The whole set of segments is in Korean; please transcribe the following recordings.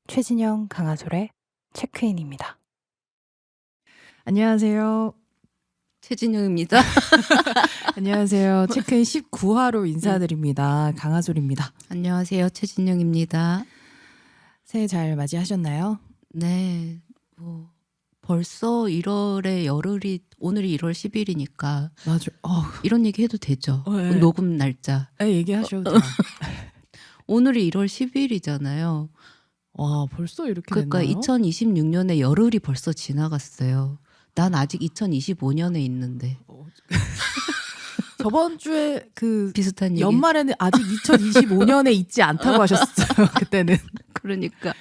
최진영 강하솔의 체크인입니다. 안녕하세요. 최진영입니다. 안녕하세요. 체크인 19화로 인사드립니다. 강하솔입니다. 안녕하세요. 최진영입니다. 새해 잘 맞이하셨나요? 네, 뭐 벌써 1월에 열흘이 오늘이 1월 10일이니까 맞아. 이런 얘기 해도 되죠? 네. 녹음 날짜. 얘기하셔도 돼요. 오늘이 1월 10일이잖아요. 와, 벌써 이렇게 그러니까 됐나요? 2026년에 열흘이 벌써 지나갔어요. 난 아직 2025년에 있는데. 저번 주에 그 비슷한 얘기. 연말에는 아직 2025년에 있지 않다고 하셨어요. 그때는. 그러니까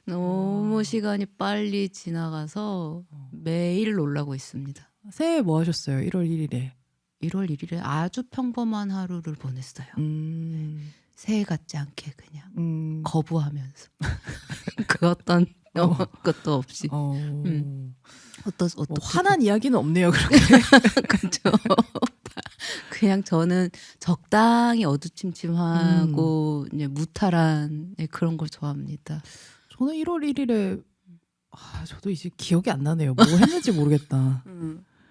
너무 시간이 빨리 지나가서 매일 놀라고 있습니다. 새해 뭐 하셨어요? 1월 1일에. 1월 1일에 아주 평범한 하루를 보냈어요. 새해 같지 않게 그냥 거부하면서 그 어떤 것도 없이 뭐 화난 이야기는 없네요. 그렇게. 그렇죠. 그냥 저는 적당히 어두침침하고 이제 무탈한 그런 걸 좋아합니다. 저는 1월 1일에 저도 이제 기억이 안 나네요. 뭐 했는지 모르겠다.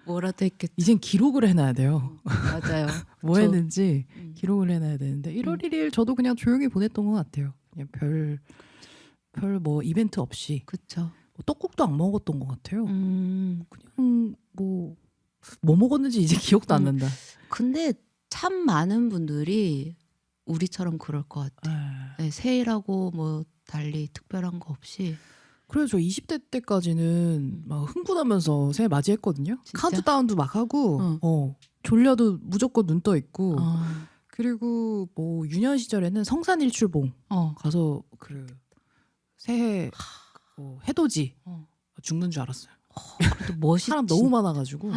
뭐라도 했겠죠. 이젠 기록을 해놔야 돼요. 맞아요. 뭐 했는지 기록을 해놔야 되는데 1월 1일 저도 그냥 조용히 보냈던 것 같아요. 그냥 별 뭐 이벤트 없이. 그렇죠. 뭐 떡국도 안 먹었던 것 같아요. 그냥 뭐 먹었는지 이제 기억도 안 난다. 근데 참 많은 분들이 우리처럼 그럴 것 같아요. 네, 새해라고 뭐 달리 특별한 거 없이. 그래서 저 20대 때까지는 막 흥분하면서 새해 맞이했거든요. 진짜? 카운트다운도 막 하고 졸려도 무조건 눈 떠 있고 그리고 뭐 유년 시절에는 성산일출봉 가서 그 새해 해돋이 죽는 줄 알았어요. 그래도 멋있지. 사람 너무 많아가지고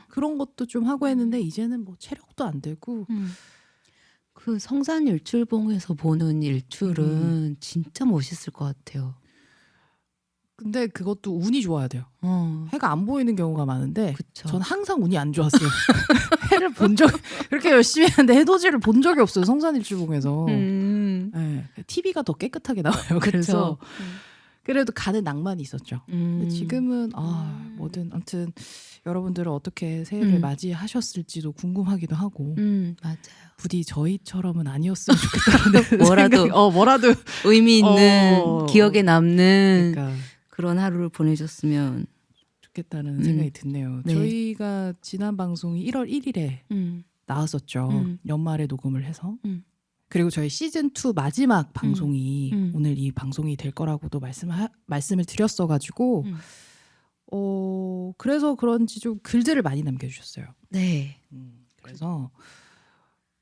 그런 것도 좀 하고 했는데 이제는 뭐 체력도 안 되고 그 성산 일출봉에서 보는 일출은 진짜 멋있을 것 같아요. 근데 그것도 운이 좋아야 돼요. 해가 안 보이는 경우가 많은데 그쵸. 전 항상 운이 안 좋았어요. 해를 본 적 그렇게 열심히 했는데 해돋이를 본 적이 없어요. 성산일출봉에서. 네, TV가 더 깨끗하게 나와요. 그래서 그래도 가는 낭만이 있었죠. 근데 지금은 뭐든 아무튼 여러분들은 어떻게 새해를 맞이하셨을지도 궁금하기도 하고 맞아요. 부디 저희처럼은 아니었으면 좋겠다는 뭐라도 뭐라도 의미 있는 기억에 남는 그러니까 그런 하루를 보내줬으면 좋겠다는 생각이 드네요. 네. 저희가 지난 방송이 1월 1일에 나왔었죠. 연말에 녹음을 해서. 그리고 저희 시즌2 마지막 방송이 오늘 이 방송이 될 거라고도 말씀을 드렸어가지고 그래서 그런지 좀 글들을 많이 남겨주셨어요. 네. 그래서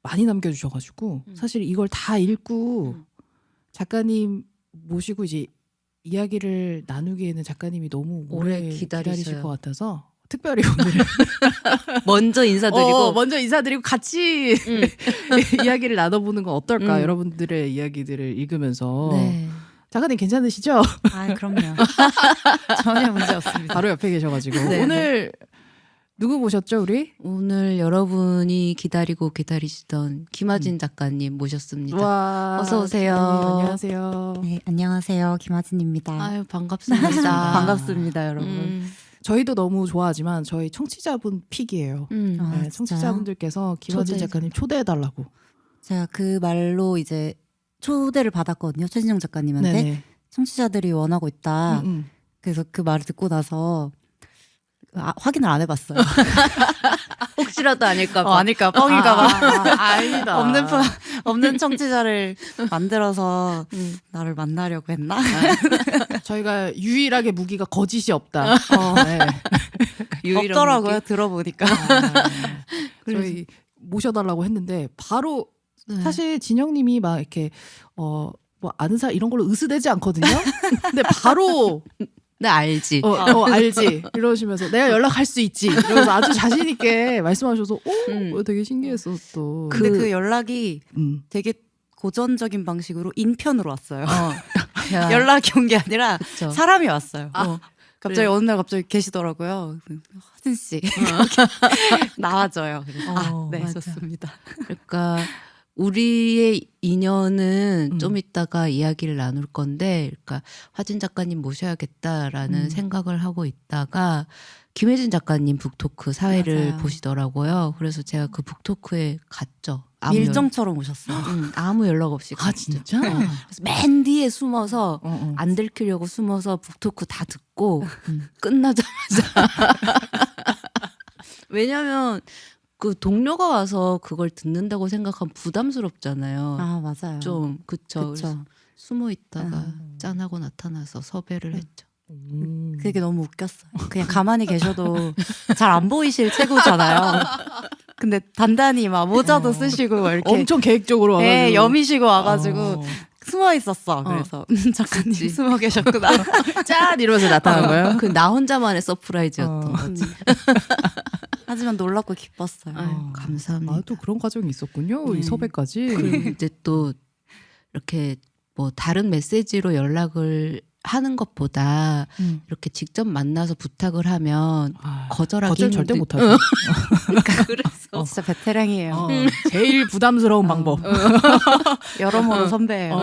많이 남겨주셔가지고 사실 이걸 다 읽고 작가님 모시고 이제 이야기를 나누기에는 작가님이 너무 오래 기다리실 것 같아서 특별히 오늘 먼저 인사드리고 먼저 인사드리고 같이 이야기를 나눠보는 건 어떨까? 여러분들의 이야기들을 읽으면서 네. 작가님 괜찮으시죠? 그럼요. 전혀 문제 없습니다. 바로 옆에 계셔가지고 네. 오늘 누구 모셨죠 우리? 오늘 여러분이 기다리고 기다리시던 김하진 작가님 모셨습니다. 와, 어서 오세요. 안녕하세요. 네, 안녕하세요. 김하진입니다. 아유 반갑습니다. 반갑습니다, 여러분. 저희도 너무 좋아하지만 저희 청취자분 픽이에요. 네, 진짜요? 청취자분들께서 김하진 작가님 초대해달라고. 제가 그 말로 이제 초대를 받았거든요. 최진영 작가님한테. 네네. 청취자들이 원하고 있다. 그래서 그 말을 듣고 나서 확인을 안 해봤어요. 혹시라도 아닐까봐. 아닐까 뻥인가봐. 아니다. 없는 청취자를 만들어서 나를 만나려고 했나? 저희가 유일하게 무기가 거짓이 없다. 네. 없더라고요. 들어보니까. 저희 모셔달라고 했는데 바로 네. 사실 진영님이 막 이렇게 뭐 아는 사람 이런 걸로 으스대지 않거든요. 근데 바로 네 알지. 알지 이러시면서 내가 연락할 수 있지 이러면서 아주 자신 있게 말씀하셔서 되게 신기했어 또. 근데 그 연락이 되게 고전적인 방식으로 인편으로 왔어요. 야. 연락이 온 게 아니라 그쵸. 사람이 왔어요. 갑자기 어느 날 갑자기 계시더라고요. 화진 씨 나와줘요. 그래서 네, 맞아. 좋습니다. 그러니까 우리의 인연은 좀 이따가 이야기를 나눌 건데, 그러니까 화진 작가님 모셔야겠다라는 생각을 하고 있다가 김혜진 작가님 북토크 사회를 맞아요. 보시더라고요. 그래서 제가 그 북토크에 갔죠. 밀정처럼 오셨어요. 아무 연락 없이 아 갔죠. 진짜? 그래서 맨 뒤에 숨어서 어. 안 들키려고 숨어서 북토크 다 듣고 끝나자마자 왜냐면 그 동료가 와서 그걸 듣는다고 생각하면 부담스럽잖아요. 아 맞아요. 좀 그쵸. 그래서 그쵸. 숨어 있다가 짠하고 나타나서 섭외를 했죠. 그게 너무 웃겼어요. 그냥 가만히 계셔도 잘 안 보이실 체구잖아요. 근데 단단히 막 모자도 쓰시고 막 이렇게 엄청 계획적으로 와가지고. 네, 여미시고 와가지고 어. 숨어 있었어. 그래서 작가님 그치. 숨어 계셨구나. 짠 이러면서 나타난 거예요. 그 나 혼자만의 서프라이즈였던 어. 거지. 하지만 놀랍고 기뻤어요. 아유, 감사합니다. 아, 또 그런 과정이 있었군요. 이 섭외까지. 그리고 이제 또 이렇게 뭐 다른 메시지로 연락을 하는 것보다 이렇게 직접 만나서 부탁을 하면 거절하기 거절 절대 힘들- 못하죠. 그러니까 그래서 진짜 베테랑이에요. 제일 부담스러운 방법. 여러모로 선배예요.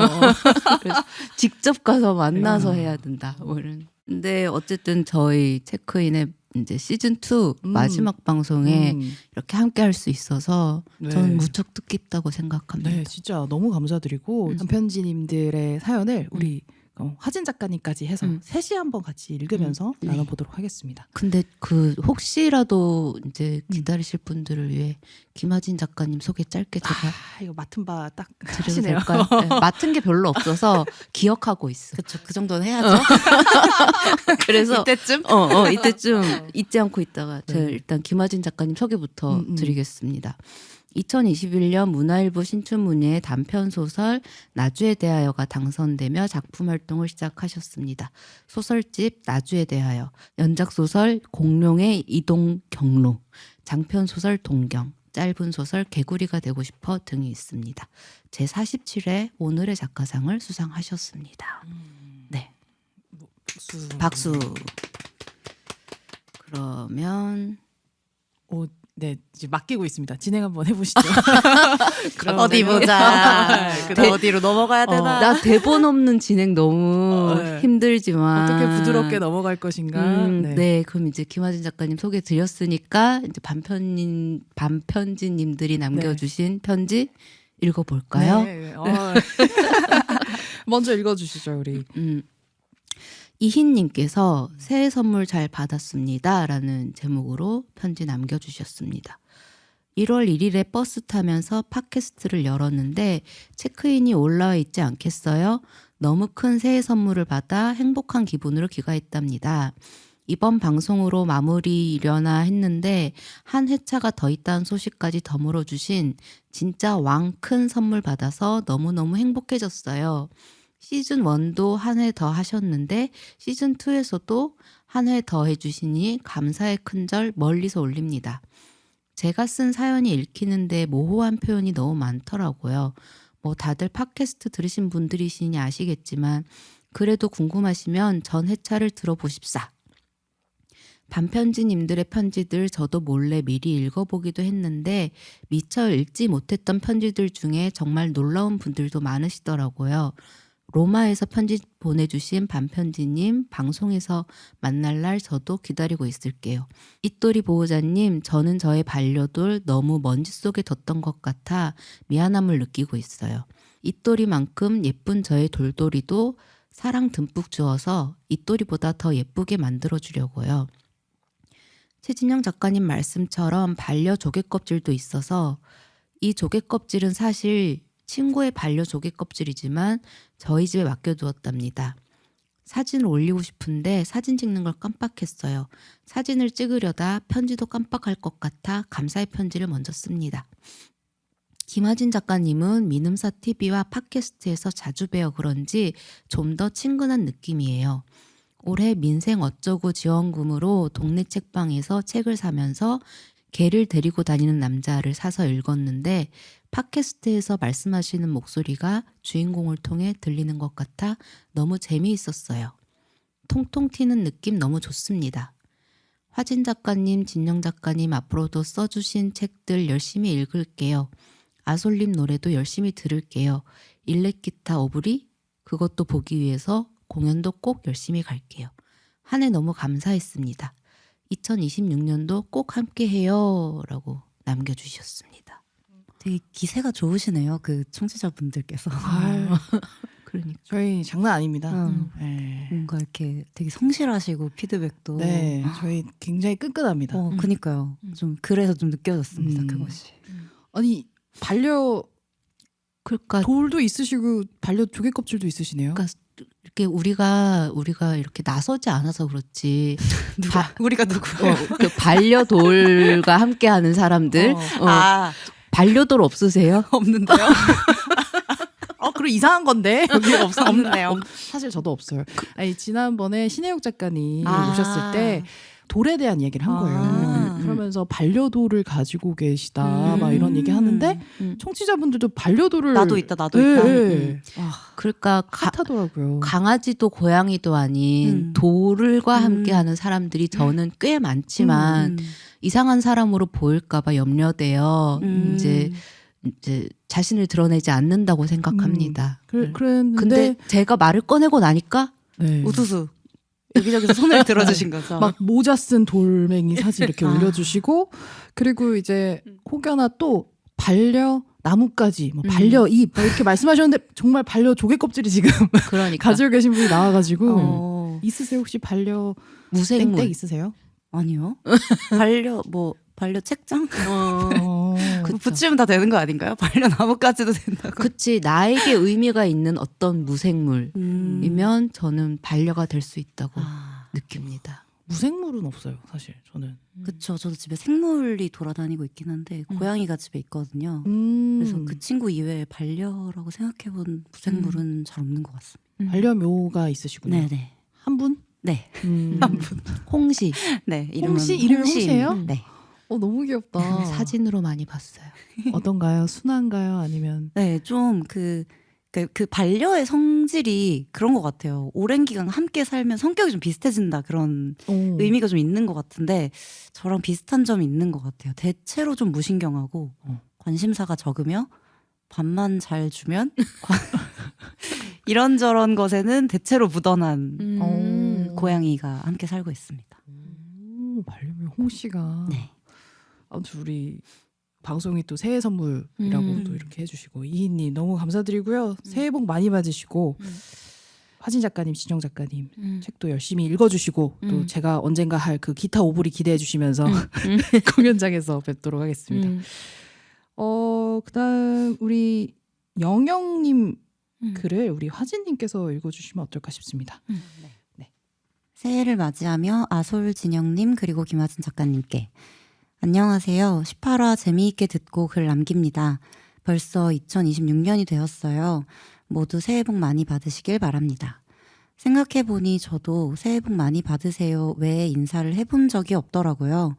그래서 직접 가서 만나서 해야 된다. 뭐 이런. 근데 어쨌든 저희 체크인의 이제 시즌 2 마지막 방송에 이렇게 함께 할 수 있어서 네. 저는 무척 뜻깊다고 생각합니다. 네, 진짜 너무 감사드리고 편지님들의 사연을 우리 화진 작가님까지 해서 셋이 한번 같이 읽으면서 나눠보도록 하겠습니다. 근데 그 혹시라도 이제 기다리실 분들을 위해 김하진 작가님 소개 짧게 제가 아, 이거 맡은 바 딱 드려도 하시네요. 될까요? 네, 맡은 게 별로 없어서 기억하고 있어. 그쵸, 그 정도는 해야죠. 그래서 이때쯤? 이때쯤 잊지 않고 있다가 제가 일단 김하진 작가님 소개부터 드리겠습니다. 2021년 문화일보 신춘문예 단편 소설 나주에 대하여가 당선되며 작품 활동을 시작하셨습니다. 소설집 나주에 대하여, 연작 소설 공룡의 이동 경로, 장편 소설 동경, 짧은 소설 개구리가 되고 싶어 등이 있습니다. 제47회 오늘의 작가상을 수상하셨습니다. 네, 박수. 그러면 네, 이제 맡기고 있습니다. 진행 한번 해보시죠. 그럼 어디 보자. 그다음 어디로 넘어가야 되나? 나 대본 없는 진행 너무 네. 힘들지만 어떻게 부드럽게 넘어갈 것인가. 네, 그럼 이제 김하진 작가님 소개 드렸으니까 이제 반편지님들이 남겨주신 편지 읽어볼까요? 네. 먼저 읽어주시죠, 우리. 이희님께서 새해 선물 잘 받았습니다라는 제목으로 편지 남겨주셨습니다. 1월 1일에 버스 타면서 팟캐스트를 열었는데 체크인이 올라와 있지 않겠어요? 너무 큰 새해 선물을 받아 행복한 기분으로 귀가했답니다. 이번 방송으로 마무리려나 했는데 한 회차가 더 있다는 소식까지 덤으로 주신 진짜 왕 큰 선물 받아서 너무너무 행복해졌어요. 시즌 1도 한 회 더 하셨는데 시즌 2에서도 한 회 더 해주시니 감사의 큰절 멀리서 올립니다. 제가 쓴 사연이 읽히는데 모호한 표현이 너무 많더라고요. 뭐 다들 팟캐스트 들으신 분들이시니 아시겠지만 그래도 궁금하시면 전 회차를 들어보십사. 반편지님들의 편지들 저도 몰래 미리 읽어보기도 했는데 미처 읽지 못했던 편지들 중에 정말 놀라운 분들도 많으시더라고요. 로마에서 편지 보내주신 반편지님 방송에서 만날 날 저도 기다리고 있을게요. 이또리 보호자님, 저는 저의 반려돌 너무 먼지 속에 뒀던 것 같아 미안함을 느끼고 있어요. 이또리만큼 예쁜 저의 돌돌이도 사랑 듬뿍 주어서 이또리보다 더 예쁘게 만들어주려고요. 최진영 작가님 말씀처럼 반려 조개 껍질도 있어서 이 조개 껍질은 사실 친구의 반려 조개 껍질이지만 저희 집에 맡겨두었답니다. 사진을 올리고 싶은데 사진 찍는 걸 깜빡했어요. 사진을 찍으려다 편지도 깜빡할 것 같아 감사의 편지를 먼저 씁니다. 김하진 작가님은 민음사 TV와 팟캐스트에서 자주 뵈어 그런지 좀 더 친근한 느낌이에요. 올해 민생 어쩌고 지원금으로 동네 책방에서 책을 사면서 개를 데리고 다니는 남자를 사서 읽었는데 팟캐스트에서 말씀하시는 목소리가 주인공을 통해 들리는 것 같아 너무 재미있었어요. 통통 튀는 느낌 너무 좋습니다. 화진 작가님, 진영 작가님 앞으로도 써주신 책들 열심히 읽을게요. 아솔님 노래도 열심히 들을게요. 일렉기타 오브리 그것도 보기 위해서 공연도 꼭 열심히 갈게요. 한 해 너무 감사했습니다. 2026년도 꼭 함께해요 라고 남겨주셨습니다. 되게 기세가 좋으시네요. 그 청취자분들께서. 아유, 그러니까 저희 장난 아닙니다. 음. 네. 뭔가 이렇게 되게 성실하시고 피드백도. 네, 저희 굉장히 끈끈합니다. 그니까요. 좀 그래서 좀 느껴졌습니다. 그것이. 아니 반려 그러니까 돌도 있으시고 반려 조개 껍질도 있으시네요. 그러니까 이렇게 우리가 이렇게 나서지 않아서 그렇지. 우리가 누구예요? 그 반려돌과 함께하는 사람들. 아 반려돌 없으세요? 없는데요? 그리고 이상한 건데 여기 없네요. 사실 저도 없어요. 아니 지난번에 신혜욱 작가님 아. 오셨을 때 돌에 대한 얘기를 한 거예요. 그러면서 반려돌을 가지고 계시다 막 이런 얘기 하는데 청취자분들도 반려돌을 나도 있다. 네. 그러니까 핫하더라고요. 강아지도 고양이도 아닌 돌과 함께하는 사람들이 저는 꽤 많지만 이상한 사람으로 보일까봐 염려돼요. 이제 자신을 드러내지 않는다고 생각합니다. 그런데 근데 제가 말을 꺼내고 나니까 네. 우수수 여기저기서 손을 들어주신 거죠. 막 모자 쓴 돌멩이 사진 이렇게 올려주시고 그리고 이제 혹여나 또 반려 나뭇가지, 뭐 반려 잎 이렇게 말씀하셨는데 정말 반려 조개 껍질이 지금 그러니까 가지고 계신 분이 나와가지고 있으세요 혹시 반려 무생물 땡땡 있으세요? 아니요. 반려 책장? 그쵸. 붙이면 다 되는 거 아닌가요? 반려 나뭇가지도 된다고. 그치 나에게 의미가 있는 어떤 무생물이면 저는 반려가 될 수 있다고 느낍니다. 무생물은 없어요 사실 저는. 그쵸. 저도 집에 생물이 돌아다니고 있긴 한데 고양이가 집에 있거든요. 그래서 그 친구 이외에 반려라고 생각해본 무생물은 잘 없는 것 같습니다. 반려묘가 있으시군요. 네네. 한 분? 네. 한 분. 홍시 네. 이름은 이름이 홍시예요? 네. 너무 귀엽다. 사진으로 많이 봤어요. 어떤가요? 순한가요? 아니면 네, 좀 그 반려의 성질이 그런 것 같아요. 오랜 기간 함께 살면 성격이 좀 비슷해진다 그런 의미가 좀 있는 것 같은데 저랑 비슷한 점이 있는 것 같아요. 대체로 좀 무신경하고 관심사가 적으며 밥만 잘 주면 이런저런 것에는 대체로 무던한 고양이가 함께 살고 있습니다. 반려묘 홍씨가 네. 아무튼 우리 방송이 또 새해 선물이라고 또 이렇게 해주시고 이희님 너무 감사드리고요. 새해 복 많이 받으시고 화진 작가님, 진영 작가님 책도 열심히 읽어주시고 또 제가 언젠가 할 그 기타 오브리 기대해 주시면서 공연장에서 뵙도록 하겠습니다. 그다음 우리 영영님 글을 우리 화진님께서 읽어주시면 어떨까 싶습니다. 네. 새해를 맞이하며 아솔 진영님 그리고 김하진 작가님께 안녕하세요. 18화 재미있게 듣고 글 남깁니다. 벌써 2026년이 되었어요. 모두 새해 복 많이 받으시길 바랍니다. 생각해보니 저도 새해 복 많이 받으세요 외에 인사를 해본 적이 없더라고요.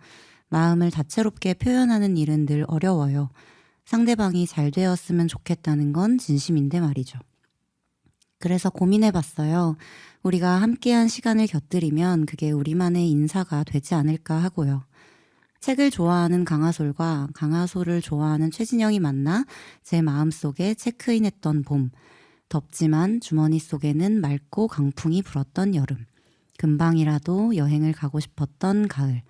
마음을 다채롭게 표현하는 일은 늘 어려워요. 상대방이 잘 되었으면 좋겠다는 건 진심인데 말이죠. 그래서 고민해봤어요. 우리가 함께한 시간을 곁들이면 그게 우리만의 인사가 되지 않을까 하고요. 책을 좋아하는 강하솔과 강하솔을 좋아하는 최진영이 만나 제 마음속에 체크인했던 봄. 덥지만 주머니 속에는 맑고 강풍이 불었던 여름. 금방이라도 여행을 가고 싶었던 가을.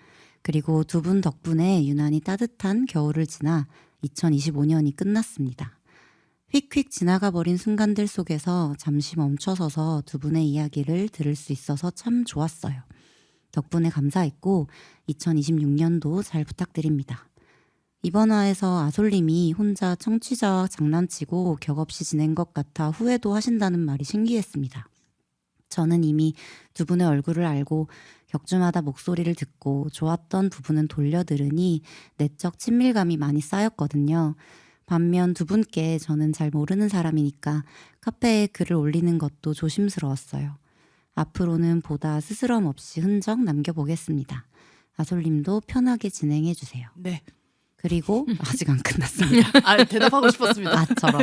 그리고 두 분 덕분에 유난히 따뜻한 겨울을 지나 2025년이 끝났습니다. 휙휙 지나가 버린 순간들 속에서 잠시 멈춰서서 두 분의 이야기를 들을 수 있어서 참 좋았어요. 덕분에 감사했고 2026년도 잘 부탁드립니다. 이번 화에서 아솔님이 혼자 청취자와 장난치고 격없이 지낸 것 같아 후회도 하신다는 말이 신기했습니다. 저는 이미 두 분의 얼굴을 알고 격주마다 목소리를 듣고 좋았던 부분은 돌려 들으니 내적 친밀감이 많이 쌓였거든요. 반면 두 분께 저는 잘 모르는 사람이니까 카페에 글을 올리는 것도 조심스러웠어요. 앞으로는 보다 스스럼 없이 흔적 남겨보겠습니다. 아솔님도 편하게 진행해주세요. 네. 그리고 아직 안 끝났습니다. 아, 대답하고 싶었습니다. 아처럼.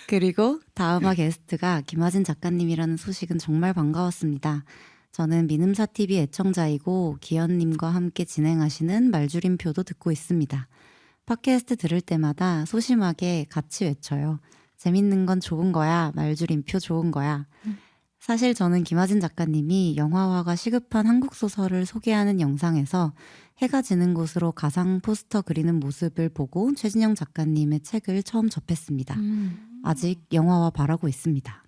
그리고 다음화 게스트가 김하진 작가님이라는 소식은 정말 반가웠습니다. 저는 민음사TV 애청자이고 기현님과 함께 진행하시는 말줄임표도 듣고 있습니다. 팟캐스트 들을 때마다 소심하게 같이 외쳐요. 재밌는 건 좋은 거야. 말줄임표 좋은 거야. 사실 저는 김하진 작가님이 영화화가 시급한 한국 소설을 소개하는 영상에서 해가 지는 곳으로 가상 포스터 그리는 모습을 보고 최진영 작가님의 책을 처음 접했습니다. 아직 영화화 바라고 있습니다.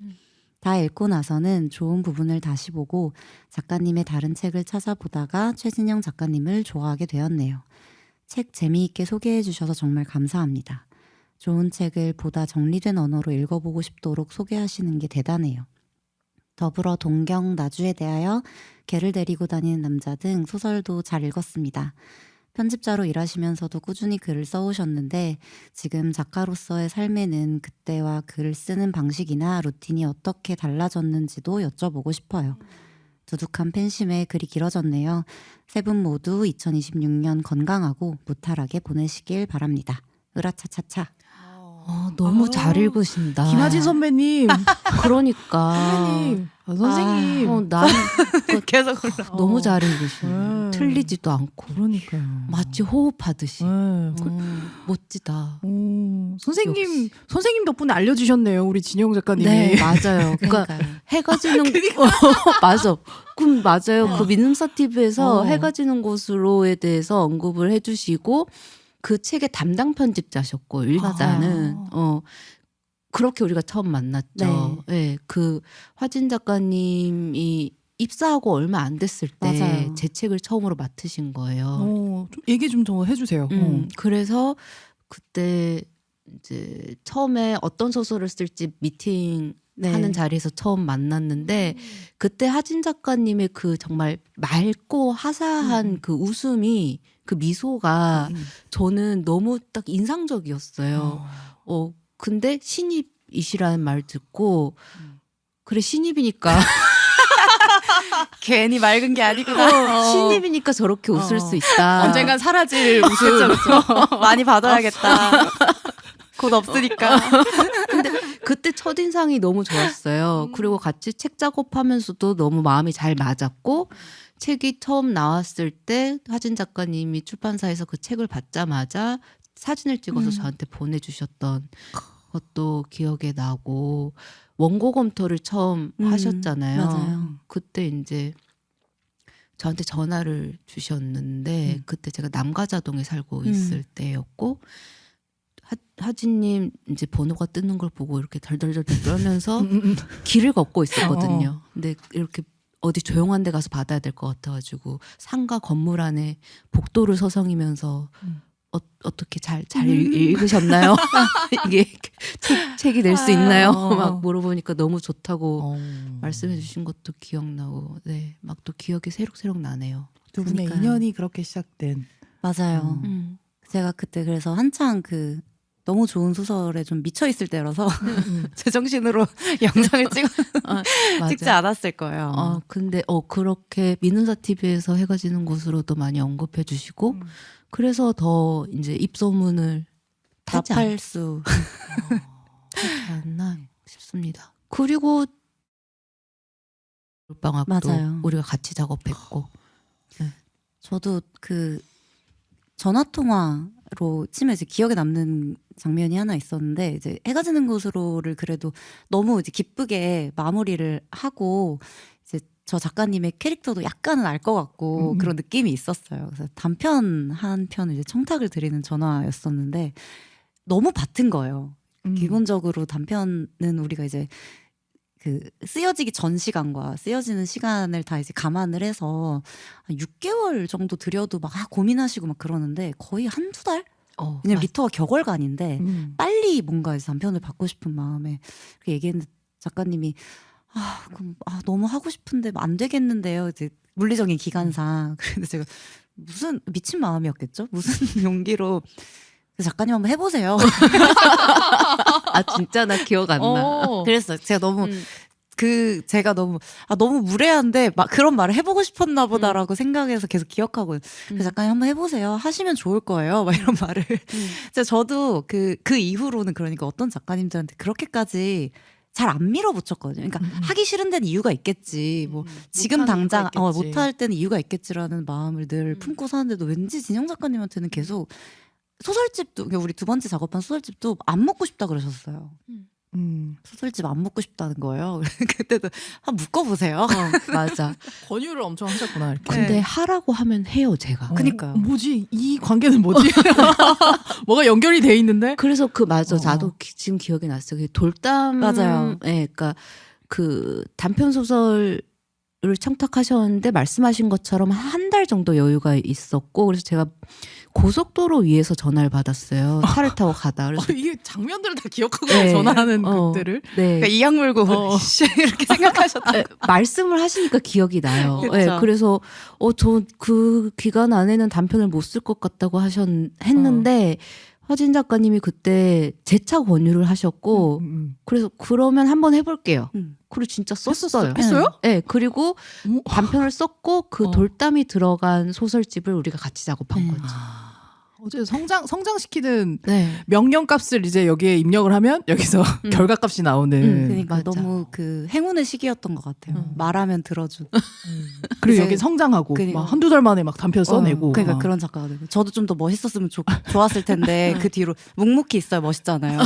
다 읽고 나서는 좋은 부분을 다시 보고 작가님의 다른 책을 찾아보다가 최진영 작가님을 좋아하게 되었네요. 책 재미있게 소개해 주셔서 정말 감사합니다. 좋은 책을 보다 정리된 언어로 읽어보고 싶도록 소개하시는 게 대단해요. 더불어 동경, 나주에 대하여 개를 데리고 다니는 남자 등 소설도 잘 읽었습니다. 편집자로 일하시면서도 꾸준히 글을 써오셨는데 지금 작가로서의 삶에는 그때와 글을 쓰는 방식이나 루틴이 어떻게 달라졌는지도 여쭤보고 싶어요. 두둑한 팬심에 글이 길어졌네요. 세 분 모두 2026년 건강하고 무탈하게 보내시길 바랍니다. 으라차차차. 너무 아, 잘 읽으신다. 김하진 선배님, 그러니까. 선배님, 선생님. 난 계속 올라. 너무 잘 읽으시네. 틀리지도 않고. 그러니까요. 마치 호흡하듯이. 네. 멋지다. 선생님, 선생님 덕분에 알려주셨네요. 우리 진영 작가님이. 네, 맞아요. 그러니까 해가 지는 맞아. 그럼 맞아요. 그 민음사TV에서 해가 지는 곳으로에 대해서 언급을 해주시고 그 책의 담당 편집자셨고 일단은 그렇게 우리가 처음 만났죠. 네. 그 화진 작가님이 입사하고 얼마 안 됐을 때 제 책을 처음으로 맡으신 거예요. 좀 얘기 좀 더 해주세요. 그래서 그때 이제 처음에 어떤 소설을 쓸지 미팅 하는 자리에서 처음 만났는데 그때 하진 작가님의 그 정말 맑고 화사한 그 웃음이 그 미소가 저는 너무 딱 인상적이었어요. 근데 신입이시라는 말 듣고 그래 신입이니까 괜히 맑은 게 아니구나. 신입이니까 저렇게 웃을 수 있다. 언젠간 사라질 웃음. 많이 받아야겠다. 곧 없으니까. 근데 그때 첫인상이 너무 좋았어요. 그리고 같이 책 작업하면서도 너무 마음이 잘 맞았고 책이 처음 나왔을 때 하진 작가님이 출판사에서 그 책을 받자마자 사진을 찍어서 저한테 보내주셨던 것도 기억에 나고 원고 검토를 처음 하셨잖아요. 맞아요. 그때 이제 저한테 전화를 주셨는데 그때 제가 남가자동에 살고 있을 때였고 하진님 이제 번호가 뜨는 걸 보고 이렇게 덜덜덜덜 떨면서 길을 걷고 있었거든요. 근데 이렇게 어디 조용한 데 가서 받아야 될 것 같아가지고 상가 건물 안에 복도를 서성이면서 어떻게 잘 읽으셨나요? 이게 책이 될 수 있나요? 막 물어보니까 너무 좋다고 말씀해 주신 것도 기억나고 네, 막 또 기억이 새록새록 나네요. 두 분의 그러니까요. 인연이 그렇게 시작된. 맞아요. 제가 그때 그래서 한창 그 너무 좋은 소설에 좀 미쳐 있을 때라서 제정신으로 영상을 찍지 않았을 거예요. 근데 그렇게 민음사TV에서 해가 지는 곳으로도 많이 언급해 주시고 그래서 더 이제 입소문을 타지 답할 수. 않나 싶습니다. 그리고 방학도 맞아요. 우리가 같이 작업했고 저도 그 전화 통화로 치면 이제 기억에 남는 장면이 하나 있었는데 이제 해가 지는 곳으로를 그래도 너무 이제 기쁘게 마무리를 하고 이제 저 작가님의 캐릭터도 약간은 알 것 같고 그런 느낌이 있었어요. 그래서 단편 한 편을 이제 청탁을 드리는 전화였었는데 너무 같은 거예요. 기본적으로 단편은 우리가 이제 그 쓰여지기 전 시간과 쓰여지는 시간을 다 이제 감안을 해서 한 6개월 정도 들여도 막 고민하시고 막 그러는데 거의 한두 달? 왜냐면 리터가 격월간인데 빨리 뭔가 이제 단편을 받고 싶은 마음에 그렇게 얘기했는데 작가님이 그럼 너무 하고 싶은데 안 되겠는데요. 이제 물리적인 기간상. 그래서 제가 무슨 미친 마음이었겠죠? 무슨 용기로 작가님 한번 해보세요. 진짜 나 기억 안 나. 그랬어요. 제가 너무 제가 너무 무례한데 막 그런 말을 해보고 싶었나 보다라고 생각해서 계속 기억하고 그래서 작가님 한번 해보세요. 하시면 좋을 거예요. 막 이런 말을. 저도 그 이후로는 그러니까 어떤 작가님들한테 그렇게까지 잘 안 밀어붙였거든요. 그러니까 하기 싫은 데는 이유가 있겠지. 뭐 지금 당장 못할 때는 이유가 있겠지라는 마음을 늘 품고 사는데도 왠지 진영 작가님한테는 계속 소설집도 우리 두 번째 작업한 소설집도 안 먹고 싶다 그러셨어요. 소설집 안 먹고 싶다는 거예요. 그때도 한번 묶어보세요. 맞아. 권유를 엄청 하셨구나. 이렇게. 근데 네. 하라고 하면 해요, 제가. 그니까요. 뭐지? 이 관계는 뭐지? 뭐가 연결이 돼 있는데? 그래서 맞아. 나도 지금 기억이 났어요. 그 돌담. 맞아요. 예, 그러니까 그 단편 소설을 청탁하셨는데 말씀하신 것처럼 한 달 정도 여유가 있었고 그래서 제가 고속도로 위에서 전화를 받았어요. 차를 타고 가다. 그래서 이게 장면들을 다 기억하고 네. 전화하는 그때를. 네. 그러니까 이악 물고 이렇게 생각하셨다. 네, 말씀을 하시니까 기억이 나요. 그쵸. 네, 그래서 저 그 기간 안에는 단편을 못 쓸 것 같다고 했는데 허진 작가님이 그때 재차 권유를 하셨고 그래서 그러면 한번 해볼게요. 그리고 진짜 썼어요. 했어요? 네, 그리고 어머. 단편을 썼고 그 돌담이 들어간 소설집을 우리가 같이 작업한 거죠. 어제 성장시키는 네. 명령값을 이제 여기에 입력을 하면 여기서 결과값이 나오는. 그러니까 맞아. 너무 그 행운의 시기였던 것 같아요. 말하면 들어준. 그리고 이제- 여기 성장하고 그러니까. 막 한두 달 만에 막 단편 써내고. 그러니까 막. 그런 작가가 되고 저도 좀 더 멋있었으면 좋았을 텐데 그 뒤로 묵묵히 있어야 멋있잖아요.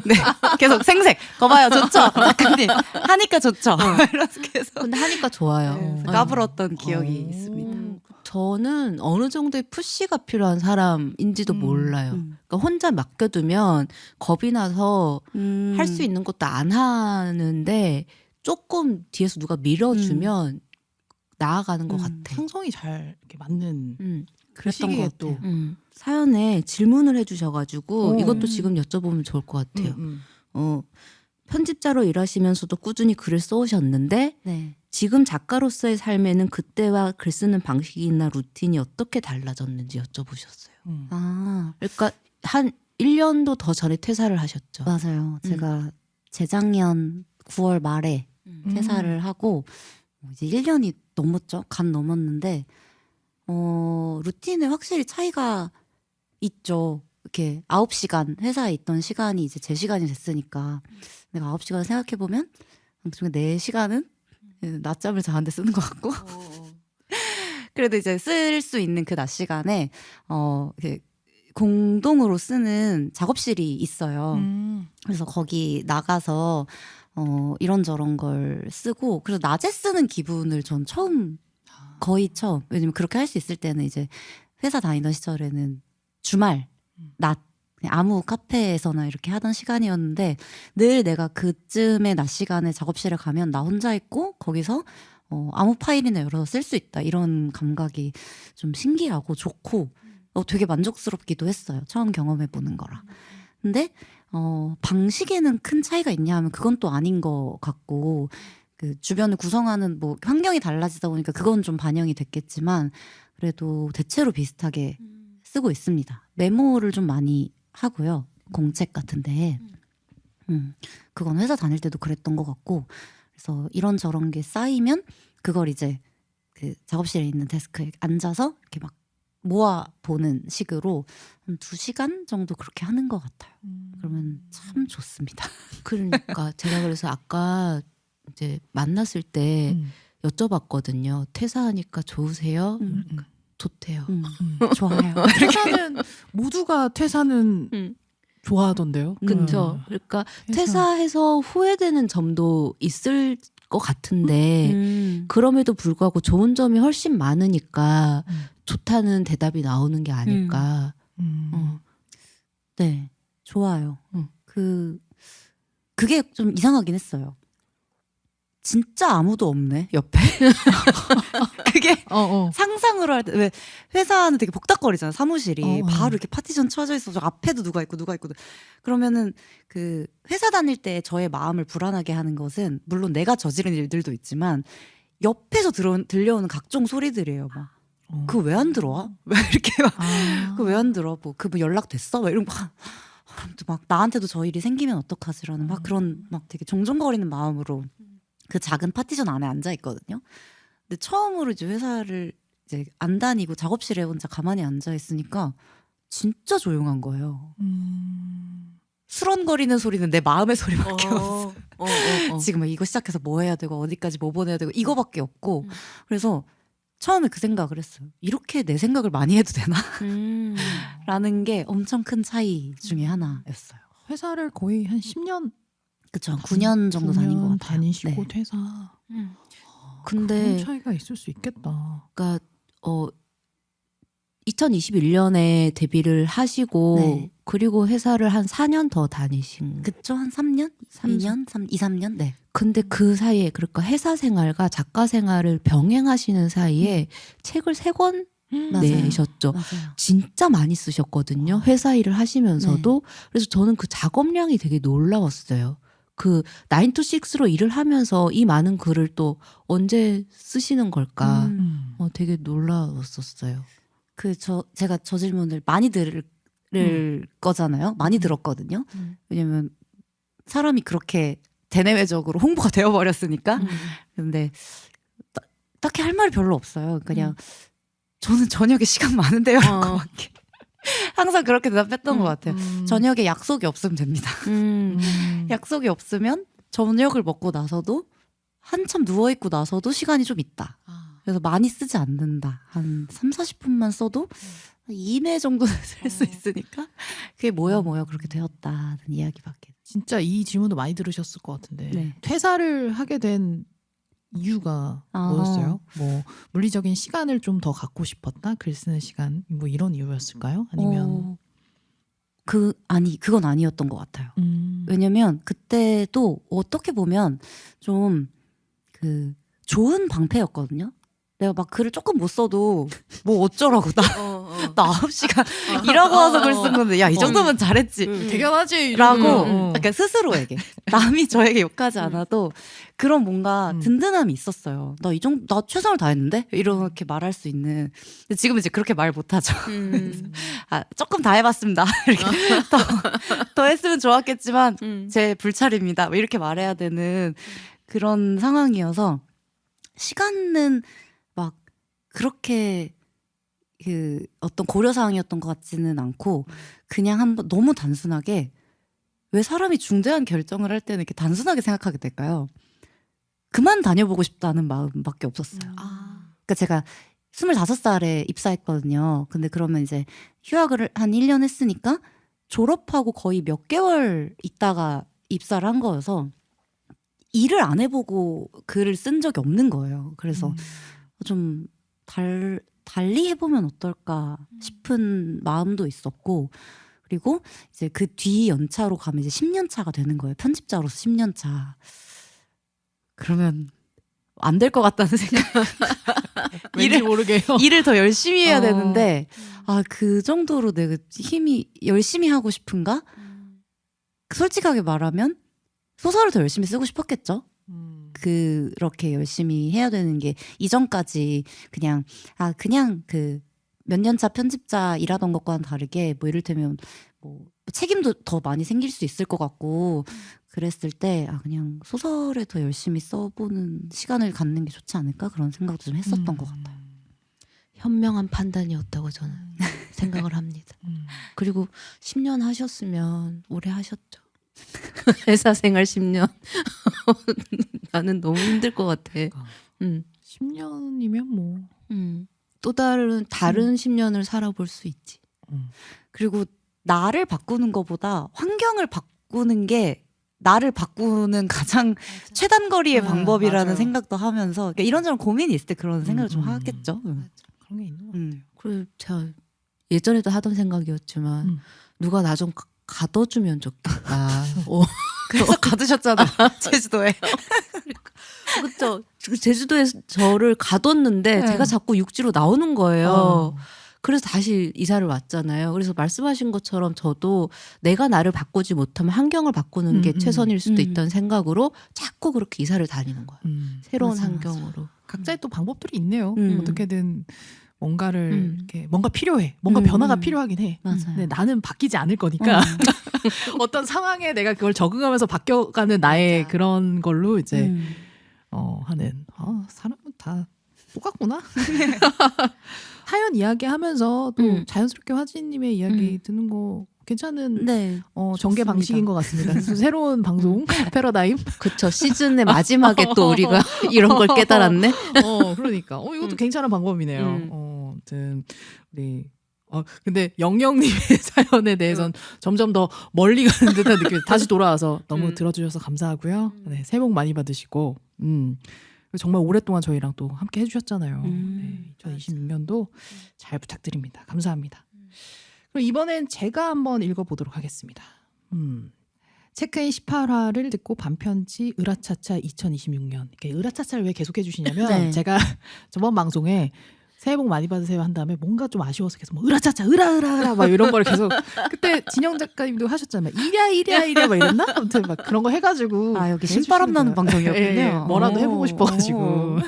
네, 계속 생색. 거봐요, 좋죠. 작가님 하니까 좋죠. 이러면서 계속 근데 하니까 좋아요. 네, 까불었던 기억이 있습니다. 저는 어느 정도의 푸시가 필요한 사람인지도 몰라요. 그러니까 혼자 맡겨두면 겁이 나서 할 수 있는 것도 안 하는데 조금 뒤에서 누가 밀어주면 나아가는 것 같아. 상성이 잘 이렇게 맞는 그 그랬던 시기에 것 또. 같아요. 사연에 질문을 해주셔가지고 오. 이것도 지금 여쭤보면 좋을 것 같아요. 음. 편집자로 일하시면서도 꾸준히 글을 써오셨는데 네. 지금 작가로서의 삶에는 그때와 글 쓰는 방식이나 루틴이 어떻게 달라졌는지 여쭤보셨어요. 아, 그러니까 한 1년도 더 전에 퇴사를 하셨죠. 맞아요. 제가 재작년 9월 말에 퇴사를 하고 이제 1년이 넘었죠. 간 넘었는데 루틴에 확실히 차이가 있죠. 이렇게 9시간 회사에 있던 시간이 이제 제 시간이 됐으니까 내가 9시간 생각해보면 그중에 4시간은 낮잠을 자는데 쓰는 것 같고 그래도 이제 쓸 수 있는 그 낮 시간에 이렇게 공동으로 쓰는 작업실이 있어요. 그래서 거기 나가서 이런저런 걸 쓰고 그래서 낮에 쓰는 기분을 전 거의 처음. 왜냐면 그렇게 할 수 있을 때는 이제 회사 다니던 시절에는 주말 낮 그냥 아무 카페에서나 이렇게 하던 시간이었는데 늘 내가 그쯤에 낮 시간에 작업실에 가면 나 혼자 있고 거기서 아무 파일이나 열어서 쓸 수 있다 이런 감각이 좀 신기하고 좋고 되게 만족스럽기도 했어요. 처음 경험해보는 거라. 근데 방식에는 큰 차이가 있냐 하면 그건 또 아닌 것 같고 그 주변을 구성하는 뭐 환경이 달라지다 보니까 그건 좀 반영이 됐겠지만 그래도 대체로 비슷하게 쓰고 있습니다. 메모를 좀 많이 하고요. 공책 같은데 그건 회사 다닐 때도 그랬던 것 같고 그래서 이런저런 게 쌓이면 그걸 이제 그 작업실에 있는 데스크에 앉아서 이렇게 막 모아보는 식으로 한 2시간 정도 그렇게 하는 것 같아요. 그러면 참 좋습니다. 그러니까 제가 그래서 아까 이제 만났을 때 여쭤봤거든요. 퇴사하니까 좋으세요? 좋대요. 좋아요. 퇴사는 모두가 퇴사는 좋아하던데요. 그렇죠. 그러니까 퇴사해서 후회되는 점도 있을 것 같은데 그럼에도 불구하고 좋은 점이 훨씬 많으니까 좋다는 대답이 나오는 게 아닐까. 네, 좋아요. 그게 좀 이상하긴 했어요. 진짜 아무도 없네 옆에. 그게 상상으로 할 때 왜 회사는 되게 복닥거리잖아 사무실이 바로 이렇게 파티션 쳐져 있어. 저 앞에도 누가 있고 그러면은 그 회사 다닐 때 저의 마음을 불안하게 하는 것은 물론 내가 저지른 일들도 있지만 옆에서 들려오는 각종 소리들이에요. 막 그 왜 안 들어와? 왜 이렇게 막 그 왜 안 들어? 뭐 연락 됐어? 막 이런 막 나한테도 저 일이 생기면 어떡하지라는 막 그런 막 되게 종종거리는 마음으로 그 작은 파티션 안에 앉아 있거든요. 근데 처음으로 이제 회사를 이제 안 다니고 작업실에 혼자 가만히 앉아 있으니까 진짜 조용한 거예요. 수런거리는 소리는 내 마음의 소리밖에 없어. 지금 이거 시작해서 뭐 해야 되고 어디까지 뭐 보내야 되고 이거밖에 없고. 그래서 처음에 그 생각을 했어요. 이렇게 내 생각을 많이 해도 되나? 라는 게 엄청 큰 차이 중에 하나였어요. 회사를 거의 한 10년 그쵸. 9년 정도 다닌 것 같아요. 다니시고 네. 퇴사. 근데 그런 차이가 있을 수 있겠다. 그러니까 2021년에 데뷔를 하시고 네. 그리고 회사를 한 4년 더 다니신. 그쵸. 한 3년? 2년? 2, 3년? 네. 근데 그 사이에 그러니까 회사 생활과 작가 생활을 병행하시는 사이에 책을 3권 맞아요. 내셨죠. 맞아요. 진짜 많이 쓰셨거든요. 회사 일을 하시면서도. 그래서 저는 그 작업량이 되게 놀라웠어요. 그 9 to 6로 일을 하면서 이 많은 글을 또 언제 쓰시는 걸까? 되게 놀라웠었어요. 제가 저 질문을 많이 들을 거잖아요. 많이 들었거든요. 왜냐면 사람이 그렇게 대내외적으로 홍보가 되어버렸으니까. 근데 딱히 할 말이 별로 없어요. 그냥 저는 저녁에 시간 많은데요. 라고밖에. 항상 그렇게 대답했던 것 같아요. 저녁에 약속이 없으면 됩니다. 약속이 없으면 저녁을 먹고 나서도 한참 누워있고 나서도 시간이 좀 있다. 그래서 많이 쓰지 않는다. 한 3, 40분만 써도 이내 정도는 쓸 수 있으니까 그게 모여 그렇게 되었다는 이야기밖에. 진짜 이 질문도 많이 들으셨을 것 같은데 네. 퇴사를 하게 된 이유가 뭐였어요? 뭐 물리적인 시간을 좀 더 갖고 싶었다? 글 쓰는 시간 뭐 이런 이유였을까요? 아니면 그건 아니었던 것 같아요. 왜냐면 그때도 어떻게 보면 좀 그 좋은 방패였거든요. 내가 막 글을 조금 못 써도 뭐 어쩌라고 나 9시간 일하고 와서 글 쓴 건데 야 이 정도면 잘했지 대견하지 라고 약간 스스로에게 남이 저에게 욕하지 않아도 그런 뭔가 든든함이 있었어요. 나 최선을 다했는데 이렇게 말할 수 있는. 근데 지금 이제 그렇게 말 못하죠. 조금 다 해봤습니다. 이렇게 더 했으면 좋았겠지만 제 불찰입니다. 뭐 이렇게 말해야 되는 그런 상황이어서 시간은 막 그렇게 그 어떤 고려사항이었던 것 같지는 않고 그냥 한번 너무 단순하게 왜 사람이 중대한 결정을 할 때는 이렇게 단순하게 생각하게 될까요? 그만 다녀보고 싶다는 마음밖에 없었어요. 그러니까 제가 25살에 입사했거든요. 근데 그러면 이제 휴학을 한 1년 했으니까 졸업하고 거의 몇 개월 있다가 입사를 한 거여서 일을 안 해보고 글을 쓴 적이 없는 거예요. 그래서 좀 달리 해보면 어떨까 싶은 마음도 있었고, 그리고 이제 그 뒤 연차로 가면 이제 10년 차가 되는 거예요. 편집자로서 10년 차. 그러면 안 될 것 같다는 생각. 왠지 모르게요. 일을 더 열심히 해야 되는데 그 정도로 내가 힘이 열심히 하고 싶은가? 솔직하게 말하면 소설을 더 열심히 쓰고 싶었겠죠. 그렇게 열심히 해야 되는 게 이전까지 그냥 그 몇 년 차 편집자 일하던 것과는 다르게 뭐 이를테면 뭐 책임도 더 많이 생길 수 있을 것 같고 그랬을 때 그냥 소설에 더 열심히 써보는 시간을 갖는 게 좋지 않을까 그런 생각도 좀 했었던 것 같아요. 현명한 판단이었다고 저는 생각을 합니다. 그리고 10년 하셨으면 오래 하셨죠. 회사 생활 10년. 나는 너무 힘들 것 같아. 10년이면 뭐. 또 다른 10년을 살아볼 수 있지. 그리고 나를 바꾸는 것보다 환경을 바꾸는 게 나를 바꾸는 가장 최단 거리의 방법이라는 맞아요. 생각도 하면서 그러니까 이런저런 고민이 있을 때 그런 생각을 좀 하겠죠. 그런 게 있는 것 같아요. 그리고 제가 예전에도 하던 생각이었지만 누가 나 좀 가둬주면 좋겠다. 그래서 가두셨잖아요. 제주도에. 그렇죠. 제주도에 저를 가뒀는데 제가 자꾸 육지로 나오는 거예요. 그래서 다시 이사를 왔잖아요. 그래서 말씀하신 것처럼 저도 내가 나를 바꾸지 못하면 환경을 바꾸는 게 최선일 수도 있다는 생각으로 자꾸 그렇게 이사를 다니는 거예요. 새로운 맞아, 환경으로. 각자의 또 방법들이 있네요. 음. 어떻게든 뭔가를 이렇게 뭔가 필요해. 뭔가 변화가 필요하긴 해. 맞아요. 근데 나는 바뀌지 않을 거니까 어떤 상황에 내가 그걸 적응하면서 바뀌어가는 나의 맞아. 그런 걸로 이제 하는 사람은 다 똑같구나. 사연 이야기하면서 또 자연스럽게 화진님의 이야기 듣는 거 괜찮은 네. 전개 좋습니다. 방식인 것 같습니다. 그래서 새로운 방송 패러다임. 그쵸. 시즌의 마지막에 또 우리가 이런 걸 깨달았네. 그러니까 이것도 괜찮은 방법이네요. 아무튼 우리 근데 영영님의 사연에 대해서는 점점 더 멀리 가는 듯한 느낌이 다시 돌아와서 너무 들어주셔서 감사하고요. 네, 새해 복 많이 받으시고 정말 오랫동안 저희랑 또 함께 해주셨잖아요. 네, 2026년도 잘 부탁드립니다. 감사합니다. 그럼 이번엔 제가 한번 읽어보도록 하겠습니다. 체크인 18화를 듣고 반편지 으라차차 2026년. 으라차차를 왜 계속 해주시냐면 네. 제가 저번 방송에 새해 복 많이 받으세요 한 다음에 뭔가 좀 아쉬워서 계속 뭐 으라차차 으라으라 막 이런 걸 계속 그때 진영 작가님도 하셨잖아요. 이랴 막 이랬나? 아무튼 막 그런 거 해가지고 여기 신바람 나는 방송이었군요. 예, 뭐라도 해보고 싶어가지고.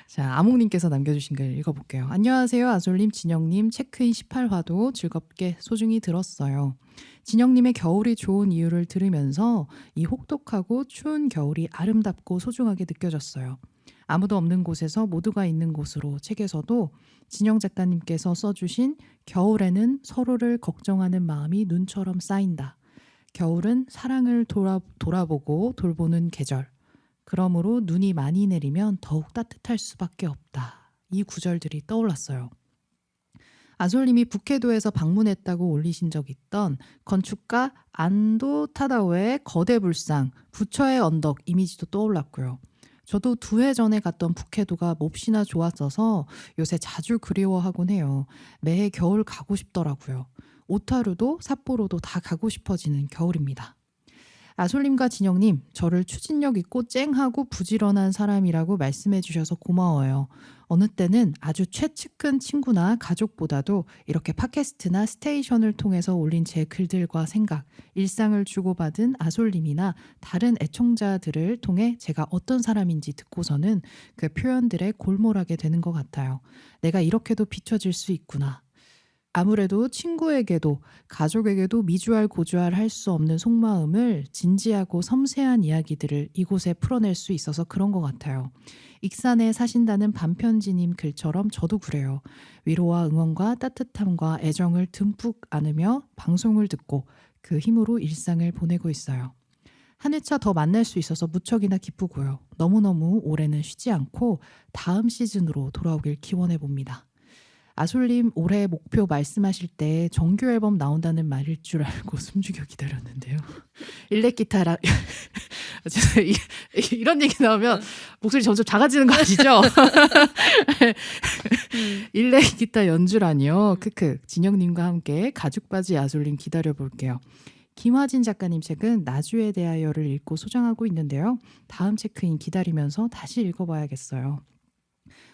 자, 아몽님께서 남겨주신 글 읽어볼게요. 안녕하세요. 아솔님, 진영님. 체크인 18화도 즐겁게 소중히 들었어요. 진영님의 겨울이 좋은 이유를 들으면서 이 혹독하고 추운 겨울이 아름답고 소중하게 느껴졌어요. 아무도 없는 곳에서 모두가 있는 곳으로 책에서도 진영 작가님께서 써주신 겨울에는 서로를 걱정하는 마음이 눈처럼 쌓인다. 겨울은 사랑을 돌아보고 돌보는 계절. 그러므로 눈이 많이 내리면 더욱 따뜻할 수밖에 없다. 이 구절들이 떠올랐어요. 아솔님이 북해도에서 방문했다고 올리신 적 있던 건축가 안도 타다오의 거대 불상, 부처의 언덕 이미지도 떠올랐고요. 저도 2해 전에 갔던 북해도가 몹시나 좋았어서 요새 자주 그리워하곤 해요. 매해 겨울 가고 싶더라고요. 오타루도 삿포로도 다 가고 싶어지는 겨울입니다. 아솔님과 진영님, 저를 추진력 있고 쨍하고 부지런한 사람이라고 말씀해 주셔서 고마워요. 어느 때는 아주 최측근 친구나 가족보다도 이렇게 팟캐스트나 스테이션을 통해서 올린 제 글들과 생각, 일상을 주고받은 아솔님이나 다른 애청자들을 통해 제가 어떤 사람인지 듣고서는 그 표현들에 골몰하게 되는 것 같아요. 내가 이렇게도 비춰질 수 있구나. 아무래도 친구에게도 가족에게도 미주알 고주알 할 수 없는 속마음을 진지하고 섬세한 이야기들을 이곳에 풀어낼 수 있어서 그런 것 같아요. 익산에 사신다는 반편지님 글처럼 저도 그래요. 위로와 응원과 따뜻함과 애정을 듬뿍 안으며 방송을 듣고 그 힘으로 일상을 보내고 있어요. 한 회차 더 만날 수 있어서 무척이나 기쁘고요. 너무너무 올해는 쉬지 않고 다음 시즌으로 돌아오길 기원해 봅니다. 아솔님 올해 목표 말씀하실 때 정규 앨범 나온다는 말일 줄 알고 숨죽여 기다렸는데요. 일렉 기타라 이런 얘기 나오면 목소리 점점 작아지는 거 아시죠? 일렉 기타 연주라니요. 크크. 진영님과 함께 가죽바지 아솔님 기다려볼게요. 김화진 작가님 책은 나주에 대하여를 읽고 소장하고 있는데요. 다음 체크인 기다리면서 다시 읽어봐야겠어요.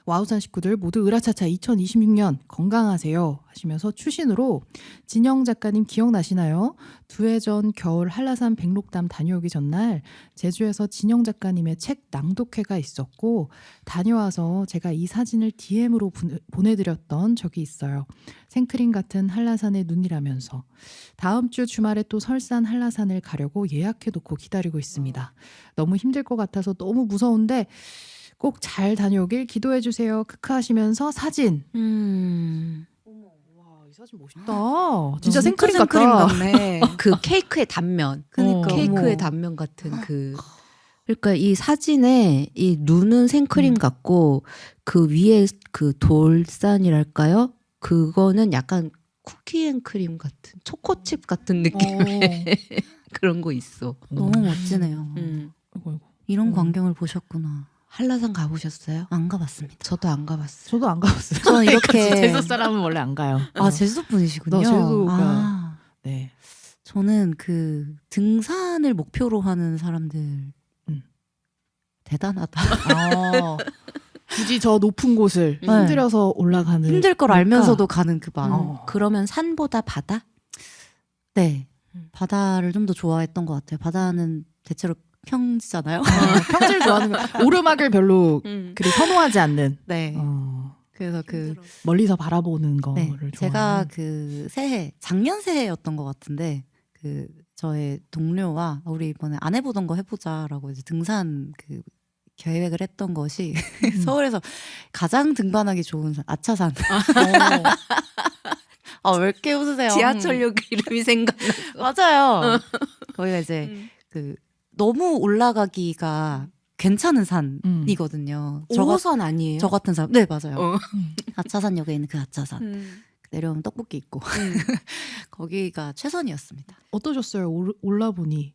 와우산 식구들 모두 으라차차 2026년 건강하세요 하시면서 추신으로 진영 작가님 기억나시나요? 2해 전 겨울 한라산 백록담 다녀오기 전날 제주에서 진영 작가님의 책 낭독회가 있었고 다녀와서 제가 이 사진을 DM으로 보내드렸던 적이 있어요. 생크림 같은 한라산의 눈이라면서 다음 주 주말에 또 설산 한라산을 가려고 예약해놓고 기다리고 있습니다. 너무 힘들 것 같아서 너무 무서운데 꼭 잘 다녀오길 기도해 주세요. 크크 하시면서 사진. 와, 이 사진 멋있다. 진짜 생크림 같다. 같네. 그 케이크의 단면. 그러니까 케이크의 어머. 단면 같은 그. 그러니까 이 사진에 이 눈은 생크림 같고 그 위에 그 돌산이랄까요? 그거는 약간 쿠키앤크림 같은 초코칩 같은 느낌의 그런 거 있어. 너무 멋지네요. 아이고. 이런 광경을 보셨구나. 한라산 가보셨어요? 안 가봤습니다. 저도 안 가봤어요. 저도 안 가봤어요. 저는 이렇게 제주 사람은 원래 안 가요. 제주도 분이시군요. 나 제주도가 아, 네. 저는 그 등산을 목표로 하는 사람들 대단하다. 굳이 저 높은 곳을 힘들어서 올라가는 힘들 걸 알면서도 가는 그 마음. 그러면 산보다 바다? 네, 바다를 좀 더 좋아했던 것 같아요. 바다는 대체로 평지잖아요. 평지를 좋아하는 거. 오르막을 별로 그리 선호하지 않는. 네. 그래서 그 멀리서 바라보는 거를 네, 좋아하는. 제가 그 새해 작년 새해였던 것 같은데 그 저의 동료와 우리 이번에 안 해보던 거 해보자라고 이제 등산 그 계획을 했던 것이 서울에서 가장 등반하기 좋은 산 아차산. 왜 이렇게 웃으세요? 지하철역 이름이 생각나. 맞아요. 거기가 이제 그 너무 올라가기가 괜찮은 산이거든요. 5호선 아니에요? 저 같은 사람. 네, 맞아요. 어. 아차산역에 있는 그 아차산. 내려오면 떡볶이 있고 거기가 최선이었습니다. 어떠셨어요? 올라보니?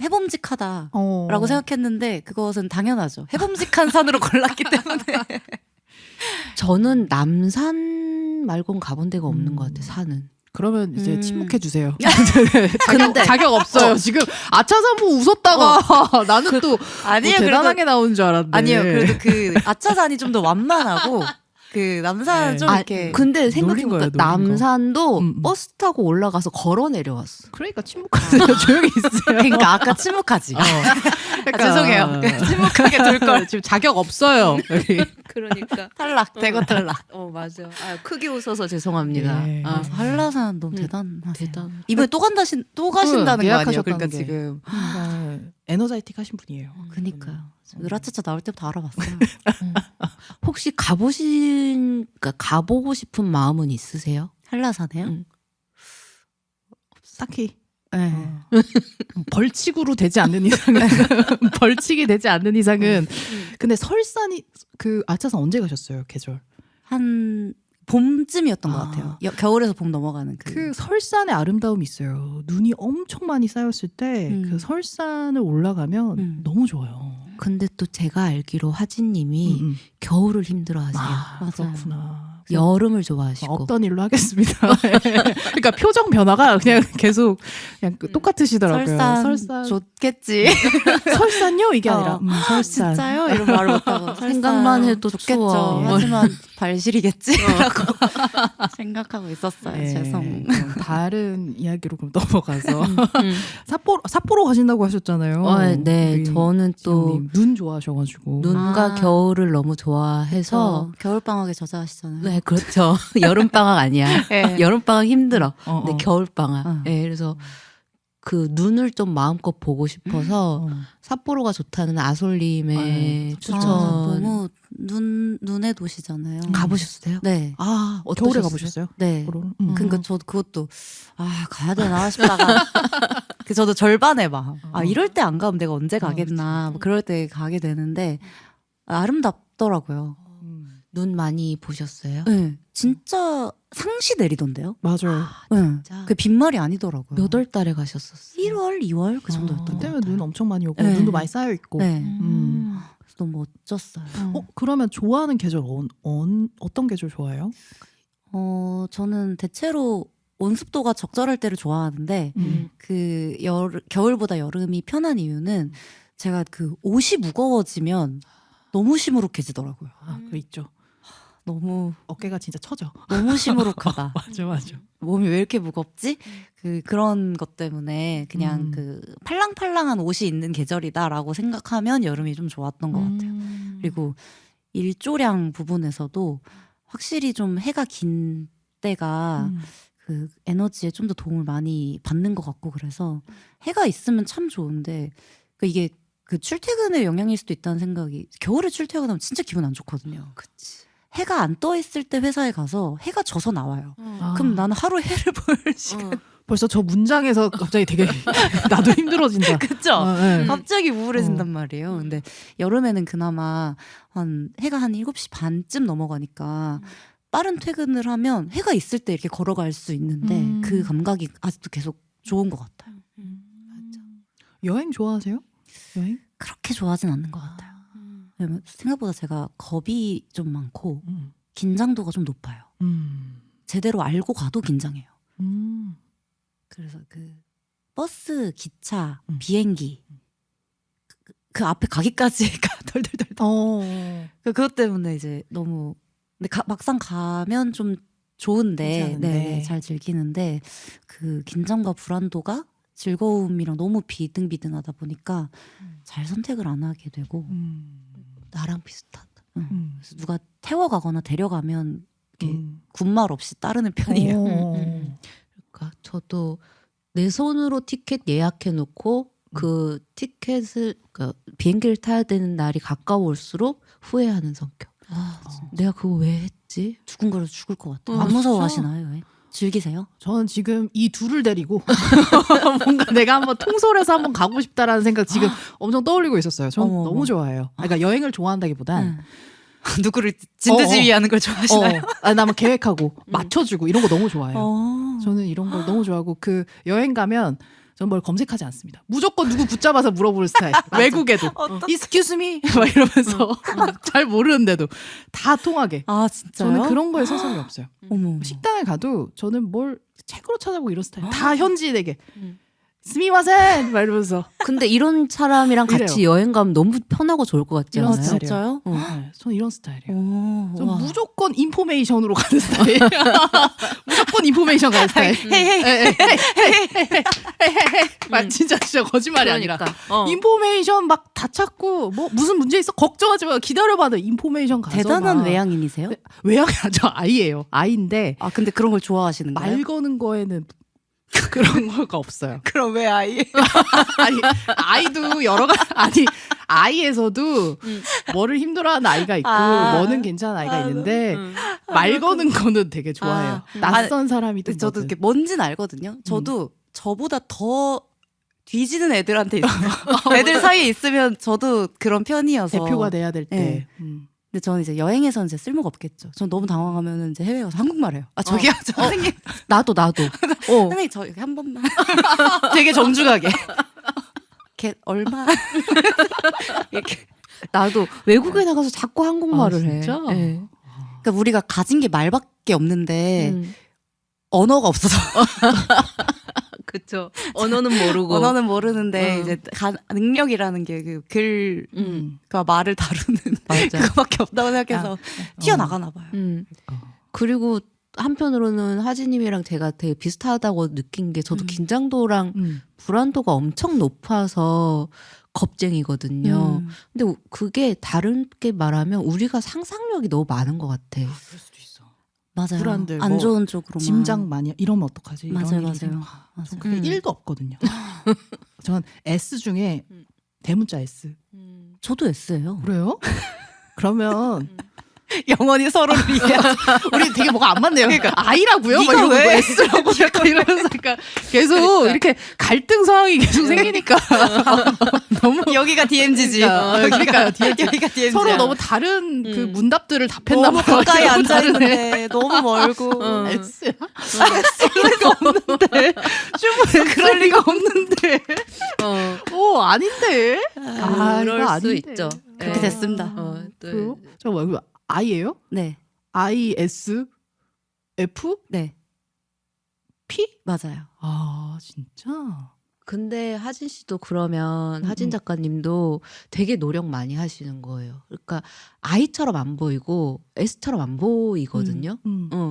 해봄직하다라고 생각했는데 그것은 당연하죠. 해봄직한 산으로 골랐기 때문에. 저는 남산 말곤 가본 데가 없는 것 같아요. 산은. 그러면 이제 침묵해 주세요. 근데 자격 없어요. 지금 아차산 보고 웃었다가 나는 또 아니에요. 뭐 대단하게 나오는 줄 알았는데. 아니에요. 그래도 그 아차산이 좀 더 완만하고 그 남산은 네. 좀 이렇게 근데 놀린 생각해보니까 거예요, 놀린 거. 남산도 버스 타고 올라가서 걸어 내려왔어. 그러니까 침묵하세요. 조용히 있으세요. 그러니까 아까 침묵하지. 죄송해요. 침묵하게 둘 걸. 지금 자격 없어요. 여기. 그러니까. 탈락. 대거 탈락. 맞아. 크게 웃어서 죄송합니다. 네. 한라산 너무 대단하세요. 대단. 이번에 또 가신다는 거 아니에요? 예약하셨다는 그러니까 게. 지금. 에너자이틱 하신 분이에요. 그니까요. 으라차차 나올 때부터 알아봤어요. 혹시 가보고 싶은 마음은 있으세요? 한라산에요? 딱히. 네. 벌칙으로 되지 않는 이상은 벌칙이 되지 않는 이상은 근데 설산이 그 아차산 언제 가셨어요? 계절? 한 봄쯤이었던 것 같아요. 겨울에서 봄 넘어가는 그 설산의 아름다움이 있어요. 눈이 엄청 많이 쌓였을 때 그 설산을 올라가면 너무 좋아요. 근데 또 제가 알기로 하진님이 겨울을 힘들어하세요. 맞아요. 그렇구나. 여름을 좋아하시고. 없던 일로 하겠습니다. 그러니까 표정 변화가 그냥 계속 그냥 똑같으시더라고요. 설산 좋겠지. 설산요? 이게 아니라 설산. 진짜요? 이런 말을 못하고 생각만 해도 좋겠죠. 추워. 하지만 발시리겠지라고 생각하고 있었어요. 네, 죄송. 다른 이야기로 그럼 넘어가서 삿포로 가신다고 하셨잖아요. 네, 우리 저는 또 지영님 눈 좋아하셔가지고 눈과 겨울을 너무 좋아해서 겨울 방학에 저자하시잖아요. 네, 그렇죠. 여름 방학 아니야. 네. 여름 방학 힘들어. 근데 겨울 어. 방학. 네, 그래서 그 눈을 좀 마음껏 보고 싶어서 삿포로가 좋다는 아솔님의 추천. 너무 눈의 도시잖아요. 가보셨어요? 네. 겨울에 가보셨어요? 네. 삿포로는? 그러니까 저 그것도 가야 되나 싶다가 저도 절반에 막 이럴 때 안 가면 내가 언제 가겠나 뭐 그럴 때 가게 되는데 아름답더라고요. 눈 많이 보셨어요? 네, 진짜 상시 내리던데요. 맞아요. 네. 진짜? 그 빈말이 아니더라고요. 몇 월 달에 가셨었어요? 1월, 2월 그 정도였던 것 그때면 같아요. 눈 엄청 많이 오고 네. 눈도 많이 쌓여 있고. 네. 음. 너무 멋졌어요. 그러면 좋아하는 계절 어떤 계절 좋아해요? 저는 대체로 온습도가 적절할 때를 좋아하는데 그 겨울보다 여름이 편한 이유는 제가 그 옷이 무거워지면 너무 시무룩해지더라고요. 그거 있죠. 너무 어깨가 진짜 처져. 너무 시무룩하다. 맞아. 몸이 왜 이렇게 무겁지? 그런 것 때문에 그냥 그 팔랑팔랑한 옷이 있는 계절이다라고 생각하면 여름이 좀 좋았던 것 같아요. 그리고 일조량 부분에서도 확실히 좀 해가 긴 때가 그 에너지에 좀 더 도움을 많이 받는 것 같고 그래서 해가 있으면 참 좋은데 이게 그 출퇴근의 영향일 수도 있다는 생각이 겨울에 출퇴근하면 진짜 기분 안 좋거든요. 그치. 해가 안 떠 있을 때 회사에 가서 해가 져서 나와요. 그럼 나는 하루 해를 볼 시간. 벌써 저 문장에서 갑자기 되게 나도 힘들어진다. 그쵸? 네. 갑자기 우울해진단 말이에요. 근데 여름에는 그나마 해가 한 7시 반쯤 넘어가니까 빠른 퇴근을 하면 해가 있을 때 이렇게 걸어갈 수 있는데 그 감각이 아직도 계속 좋은 것 같아요. 맞아. 여행 좋아하세요? 여행? 그렇게 좋아하진 않는 것 같아요. 왜냐면 생각보다 제가 겁이 좀 많고 긴장도가 좀 높아요. 제대로 알고 가도 긴장해요. 그래서 그 버스, 기차, 비행기 그 앞에 가기까지가 덜덜덜. 그것 때문에 이제 너무 근데 막상 가면 좀 좋은데 네, 잘 즐기는데 그 긴장과 불안도가 즐거움이랑 너무 비등비등하다 보니까 잘 선택을 안 하게 되고 나랑 비슷하다. 그래서 누가 태워가거나 데려가면 이렇게 군말 없이 따르는 편이에요. 그러니까 저도 내 손으로 티켓 예약해 놓고 그 티켓을 그 비행기를 타야 되는 날이 가까울수록 후회하는 성격. 아, 내가 그거 왜 했지? 두근거려 죽을 것 같아요. 아, 안 진짜? 무서워하시나요? 왜? 즐기세요? 저는 지금 이 둘을 데리고 뭔가 내가 한번 통솔해서 한번 가고 싶다라는 생각 지금 엄청 떠올리고 있었어요. 전 어머, 너무 어머. 좋아해요. 그러니까 여행을 좋아한다기보단 누구를 진두지휘하는 걸 나만 계획하고 맞춰주고 이런 거 너무 좋아해요. 어. 저는 이런 걸 너무 좋아하고 그 여행 가면 전 뭘 검색하지 않습니다. 무조건 누구 붙잡아서 물어보는 스타일. 외국에도 Excuse me 막 이러면서 잘 모르는데도 다 통하게. 아 진짜요? 저는 그런 거에 서슴이 없어요. 어머. 식당에 가도 저는 뭘 책으로 찾아보고 이런 스타일. 다 현지인에게 음. 스미마센 막 이러면서 근데 이런 사람이랑 같이 이래요. 여행 가면 너무 편하고 좋을 것 같지 이런 않아요? 스타일이에요. 진짜요? 네, 저는 이런 스타일이에요. 오, 전 와. 무조건 인포메이션으로 가는 스타일. 무조건 인포메이션 가는 스타일. 진짜 거짓말이 아니라. 어. 인포메이션 막 다 찾고 뭐 무슨 문제 있어 걱정하지 마 기다려봐도 인포메이션 가서 대단한 막. 외향인이세요? 외향이 아니죠 아이예요. 아이인데 아 근데 그런 걸 좋아하시는 거예요? 말 거는 거에는 그런 거가 없어요. 그럼 왜 아이? 아니 아이도 여러 가지 아니 아이에서도 뭐를 힘들어하는 아이가 있고 뭐는 괜찮은 아이가 있는데 말 거는 거는 되게 좋아해요. 낯선 사람이든 저도 뭐든. 이렇게 뭔지는 알거든요. 저도 저보다 더 뒤지는 애들한테 있어요. 애들 사이에 있으면 저도 그런 편이어서 대표가 돼야 될 때. 네. 근데 저는 이제 여행에서는 이제 쓸모가 없겠죠. 전 너무 당황하면 이제 해외 가서 한국말 해요. 아 저기요, 저 선생님. 나도. 선생님 저 이렇게 한 번만. 되게 정중하게. 걔 얼마? 이렇게. 나도 외국에 나가서 자꾸 한국말을 해. 진짜? 네. 그러니까 우리가 가진 게 말밖에 없는데 언어가 없어서 그쵸. 언어는 모르고. 언어는 모르는데 응. 이제 능력이라는 게 그 글과 말을 다루는 맞아. 그거밖에 없다고 생각해서 튀어나가나 봐요. 그리고 한편으로는 하지님이랑 제가 되게 비슷하다고 느낀 게 저도 긴장도랑 불안도가 엄청 높아서 겁쟁이거든요. 근데 그게 다르게 말하면 우리가 상상력이 너무 많은 것 같아. 그럴 수도 있어. 맞아요. 불안들, 안 뭐 좋은 쪽으로만. 짐작 많이 이러면 어떡하지? 이런 맞아요, 일이 맞아요. 생겨. 맞아요. 전 그게 1도 없거든요. 전 S 중에 대문자 S. 저도 S예요. 그래요? 그러면 영원히 서로를 이해하죠. 우리 되게 뭐가 안 맞네요. 그러니까. 아이라고요? 네가 막 이러고 왜? S라고 약간 이러면서 그러니까 계속 이렇게 갈등 상황이 계속 생기니까 너무 여기가 DMZ지. 그러니까 여기가 DMZ. 서로 너무 다른 그 문답들을 답했나 너무 봐요. 가까이 너무 앉아 다르네. 있는데 너무 멀고. S야? S가 없는데 충분히 그럴 리가 없는데 아닌데 그럴 이거 수 아닌데. 있죠. 그렇게 됐습니다. 그래요? 잠깐만 I예요? 네, IS F 네, P? 맞아요. 아 진짜? 근데 하진 씨도 그러면 하진 작가님도 되게 노력 많이 하시는 거예요. 그러니까 I처럼 안 보이고 S처럼 안 보이거든요.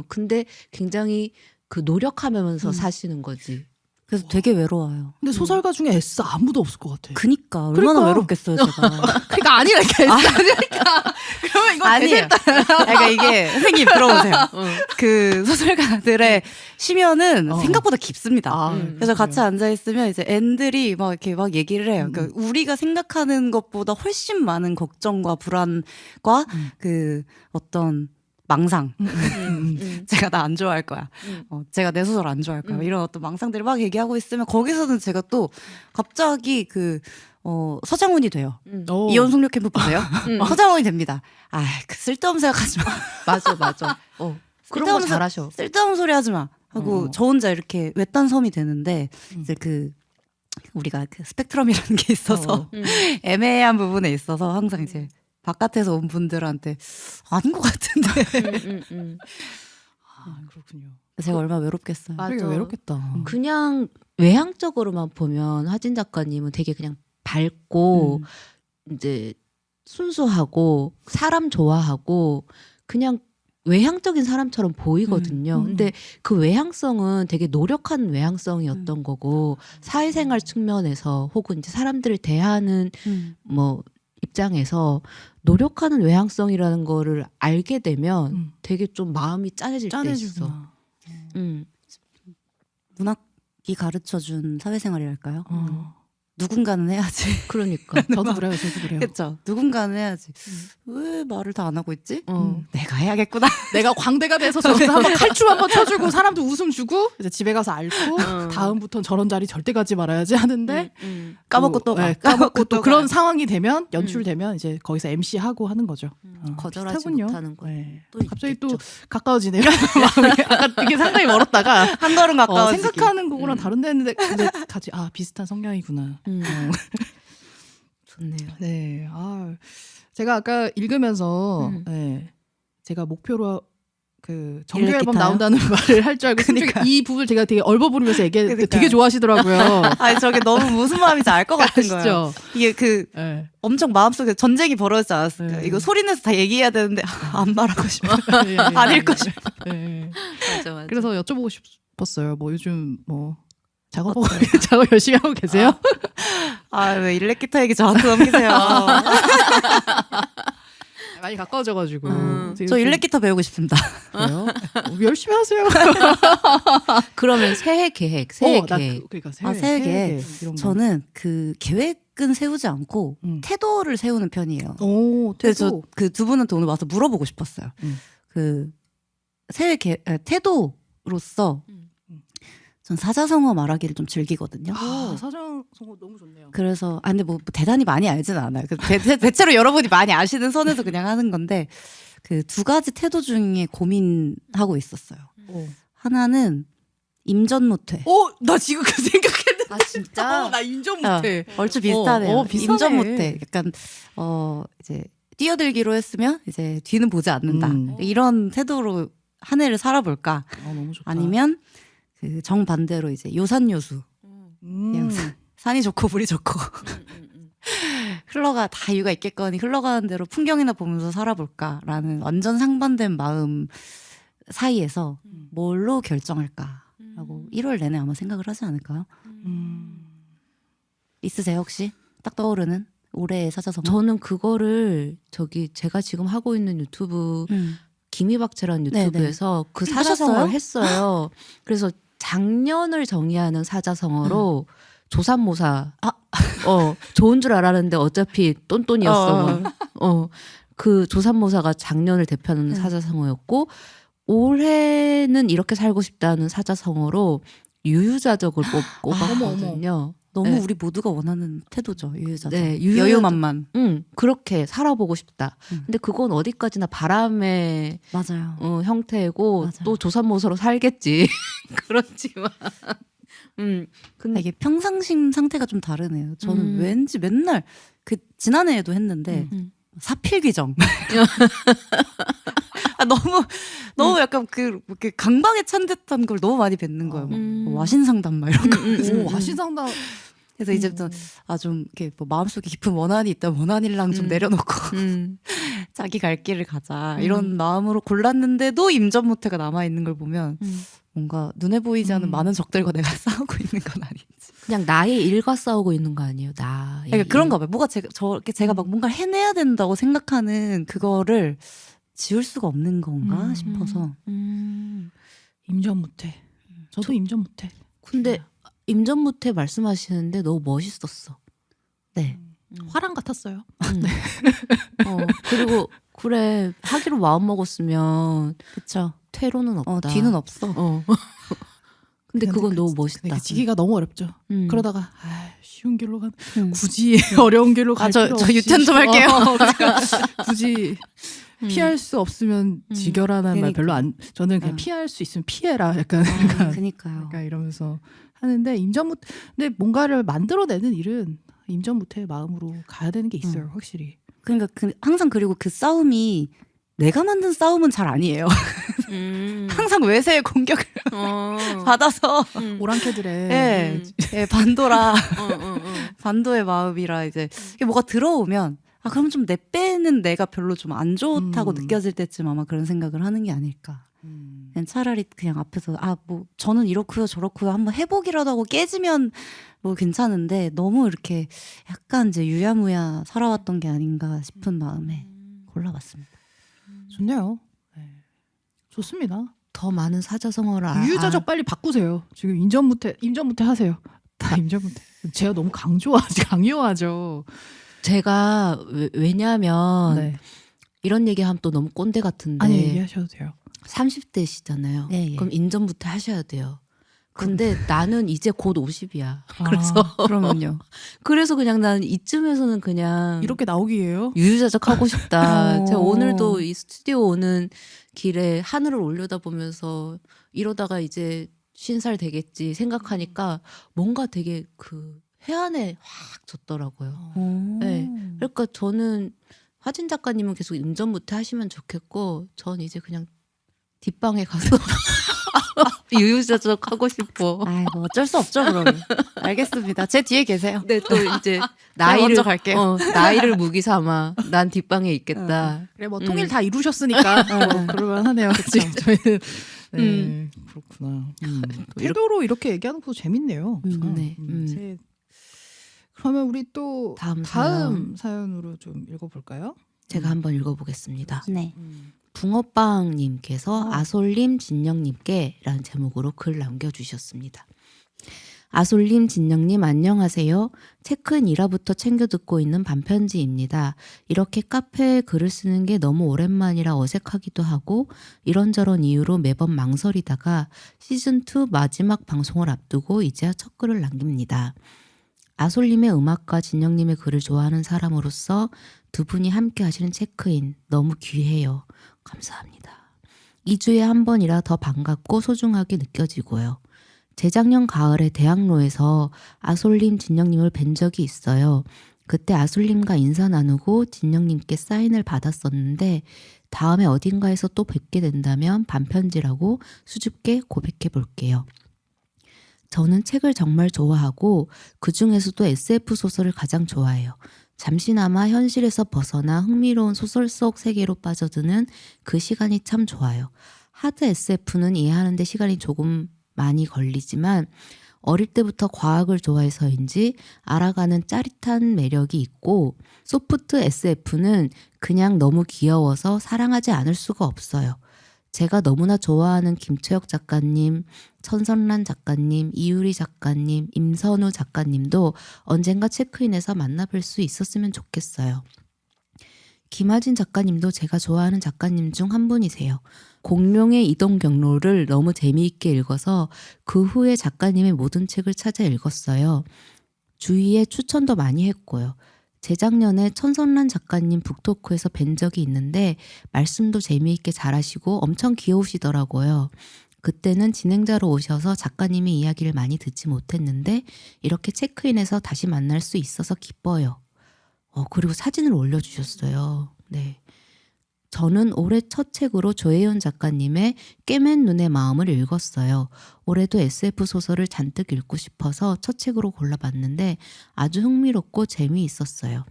근데 굉장히 그 노력하면서 사시는 거지. 그래서 되게 외로워요. 근데 소설가 중에 S 아무도 없을 것 같아. 그니까 얼마나 그러니까. 외롭겠어요, 제가. 그러니까 아니라니까 S 아니라니까. 그러면 이거 아니에요. 그러니까 이게 선생님 들어보세요. 그 소설가들의 심연은 생각보다 깊습니다. 그래서 같이 앉아 있으면 이제 앤들이 막 이렇게 막 얘기를 해요. 그러니까 우리가 생각하는 것보다 훨씬 많은 걱정과 불안과 그 어떤 망상. 제가 나 안 좋아할 거야. 제가 내 소설 안 좋아할 거야. 이런 어떤 망상들을 막 얘기하고 있으면 거기서는 제가 또 갑자기 그 서장훈이 돼요. 이혼 속력 캠프 보세요. 서장훈이 됩니다. 아, 그 쓸데없는 생각하지 마. 맞아. 그런 거 잘하셔. 쓸데없는 소리 하지 마. 하고 저 혼자 이렇게 외딴 섬이 되는데 이제 그 우리가 그 스펙트럼이라는 게 있어서 애매한 부분에 있어서 항상 이제 바깥에서 온 분들한테 아닌 것 같은데. 아 그렇군요. 제가 얼마나 외롭겠어요. 맞아. 되게 외롭겠다. 그냥 외향적으로만 보면 하진 작가님은 되게 그냥 밝고 이제 순수하고 사람 좋아하고 그냥 외향적인 사람처럼 보이거든요. 근데 그 외향성은 되게 노력한 외향성이었던 거고 사회생활 측면에서 혹은 이제 사람들을 대하는 뭐 입장에서 노력하는 외향성이라는 거를 알게 되면 되게 좀 마음이 짠해질 때 있어. 짠해지구나. 문학이 가르쳐준 사회생활이랄까요? 누군가는 해야지. 그러니까. 저도 그래요. 그렇죠. 누군가는 해야지. 왜 말을 다 안 하고 있지? 어. 내가 해야겠구나. 내가 광대가 돼서 저기서 한번 칼춤 한번 쳐주고 사람도 웃음 주고 이제 집에 가서 앓고 다음부터는 저런 자리 절대 가지 말아야지 하는데 까먹고 또 네, 까먹고 또 그런 상황이 되면 연출되면 이제 거기서 MC 하고 하는 거죠. 거절하지 비슷하군요. 못하는 거. 네. 또 갑자기 있겠죠. 또 가까워지네요. 마음이 아까 되게 상당히 멀었다가 한 걸음 가까워지기. 생각하는 거랑 다른데 했는데 근데 같이 비슷한 성향이구나. 좋네요. 네. 제가 아까 읽으면서 네, 제가 목표로 그 정규 일렉 앨범 기타요? 나온다는 말을 할 줄 알고 그러니까. 이 부분을 제가 되게 얼버무리면서 얘기했는데 그러니까요. 되게 좋아하시더라고요. 아니 저게 너무 무슨 마음인지 알 것 같은 거예요. 아시죠? 이게 그 네. 엄청 마음속에 전쟁이 벌어지지 않았을까요? 네. 이거 소리내서 다 얘기해야 되는데 안 말하고 싶어. 예, 안 읽고 싶어. 예. 맞아. 그래서 여쭤보고 싶었어요. 뭐 요즘 뭐 작업 열심히 하고 계세요? 왜 일렉 기타 얘기 저한테 넘기세요. 많이 가까워져가지고. 저 일렉 기타 배우고 싶습니다. 그래요? 열심히 하세요. 그러면 새해 계획, 새해 계획. 그러니까 새해 계획. 이런 거. 저는 그 계획은 세우지 않고 태도를 세우는 편이에요. 오, 그래서 태도. 그 두 분한테 오늘 와서 물어보고 싶었어요. 그 새해 태도로서 전 사자성어 말하기를 좀 즐기거든요. 사자성어 너무 좋네요. 그래서 근데 뭐 대단히 많이 알지는 않아요. 대체로 여러분이 많이 아시는 선에서 그냥 하는 건데 그 두 가지 태도 중에 고민하고 있었어요. 하나는 임전무퇴. 나 지금 그 생각했는데. 아 진짜? 나 인정 못해. 얼추 비슷하네요. 비슷하네. 임전무퇴. 약간 이제 뛰어들기로 했으면 이제 뒤는 보지 않는다. 이런 태도로 한 해를 살아볼까? 너무 좋다. 아니면 그 정반대로 이제 요산요수. 그냥 산이 좋고 물이 좋고 흘러가 다 이유가 있겠거니 흘러가는 대로 풍경이나 보면서 살아볼까라는 완전 상반된 마음 사이에서 뭘로 결정할까라고 1월 내내 아마 생각을 하지 않을까요? 있으세요 혹시 딱 떠오르는 올해의 사자성어? 저는 그거를 제가 지금 하고 있는 유튜브 김이박채라는 유튜브에서 그 사자성어를 했어요. 그래서 작년을 정의하는 사자성어로 조삼모사. 좋은 줄 알았는데 어차피 똔똔이었어. 그 조삼모사가 작년을 대표하는 사자성어였고 올해는 이렇게 살고 싶다는 사자성어로 유유자적을 꼽았거든요. 너무 네. 우리 모두가 원하는 태도죠. 유유자적. 네, 여유만만. 그렇게 살아보고 싶다. 근데 그건 어디까지나 바람의 맞아요. 형태고 맞아요. 또 조삼모사로 살겠지. 그렇지만 근데 이게 평상심 상태가 좀 다르네요. 저는 왠지 맨날 그 지난해에도 했는데 사필귀정. 너무 약간 그 강박에 찬 듯한 걸 너무 많이 뱉는 거예요. 뭐 와신상담 막 이런 거. 와신상담. 그래서 이제부터 좀 이렇게 뭐 마음속에 깊은 원한이 있다 원한이랑 좀 내려놓고 자기 갈 길을 가자 이런 마음으로 골랐는데도 임전무퇴가 남아 있는 걸 보면 뭔가 눈에 보이지 않는 많은 적들과 내가 싸우고 있는 건 아닌지. 그냥 나의 일과 싸우고 있는 거 아니에요? 나의 그러니까 그런가 봐요. 뭐가 제가 막 뭔가 해내야 된다고 생각하는 그거를 지울 수가 없는 건가 싶어서. 임전무퇴. 저도 임전무퇴. 근데 임전무퇴 말씀하시는데 너무 멋있었어. 네. 화랑 같았어요. 그리고 그래 하기로 마음 먹었으면 그쵸. 퇴로는 없다. 뒤는 없어. 근데 그건 너무 멋있다. 근데 지기가 너무 어렵죠. 그러다가 쉬운 길로 굳이 어려운 길로 갈 저 필요 없이 유턴 좀 할게요. 그러니까 굳이 피할 수 없으면 지겨라는 말 별로 안. 저는 그냥 피할 수 있으면 피해라. 약간 그니까요. 약간 이러면서 하는데 근데 뭔가를 만들어내는 일은 임전무퇴의 마음으로 가야 되는 게 있어요. 확실히. 그러니까 항상 그리고 그 싸움이 내가 만든 싸움은 잘 아니에요. 항상 외세의 공격을 받아서 오랑캐들의 반도라 반도의 마음이라 이제 이게 뭐가 들어오면 그럼 좀 내 빼는 내가 별로 좀 안 좋다고 느껴질 때쯤 아마 그런 생각을 하는 게 아닐까. 그냥 차라리 그냥 앞에서 뭐 저는 이렇고요 저렇고요 한번 해보기라도 하고 깨지면 뭐 괜찮은데 너무 이렇게 약간 이제 유야무야 살아왔던 게 아닌가 싶은 마음에 골라봤습니다. 좋네요. 네. 좋습니다. 더 많은 사자성어를 유유자적 빨리 바꾸세요. 지금 임전무퇴 하세요. 다 임전무퇴. 제가 너무 강요하죠. 제가 왜냐하면 네. 이런 얘기하면 또 너무 꼰대 같은데 아니 얘기하셔도 돼요. 30대시잖아요. 네, 예. 그럼 인전부터 하셔야 돼요. 근데 나는 이제 곧 50이야. 그래서 그러면요. 그래서 그냥 난 이쯤에서는 그냥 이렇게 나오기예요? 유유자적 하고 싶다. 제가 오. 오늘도 이 스튜디오 오는 길에 하늘을 올려다보면서 이러다가 이제 50살 되겠지 생각하니까 뭔가 되게 그 해안에 확 졌더라고요. 네. 그러니까 저는 화진 작가님은 계속 인전부터 하시면 좋겠고 전 이제 그냥 뒷방에 가서 유유자적 하고 싶어. 아이 뭐 어쩔 수 없죠 그러면. 알겠습니다. 제 뒤에 계세요. 근데 또 이제 나이를 나이를 갈게요. 나이를 무기 삼아 난 뒷방에 있겠다. 그래 뭐 통일 다 이루셨으니까 뭐 그럴만 하네요. 지금 저희는 네, 그렇구나. 태도로 이렇게 얘기하는 것도 재밌네요. 네. 그러면 우리 또 다음 사연으로 좀 읽어볼까요? 제가 한번 읽어보겠습니다. 네. 붕어빵님께서 아솔님 진영님께 라는 제목으로 글 남겨주셨습니다. 아솔님 진영님 안녕하세요. 체크인 1화부터 챙겨 듣고 있는 반편지입니다. 이렇게 카페에 글을 쓰는 게 너무 오랜만이라 어색하기도 하고 이런저런 이유로 매번 망설이다가 시즌2 마지막 방송을 앞두고 이제야 첫 글을 남깁니다. 아솔님의 음악과 진영님의 글을 좋아하는 사람으로서 두 분이 함께 하시는 체크인 너무 귀해요. 감사합니다. 2주에 한 번이라 더 반갑고 소중하게 느껴지고요. 재작년 가을에 대학로에서 아솔님, 진영님을 뵌 적이 있어요. 그때 아솔님과 인사 나누고 진영님께 사인을 받았었는데 다음에 어딘가에서 또 뵙게 된다면 반편지라고 수줍게 고백해 볼게요. 저는 책을 정말 좋아하고 그중에서도 SF 소설을 가장 좋아해요. 잠시나마 현실에서 벗어나 흥미로운 소설 속 세계로 빠져드는 그 시간이 참 좋아요. 하드 SF는 이해하는 데 시간이 조금 많이 걸리지만 어릴 때부터 과학을 좋아해서인지 알아가는 짜릿한 매력이 있고 소프트 SF는 그냥 너무 귀여워서 사랑하지 않을 수가 없어요. 제가 너무나 좋아하는 김초혁 작가님, 천선란 작가님, 이유리 작가님, 임선우 작가님도 언젠가 체크인에서 만나뵐 수 있었으면 좋겠어요. 김하진 작가님도 제가 좋아하는 작가님 중 한 분이세요. 공룡의 이동 경로를 너무 재미있게 읽어서 그 후에 작가님의 모든 책을 찾아 읽었어요. 주위에 추천도 많이 했고요. 재작년에 천선란 작가님 북토크에서 뵌 적이 있는데 말씀도 재미있게 잘하시고 엄청 귀여우시더라고요. 그때는 진행자로 오셔서 작가님의 이야기를 많이 듣지 못했는데 이렇게 체크인에서 다시 만날 수 있어서 기뻐요. 그리고 사진을 올려주셨어요. 네. 저는 올해 첫 책으로 조혜연 작가님의 깨맨 눈의 마음을 읽었어요. 올해도 SF 소설을 잔뜩 읽고 싶어서 첫 책으로 골라봤는데 아주 흥미롭고 재미있었어요.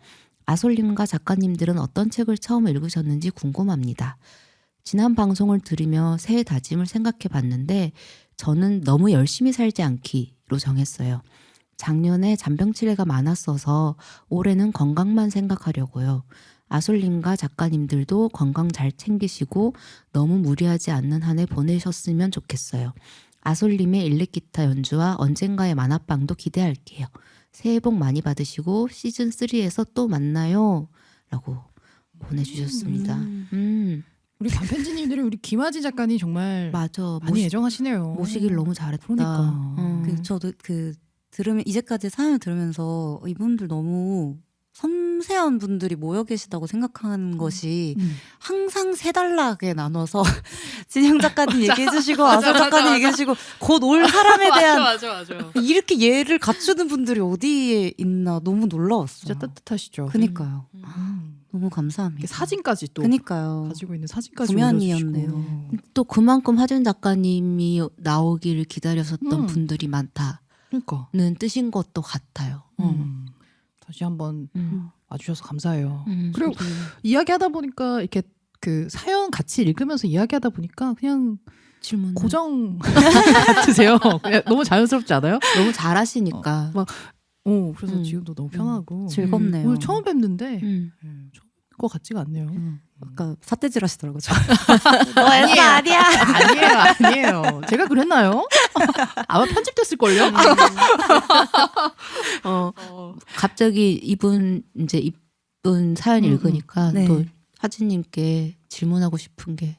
아솔님과 작가님들은 어떤 책을 처음 읽으셨는지 궁금합니다. 지난 방송을 들으며 새해 다짐을 생각해 봤는데 저는 너무 열심히 살지 않기로 정했어요. 작년에 잔병치레가 많았어서 올해는 건강만 생각하려고요. 아솔님과 작가님들도 건강 잘 챙기시고 너무 무리하지 않는 한 해 보내셨으면 좋겠어요. 아솔님의 일렉기타 연주와 언젠가의 만화방도 기대할게요. 새해 복 많이 받으시고 시즌3에서 또 만나요. 라고 보내주셨습니다. 우리 반편지님들이 우리 김하진 작가님 정말 맞아. 많이 애정하시네요. 모시길 너무 잘했다. 그러니까. 저도 들으면 이제까지 사연을 들으면서 이분들 너무 섬세한 분들이 모여 계시다고 생각하는 것이 항상 세 단락에 나눠서 진영 작가님 얘기해 주시고 아솔 작가님 얘기해 주시고 곧 올 사람에 대한 맞아. 이렇게 예를 갖추는 분들이 어디에 있나 너무 놀라웠어요. 진짜 따뜻하시죠. 그니까요. 너무 감사합니다. 사진까지 또 그니까요. 가지고 있는 사진까지 구면이었네요. 올려주시고. 또 그만큼 하준 작가님이 나오기를 기다렸었던 분들이 많다는 그러니까 뜻인 것도 같아요. 다시 한번 와주셔서 감사해요. 그리고 저도 이야기하다 보니까 이렇게 그 사연 같이 읽으면서 이야기하다 보니까 그냥 질문 고정 같으세요. 그냥 너무 자연스럽지 않아요? 너무 잘하시니까. 그래서 지금도 너무 편하고 즐겁네요. 오늘 처음 뵙는데 음. 처음 것 같지가 않네요. 아까 삿대질 하시더라고요. 아니에요. 제가 그랬나요? 아마 편집됐을걸요? 갑자기 이분 사연 읽으니까 네. 또 하진님께 질문하고 싶은 게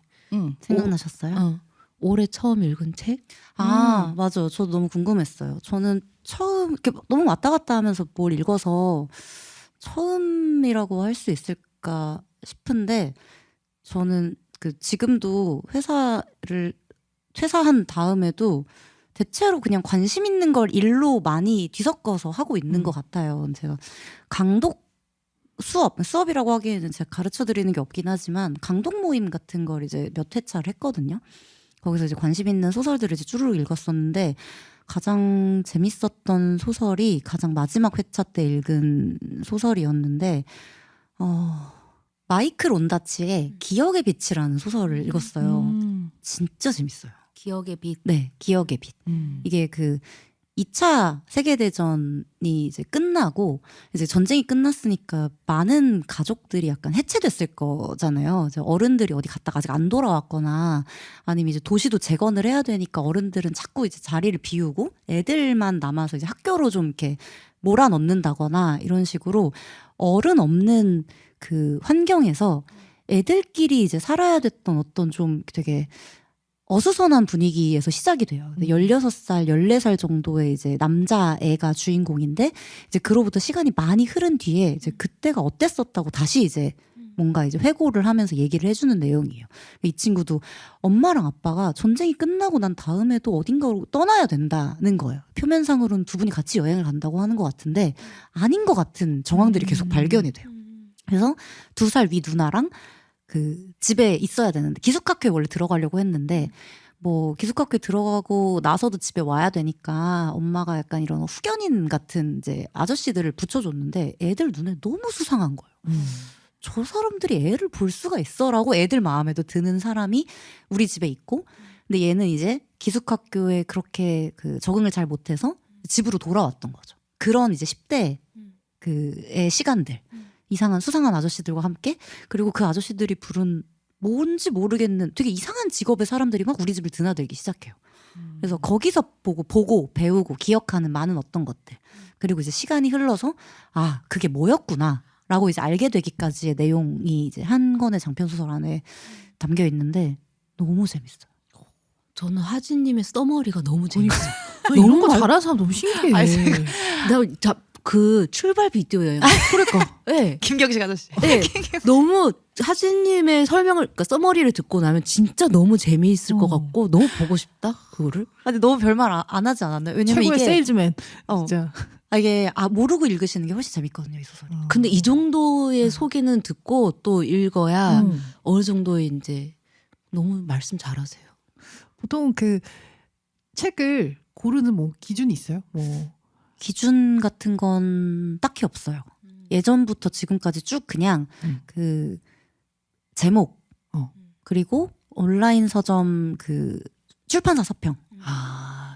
생각나셨어요? 올해 처음 읽은 책? 맞아요. 저도 너무 궁금했어요. 저는 처음 이렇게 너무 왔다 갔다 하면서 뭘 읽어서 처음이라고 할 수 있을까 싶은데 저는 지금도 퇴사한 다음에도 대체로 그냥 관심 있는 걸 일로 많이 뒤섞어서 하고 있는 것 같아요. 제가 강독 수업이라고 하기에는 제가 가르쳐 드리는 게 없긴 하지만 강독 모임 같은 걸 이제 몇 회차를 했거든요. 거기서 이제 관심 있는 소설들을 이제 쭈루룩 읽었었는데 가장 재밌었던 소설이 가장 마지막 회차 때 읽은 소설이었는데 마이클 온다치의 기억의 빛이라는 소설을 읽었어요. 진짜 재밌어요. 기억의 빛. 네, 기억의 빛. 이게 2차 세계대전이 이제 끝나고 이제 전쟁이 끝났으니까 많은 가족들이 약간 해체됐을 거잖아요. 이제 어른들이 어디 갔다가 아직 안 돌아왔거나 아니면 이제 도시도 재건을 해야 되니까 어른들은 자꾸 이제 자리를 비우고 애들만 남아서 이제 학교로 좀 이렇게 몰아넣는다거나 이런 식으로 어른 없는 그 환경에서 애들끼리 이제 살아야 됐던 어떤 좀 되게 어수선한 분위기에서 시작이 돼요. 16살, 14살 정도의 이제 남자애가 주인공인데 이제 그로부터 시간이 많이 흐른 뒤에 이제 그때가 어땠었다고 다시 이제 뭔가 이제 회고를 하면서 얘기를 해주는 내용이에요. 이 친구도 엄마랑 아빠가 전쟁이 끝나고 난 다음에도 어딘가로 떠나야 된다는 거예요. 표면상으로는 두 분이 같이 여행을 간다고 하는 것 같은데 아닌 것 같은 정황들이 계속 발견이 돼요. 그래서 2살 위 누나랑 집에 있어야 되는데 기숙학교에 원래 들어가려고 했는데 뭐 기숙학교에 들어가고 나서도 집에 와야 되니까 엄마가 약간 이런 후견인 같은 이제 아저씨들을 붙여줬는데 애들 눈에 너무 수상한 거예요. 저 사람들이 애를 볼 수가 있어라고 애들 마음에도 드는 사람이 우리 집에 있고 근데 얘는 이제 기숙학교에 그렇게 적응을 잘 못해서 집으로 돌아왔던 거죠. 그런 이제 10대 의 시간들 이상한 수상한 아저씨들과 함께 그리고 그 아저씨들이 부른 뭔지 모르겠는 되게 이상한 직업의 사람들이 막 우리 집을 드나들기 시작해요. 그래서 거기서 보고 배우고 기억하는 많은 어떤 것들 그리고 이제 시간이 흘러서 그게 뭐였구나 라고 이제 알게 되기까지의 내용이 이제 한 권의 장편 소설 안에 담겨 있는데 너무 재밌어요. 저는 하진님의 써머리가 너무 재밌어요. 이런 거 잘하는 사람 너무 신기해. 그 출발 비디오예요. 그러니까. 네. 김경식 아저씨. 네. 너무 하진님의 설명을 그러니까 써머리를 듣고 나면 진짜 너무 재미있을 것 같고 너무 보고 싶다 그거를. 근데 너무 별말 안 하지 않았나요? 왜냐면 최고의 이게 세일즈맨. 진짜. 이게 모르고 읽으시는 게 훨씬 재밌거든요, 이 소설이. 근데 이 정도의 소개는 듣고 또 읽어야 어느 정도의 이제 너무 말씀 잘하세요. 보통 책을 고르는 뭐 기준이 있어요? 기준 같은 건 딱히 없어요. 예전부터 지금까지 쭉 그냥 제목 그리고 온라인 서점 출판사 서평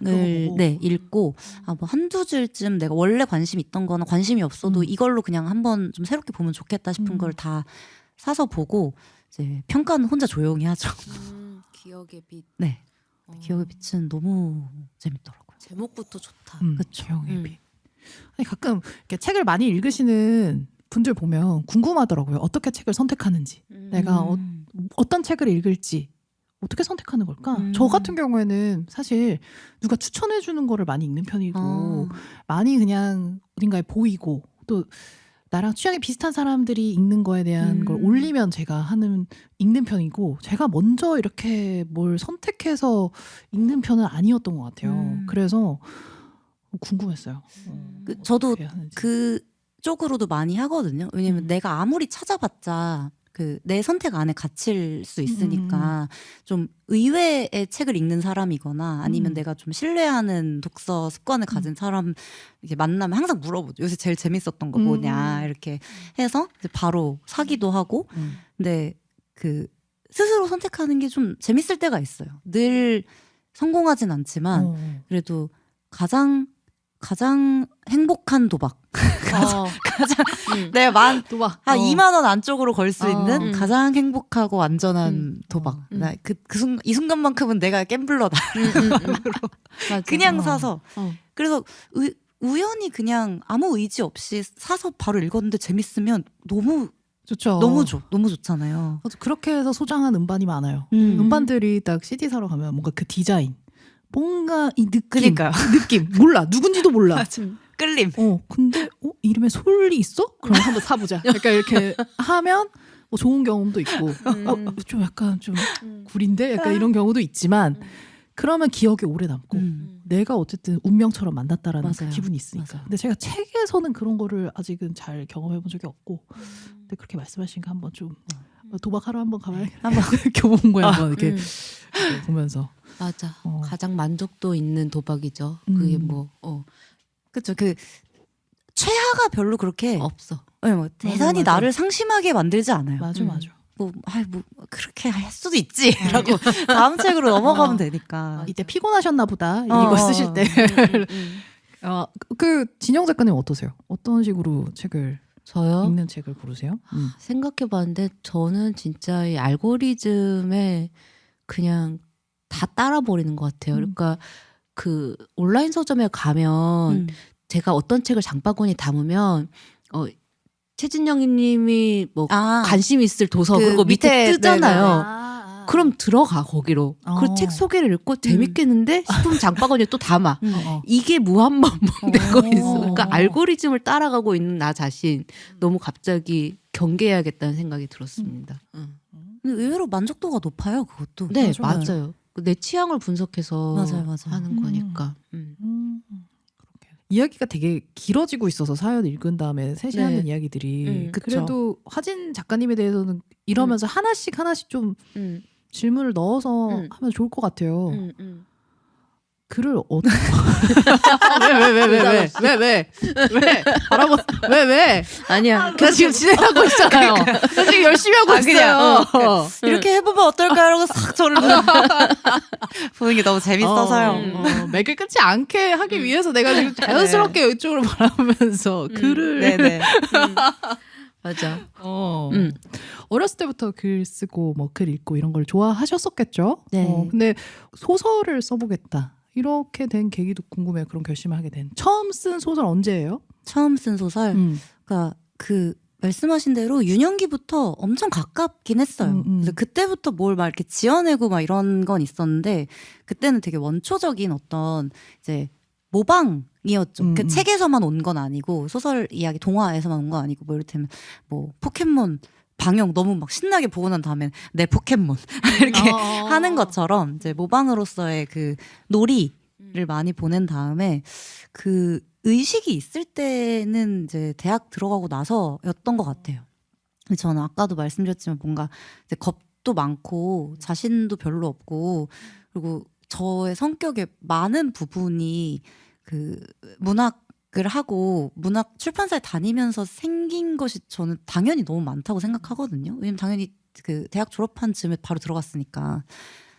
네, 읽고 뭐 한두 줄쯤 내가 원래 관심 있던 거나 관심이 없어도 이걸로 그냥 한번 좀 새롭게 보면 좋겠다 싶은 걸 다 사서 보고 이제 평가는 혼자 조용히 하죠. 기억의 빛. 네. 기억의 빛은 너무 재밌더라고요. 제목부터 좋다. 그렇죠. 기억의 빛. 아니, 가끔 이렇게 책을 많이 읽으시는 분들 보면 궁금하더라고요. 어떻게 책을 선택하는지. 내가 어떤 책을 읽을지 어떻게 선택하는 걸까? 저 같은 경우에는 사실 누가 추천해 주는 거를 많이 읽는 편이고 많이 그냥 어딘가에 보이고 또 나랑 취향이 비슷한 사람들이 읽는 거에 대한 걸 올리면 제가 읽는 편이고 제가 먼저 이렇게 뭘 선택해서 읽는 편은 아니었던 것 같아요. 그래서 궁금했어요. 저도 그쪽으로도 많이 하거든요. 왜냐면 내가 아무리 찾아봤자 내 선택 안에 갇힐 수 있으니까 좀 의외의 책을 읽는 사람이거나 아니면 내가 좀 신뢰하는 독서 습관을 가진 사람 이렇게 만나면 항상 물어보죠. 요새 제일 재밌었던 거 뭐냐 이렇게 해서 이제 바로 사기도 하고 근데 스스로 선택하는 게 좀 재밌을 때가 있어요. 늘 성공하진 않지만 그래도 가장 행복한 도박. 가장 내가 도박. 한 2만 원 안쪽으로 걸 수 있는 가장 행복하고 안전한 도박. 이 순간만큼은 내가 갬블러다. 그냥 사서. 그래서 우연히 그냥 아무 의지 없이 사서 바로 읽었는데 재밌으면 너무 좋죠. 너무 좋잖아요. 저도 그렇게 해서 소장한 음반이 많아요. 음반들이 딱 CD 사러 가면 뭔가 그 디자인, 뭔가 이 느낌, 그러니까요. 느낌 몰라 누군지도 몰라. 끌림. 근데 이름에 솔이 있어? 그럼 한번 사보자. 약간 이렇게 하면 뭐 좋은 경험도 있고, 좀 약간 좀 구린데 약간 이런 경우도 있지만 그러면 기억에 오래 남고 내가 어쨌든 운명처럼 만났다라는 그 맞아요. 기분이 있으니까. 맞아요. 근데 제가 책에서는 그런 거를 아직은 잘 경험해 본 적이 없고, 근데 그렇게 말씀하시니까 한번 좀 도박하러 한번 가봐야겠다. 한번 교보문고에 한번 이렇게 보면서. 맞아. 어. 가장 만족도 있는 도박이죠. 그게 뭐 그렇죠. 그 최하가 별로 그렇게 없어. 네, 뭐 대단히 맞아. 나를 상심하게 만들지 않아요. 맞아. 뭐 그렇게 할 수도 있지라고 다음 책으로 넘어가면 되니까. 이때 피곤하셨나 보다. 이거 쓰실 때. 그 진영 작가님 어떠세요? 어떤 식으로 책을 저요? 읽는 책을 고르세요? 생각해봤는데 저는 진짜 이 알고리즘에 그냥 다 따라버리는 것 같아요. 그러니까 그 온라인 서점에 가면 제가 어떤 책을 장바구니에 담으면 최진영님이 뭐 관심 있을 도서 그 그리고 밑에 뜨잖아요. 네네네. 그럼 들어가 거기로. 그 책 소개를 읽고 재밌겠는데 싶으면 장바구니에 또 담아. 이게 무한반복되고 있어. 그러니까 알고리즘을 따라가고 있는 나 자신 너무 갑자기 경계해야겠다는 생각이 들었습니다. 근데 의외로 만족도가 높아요. 그것도. 네, 맞아요. 내 취향을 분석해서 맞아요. 하는 거니까. 그렇게. 이야기가 되게 길어지고 있어서 사연 읽은 다음에 셋이 하는 이야기들이 그쵸. 그래도 화진 작가님에 대해서는 이러면서 하나씩 좀 질문을 넣어서 하면 좋을 것 같아요. 글을 어떻게 왜 바라보 왜 아니야. 나 지금 진행하고 있잖아요. 나 지금 열심히 하고 있어요. 이렇게 해보면 어떨까 이러고 싹 저를 보는 게 너무 재밌어서요. 맥을 끊지 않게 하기 위해서 내가 지금 자연스럽게 이쪽으로 바라보면서 글을 네네. 맞아. 어렸을 때부터 글 쓰고 뭐 글 읽고 이런 걸 좋아하셨었겠죠. 네. 근데 소설을 써보겠다 이렇게 된 계기도 궁금해요. 그런 결심을 하게 된. 처음 쓴 소설 언제예요? 처음 쓴 소설. 그러니까 그 말씀하신 대로 유년기부터 엄청 가깝긴 했어요. 그래서 그때부터 뭘 막 이렇게 지어내고 막 이런 건 있었는데 그때는 되게 원초적인 어떤 이제 모방이었죠. 그 책에서만 온 건 아니고 소설 이야기 동화에서만 온 건 아니고 뭐 이를테면 뭐 포켓몬 방영 너무 막 신나게 보고 난 다음엔 내 포켓몬 이렇게 하는 것처럼 이제 모방으로서의 그 놀이를 많이 보낸 다음에 그 의식이 있을 때는 이제 대학 들어가고 나서였던 것 같아요. 저는 아까도 말씀드렸지만 뭔가 이제 겁도 많고 자신도 별로 없고 그리고 저의 성격의 많은 부분이 그 문학을 하고 문학 출판사에 다니면서 생긴 것이 저는 당연히 너무 많다고 생각하거든요. 왜냐면 당연히 그 대학 졸업한 즈음에 바로 들어갔으니까.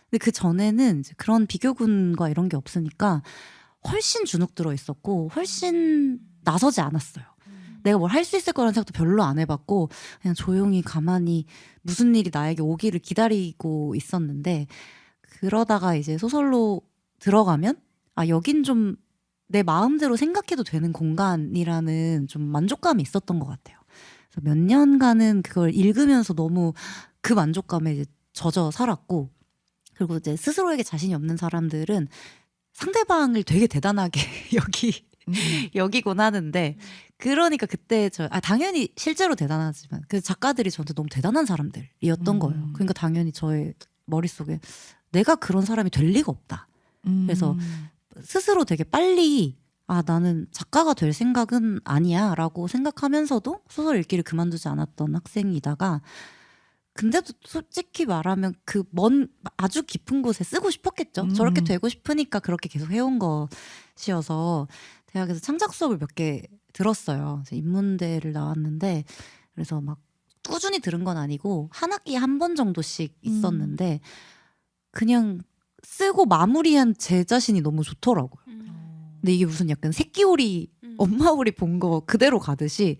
근데 그 전에는 이제 그런 비교군과 이런 게 없으니까 훨씬 주눅 들어 있었고 훨씬 나서지 않았어요. 내가 뭘 할 수 있을 거라는 생각도 별로 안 해봤고 그냥 조용히 가만히 무슨 일이 나에게 오기를 기다리고 있었는데 그러다가 이제 소설로 들어가면 여긴 좀 내 마음대로 생각해도 되는 공간이라는 좀 만족감이 있었던 것 같아요. 그래서 몇 년간은 그걸 읽으면서 너무 그 만족감에 이제 젖어 살았고 그리고 이제 스스로에게 자신이 없는 사람들은 상대방을 되게 대단하게 여기곤 하는데 그러니까 그때 당연히 실제로 대단하지만 그 작가들이 저한테 너무 대단한 사람들이었던 거예요. 그러니까 당연히 저의 머릿속에 내가 그런 사람이 될 리가 없다. 그래서 스스로 되게 빨리 나는 작가가 될 생각은 아니야 라고 생각하면서도 소설 읽기를 그만두지 않았던 학생이다가 근데도 솔직히 말하면 그 아주 깊은 곳에 쓰고 싶었겠죠. 저렇게 되고 싶으니까 그렇게 계속 해온 것이어서 대학에서 창작 수업을 몇 개 들었어요. 인문대를 나왔는데 그래서 막 꾸준히 들은 건 아니고 한 학기에 한 번 정도씩 있었는데 그냥 쓰고 마무리한 제 자신이 너무 좋더라고요. 근데 이게 무슨 약간 새끼오리 엄마오리 본 거 그대로 가듯이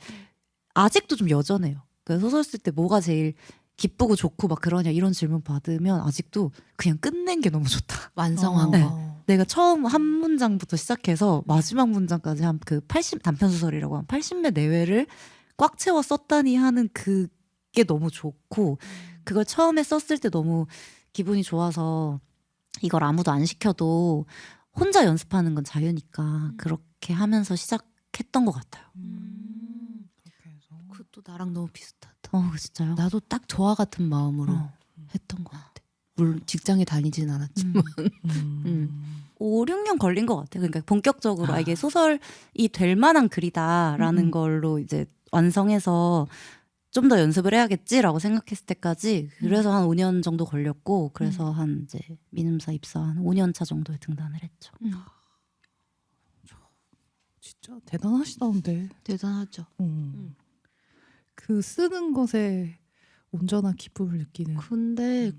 아직도 좀 여전해요. 그러니까 소설 쓸 때 뭐가 제일 기쁘고 좋고 막 그러냐 이런 질문 받으면 아직도 그냥 끝낸 게 너무 좋다. 완성한 거. 네. 내가 처음 한 문장부터 시작해서 마지막 문장까지 한 그 80 단편 소설이라고 한 80매 내외를 꽉 채워 썼다니 하는 그게 너무 좋고 그걸 처음에 썼을 때 너무 기분이 좋아서 이걸 아무도 안 시켜도 혼자 연습하는 건 자유니까 그렇게 하면서 시작했던 것 같아요. 그렇게 해서. 그것도 나랑 너무 비슷하다. 진짜요? 나도 딱 저와 같은 마음으로 했던 것 같아. 물론 직장에 다니진 않았지만. 5, 6년 걸린 것 같아요. 그러니까 본격적으로 이게 소설이 될 만한 글이다라는 걸로 이제 완성해서 좀 더 연습을 해야겠지라고 생각했을 때까지 그래서 한 5년 정도 걸렸고 그래서 한 이제 민음사 입사 한 5년 차 정도에 등단을 했죠. 진짜 대단하시다 근데. 대단하죠. 그 쓰는 것에 온전한 기쁨을 느끼는. 근데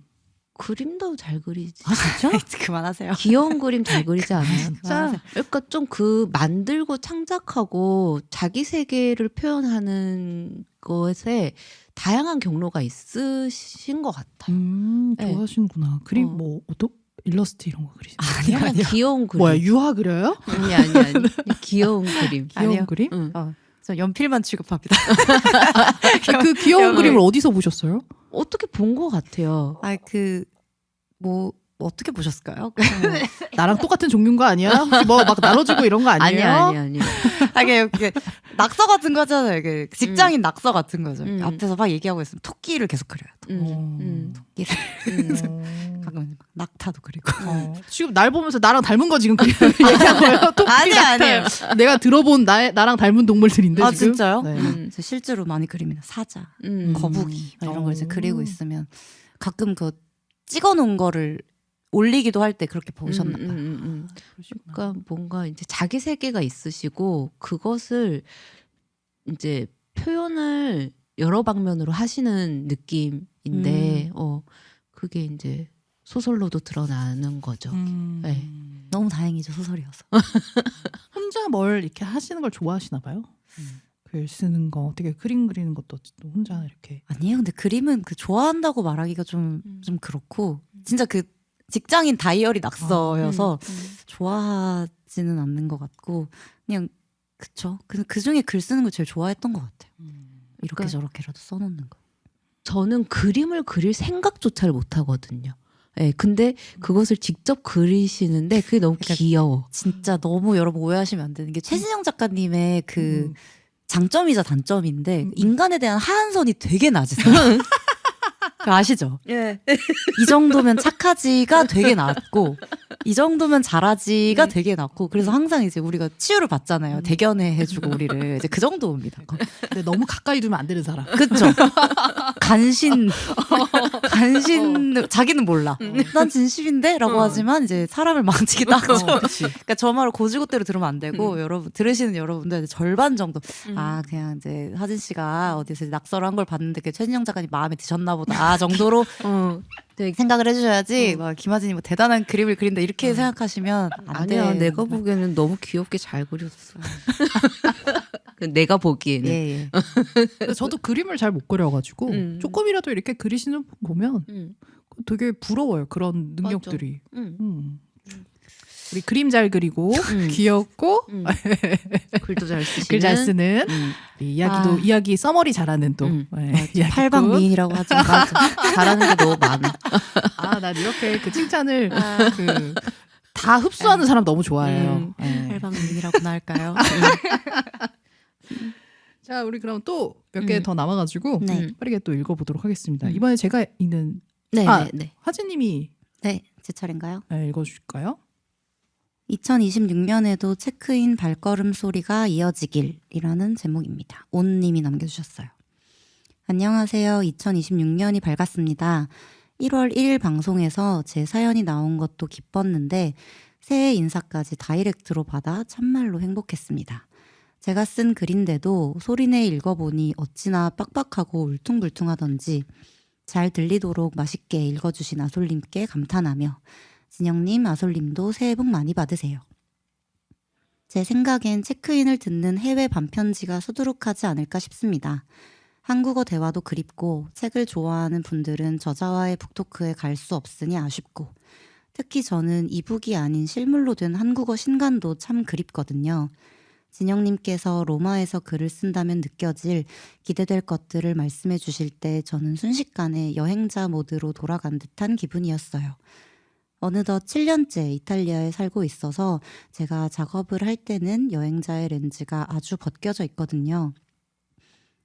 그림도 잘 그리지. 아 진짜? 그만하세요. 귀여운 그림 잘 그리지 않아요? 진짜? 그러니까 좀 그 만들고 창작하고 자기 세계를 표현하는 것에 다양한 경로가 있으신 것 같아요. 네. 좋아하시는구나. 그림 뭐 어떤 일러스트 이런 거 그리시나요? 그냥 귀여운 그림. 뭐야 유화 그려요? 아니. 귀여운 그림. 귀여운 아니요. 그림? 응. 저 연필만 취급합니다. 그 귀여운 그림을 어디서 보셨어요? 어떻게 본 것 같아요. 뭐 어떻게 보셨을까요? 나랑 똑같은 종류인 거 아니야? 혹시 뭐 막 나눠주고 이런 거 아니에요? 아니요. 이게 낙서 같은 거잖아요. 이게 직장인 낙서 같은 거죠. 앞에서 막 얘기하고 있으면 토끼를 계속 그려요. 토끼를 가끔 낙타도 그리고. 지금 날 보면서 나랑 닮은 거 지금 얘기한 거예요? 아니에요. 내가 들어본 나랑 닮은 동물들인데 지금. 진짜요? 네. 저 실제로 많이 그립니다. 사자, 거북이 이런 걸 이제 그리고 있으면 가끔 그 찍어놓은 거를 올리기도 할 때 그렇게 보셨나 봐요. 그러니까 뭔가 이제 자기 세계가 있으시고 그것을 이제 표현을 여러 방면으로 하시는 느낌인데 그게 이제 소설로도 드러나는 거죠. 네. 너무 다행이죠, 소설이어서. 혼자 뭘 이렇게 하시는 걸 좋아하시나 봐요. 글 쓰는 거, 어떻게 그림 그리는 것도 또 혼자 이렇게. 아니에요. 근데 그림은 그 좋아한다고 말하기가 좀 그렇고 진짜 그 직장인 다이어리 낙서여서 좋아하지는 않는 것 같고 그냥 그쵸. 그 중에 글 쓰는 걸 제일 좋아했던 것 같아요. 이렇게 그러니까 저렇게라도 써놓는 거. 저는 그림을 그릴 생각조차를 못 하거든요. 네, 근데 그것을 직접 그리시는데 그게 너무 귀여워. 진짜 너무 여러분 오해하시면 안 되는 게 최진영 작가님의 그 장점이자 단점인데 인간에 대한 하한선이 되게 낮으세요. 그 아시죠? 예. 이 정도면 착하지가 되게 낮고 이 정도면 잘하지가 되게 낮고 그래서 항상 이제 우리가 치유를 받잖아요. 대견해 해주고 우리를 이제 그 정도입니다. 근데 너무 가까이 두면 안 되는 사람. 그쵸? 간신 자기는 몰라. 난 진심인데? 라고 하지만 이제 사람을 망치기도 하죠. 그러니까 저 말을 고지고대로 들으면 안 되고 여러분 들으시는 여러분들 절반 정도 그냥 이제 하진 씨가 어디서 낙서를 한 걸 봤는데 그 최진영 작가님 마음에 드셨나 보다 정도로 되게 생각을 해주셔야지 막 김하진이 뭐 대단한 그림을 그린다 이렇게 생각하시면 안 돼요. 아니야, 내가 보기에는 너무 귀엽게 잘 그렸어. 내가 보기에는. 예. 근데 저도 그림을 잘 못 그려가지고 조금이라도 이렇게 그리시는 분 보면 되게 부러워요. 그런 능력들이. 우리 그림 잘 그리고 귀엽고 글도 잘 쓰시는. 글 잘 쓰는 이야기 서머리 잘하는 또 팔방미인이라고 하죠. 잘하는 게 너무 많아. 난 이렇게 그 칭찬을 다 흡수하는 사람 너무 좋아해요. 팔방미인이라고나 할까요? 자, 우리 그럼 또 몇 개 더 남아가지고 빠르게 또 읽어보도록 하겠습니다. 이번에 제가 읽는 네. 하진님이 네, 제 차례인가요? 읽어주실까요? 2026년에도 체크인 발걸음 소리가 이어지길이라는 제목입니다. 온님이 남겨주셨어요. 안녕하세요. 2026년이 밝았습니다. 1월 1일 방송에서 제 사연이 나온 것도 기뻤는데 새해 인사까지 다이렉트로 받아 참말로 행복했습니다. 제가 쓴 글인데도 소리내 읽어보니 어찌나 빡빡하고 울퉁불퉁하던지 잘 들리도록 맛있게 읽어주신 아솔님께 감탄하며 진영님, 아솔님도 새해 복 많이 받으세요. 제 생각엔 체크인을 듣는 해외 반편지가 수두룩하지 않을까 싶습니다. 한국어 대화도 그립고 책을 좋아하는 분들은 저자와의 북토크에 갈 수 없으니 아쉽고 특히 저는 이북이 아닌 실물로 된 한국어 신간도 참 그립거든요. 진영님께서 로마에서 글을 쓴다면 느껴질 기대될 것들을 말씀해 주실 때 저는 순식간에 여행자 모드로 돌아간 듯한 기분이었어요. 어느덧 7년째 이탈리아에 살고 있어서 제가 작업을 할 때는 여행자의 렌즈가 아주 벗겨져 있거든요.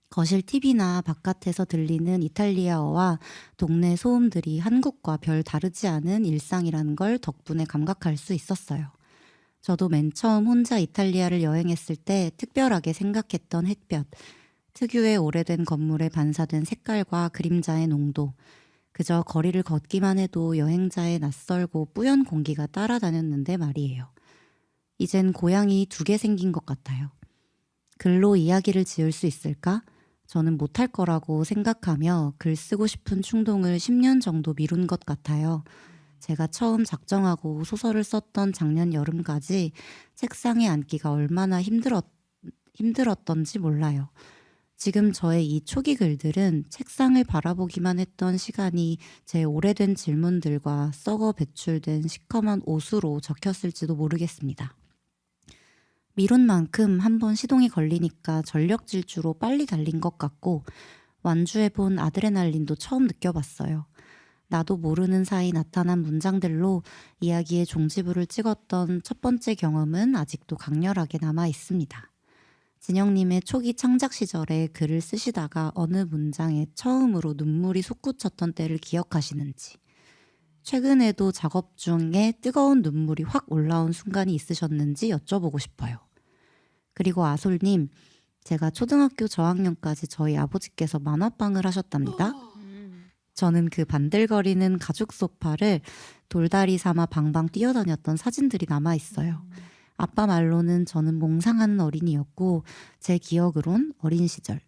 거실 TV나 바깥에서 들리는 이탈리아어와 동네 소음들이 한국과 별 다르지 않은 일상이라는 걸 덕분에 감각할 수 있었어요. 저도 맨 처음 혼자 이탈리아를 여행했을 때 특별하게 생각했던 햇볕, 특유의 오래된 건물에 반사된 색깔과 그림자의 농도, 그저 거리를 걷기만 해도 여행자의 낯설고 뿌연 공기가 따라다녔는데 말이에요. 이젠 고향이 2개 생긴 것 같아요. 글로 이야기를 지을 수 있을까? 저는 못할 거라고 생각하며 글 쓰고 싶은 충동을 10년 정도 미룬 것 같아요. 제가 처음 작정하고 소설을 썼던 작년 여름까지 책상에 앉기가 얼마나 힘들었던지 몰라요. 지금 저의 이 초기 글들은 책상을 바라보기만 했던 시간이 제 오래된 질문들과 썩어 배출된 시커먼 옷으로 적혔을지도 모르겠습니다. 미룬 만큼 한번 시동이 걸리니까 전력 질주로 빨리 달린 것 같고 완주해본 아드레날린도 처음 느껴봤어요. 나도 모르는 사이 나타난 문장들로 이야기의 종지부를 찍었던 첫 번째 경험은 아직도 강렬하게 남아 있습니다. 진영님의 초기 창작 시절에 글을 쓰시다가 어느 문장에 처음으로 눈물이 솟구쳤던 때를 기억하시는지, 최근에도 작업 중에 뜨거운 눈물이 확 올라온 순간이 있으셨는지 여쭤보고 싶어요. 그리고 아솔님, 제가 초등학교 저학년까지 저희 아버지께서 만화방을 하셨답니다. 저는 그 반들거리는 가죽 소파를 돌다리 삼아 방방 뛰어다녔던 사진들이 남아있어요. 아빠 말로는 저는 몽상하는 어린이였고 제 기억으론 어린 시절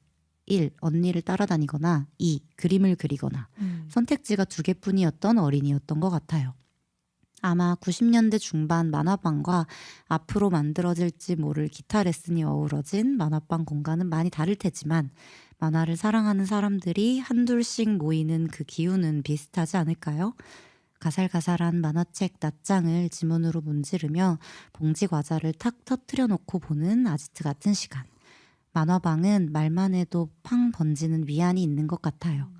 1. 언니를 따라다니거나 2. 그림을 그리거나 선택지가 2개뿐이었던 어린이였던 것 같아요. 아마 90년대 중반 만화방과 앞으로 만들어질지 모를 기타 레슨이 어우러진 만화방 공간은 많이 다를 테지만 만화를 사랑하는 사람들이 한둘씩 모이는 그 기운은 비슷하지 않을까요? 가살가살한 만화책 낱장을 지문으로 문지르며 봉지 과자를 탁 터트려 놓고 보는 아지트 같은 시간. 만화방은 말만 해도 팡 번지는 위안이 있는 것 같아요.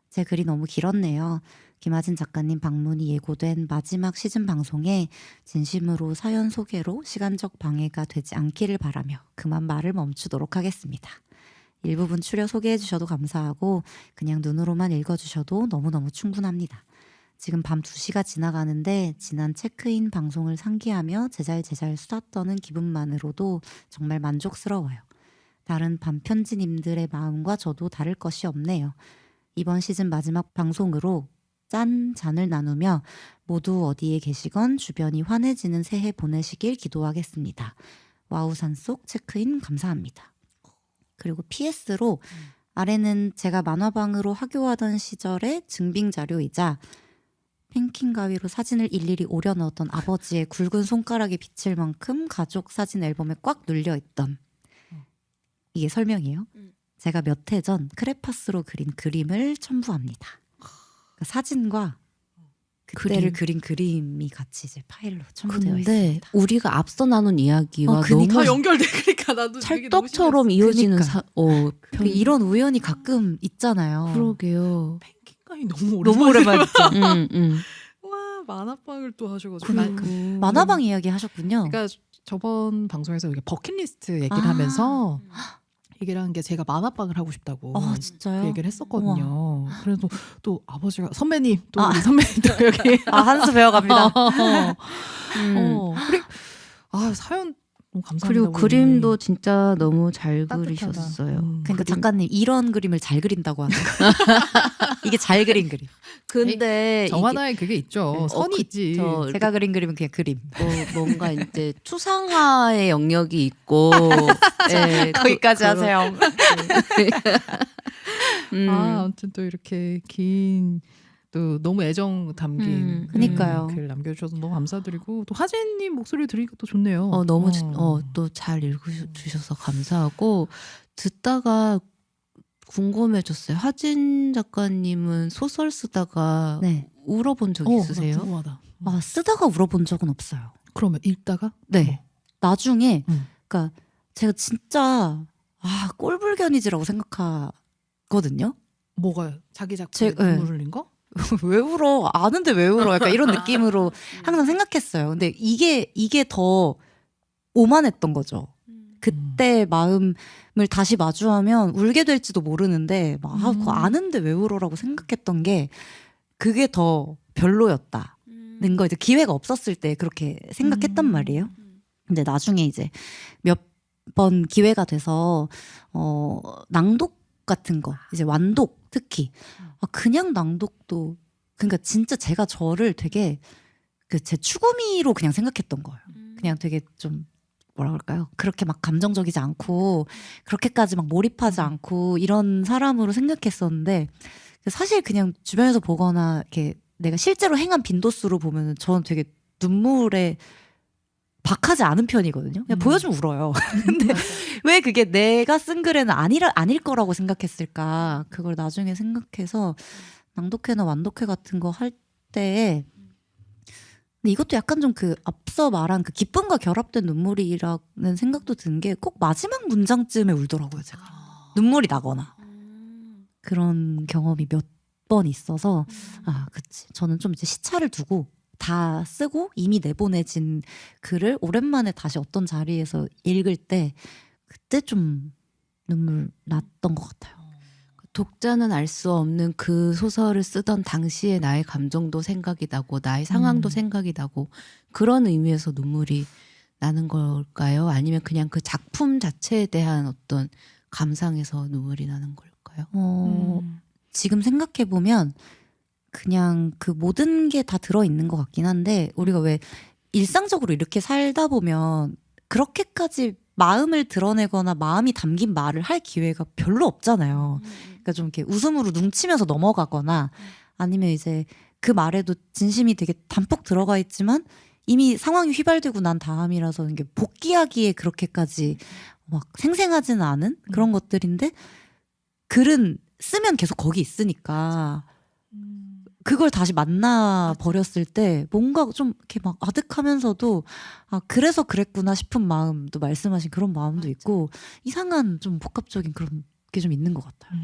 제 글이 너무 길었네요. 김하진 작가님 방문이 예고된 마지막 시즌 방송에 진심으로 사연 소개로 시간적 방해가 되지 않기를 바라며 그만 말을 멈추도록 하겠습니다. 일부분 추려 소개해 주셔도 감사하고 그냥 눈으로만 읽어주셔도 너무너무 충분합니다. 지금 밤 2시가 지나가는데 지난 체크인 방송을 상기하며 제잘제잘 수다 떠는 기분만으로도 정말 만족스러워요. 다른 밤편지님들의 마음과 저도 다를 것이 없네요. 이번 시즌 마지막 방송으로 잔을 나누며 모두 어디에 계시건 주변이 환해지는 새해 보내시길 기도하겠습니다. 와우산 속 체크인 감사합니다. 그리고 PS로 아래는 제가 만화방으로 하교하던 시절의 증빙 자료이자 펜킨 가위로 사진을 일일이 오려 넣었던 아버지의 굵은 손가락이 비칠 만큼 가족 사진 앨범에 꽉 눌려있던 이게 설명이에요. 제가 몇 해 전 크레파스로 그린 그림을 첨부합니다. 그러니까 사진과 그때를 그린 그림이 같이 이제 파일로 첨부되어 근데 있습니다. 우리가 앞서 나눈 이야기와 그니까. 너무 연결돼. 그러니까 나도 찰떡처럼 이어지는 그러니까 이런 우연이 가끔 있잖아요. 그러게요. penkin가이 너무 너무 오랜만이죠. 와 만화방을 또 하셔가지고 그러니까. 만화방 이야기 하셨군요. 그러니까 저번 방송에서 이게 버킷리스트 얘기를 하면서 얘기를 한 게 제가 만화방을 하고 싶다고 진짜요? 그 얘기를 했었거든요. 그래도 또 아버지가 선배님 또 우리 선배님도 여기 한 수 배워갑니다. 그리고 사연 너무 감사합니다. 그리고 우리. 그림도 진짜 너무 잘 따뜻하다. 그리셨어요. 그러니까 작가님 이런 그림을 잘 그린다고 하는 거. 이게 잘 그린 그림. 근데 정하나에 그게 있죠. 선이 있지. 제가 그린 그림은 그냥 그림. 뭔가 이제 추상화의 영역이 있고 예, 거기까지 하세요. 아무튼 또 이렇게 긴 또 너무 애정 담긴 그니까요. 글 남겨주셔서 너무 감사드리고 또 하진님 목소리 들으니까 또 좋네요. 너무 또 잘 읽어주셔서 감사하고 듣다가 궁금해졌어요. 하진 작가님은 소설 쓰다가 네. 울어본 적 나 있으세요? 궁금하다. 아, 쓰다가 울어본 적은 없어요. 그러면 읽다가? 네. 나중에 음. 그러니까 제가 진짜 꼴불견이지라고 생각하거든요. 뭐가요? 자기 작품 네. 눈물 흘린 거? 왜 울어? 아는데 왜 울어? 약간 이런 느낌으로 항상 생각했어요. 근데 이게 더 오만했던 거죠. 그때 마음을 다시 마주하면 울게 될지도 모르는데 그거 아는데 왜 울어라고 생각했던 게 그게 더 별로였다는 거 이제 기회가 없었을 때 그렇게 생각했단 말이에요. 근데 나중에 이제 몇 번 기회가 돼서 낭독 같은 거 이제 완독 특히 그냥 낭독도 그러니까 진짜 제가 저를 되게 제 추구미로 그냥 생각했던 거예요. 그냥 되게 좀 뭐라 그럴까요? 그렇게 막 감정적이지 않고 그렇게까지 막 몰입하지 않고 이런 사람으로 생각했었는데 사실 그냥 주변에서 보거나 이렇게 내가 실제로 행한 빈도수로 보면은 저는 되게 눈물에 박하지 않은 편이거든요. 그냥 보여주면 울어요. 근데 왜 그게 내가 쓴 글에는 아닐 거라고 생각했을까? 그걸 나중에 생각해서 낭독회나 완독회 같은 거 할 때에 근데 이것도 약간 좀 그 앞서 말한 그 기쁨과 결합된 눈물이라는 생각도 든 게 꼭 마지막 문장쯤에 울더라고요, 제가. 눈물이 나거나. 그런 경험이 몇 번 있어서 그치. 저는 좀 이제 시차를 두고 다 쓰고 이미 내보내진 글을 오랜만에 다시 어떤 자리에서 읽을 때 그때 좀 눈물 났던 것 같아요. 독자는 알 수 없는 그 소설을 쓰던 당시의 나의 감정도 생각이 나고 나의 상황도 생각이 나고 그런 의미에서 눈물이 나는 걸까요? 아니면 그냥 그 작품 자체에 대한 어떤 감상에서 눈물이 나는 걸까요? 지금 생각해보면 그냥 그 모든 게 다 들어있는 것 같긴 한데 우리가 왜 일상적으로 이렇게 살다 보면 그렇게까지 마음을 드러내거나 마음이 담긴 말을 할 기회가 별로 없잖아요. 그러니까 좀 이렇게 웃음으로 눈치면서 넘어가거나 아니면 이제 그 말에도 진심이 되게 담뿍 들어가 있지만 이미 상황이 휘발되고 난 다음이라서 이게 복귀하기에 그렇게까지 막 생생하지는 않은 그런 것들인데 글은 쓰면 계속 거기 있으니까 그걸 다시 만나 버렸을 때 뭔가 좀 이렇게 막 아득하면서도 그래서 그랬구나 싶은 마음도 말씀하신 그런 마음도 있고 이상한 좀 복합적인 그런 게 좀 있는 것 같아요.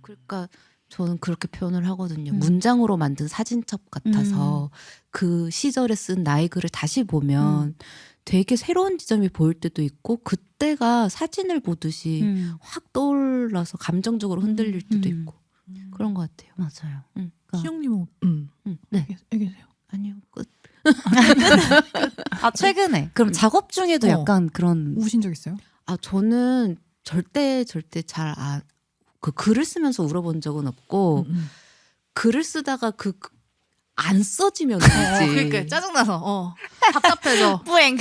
그러니까 저는 그렇게 표현을 하거든요. 문장으로 만든 사진첩 같아서 그 시절에 쓴 나의 글을 다시 보면 되게 새로운 지점이 보일 때도 있고 그때가 사진을 보듯이 확 떠올라서 감정적으로 흔들릴 때도 있고 그런 것 같아요. 맞아요. 시영님은 네. 얘기해주세요. 아니요, 끝. 최근에 그럼 작업 중에도 약간 그런 우신 적 있어요? 저는 절대 그 글을 쓰면서 울어본 적은 없고 글을 쓰다가 안 써지면 울지. 그러니까 짜증나서 답답해서 뿌행.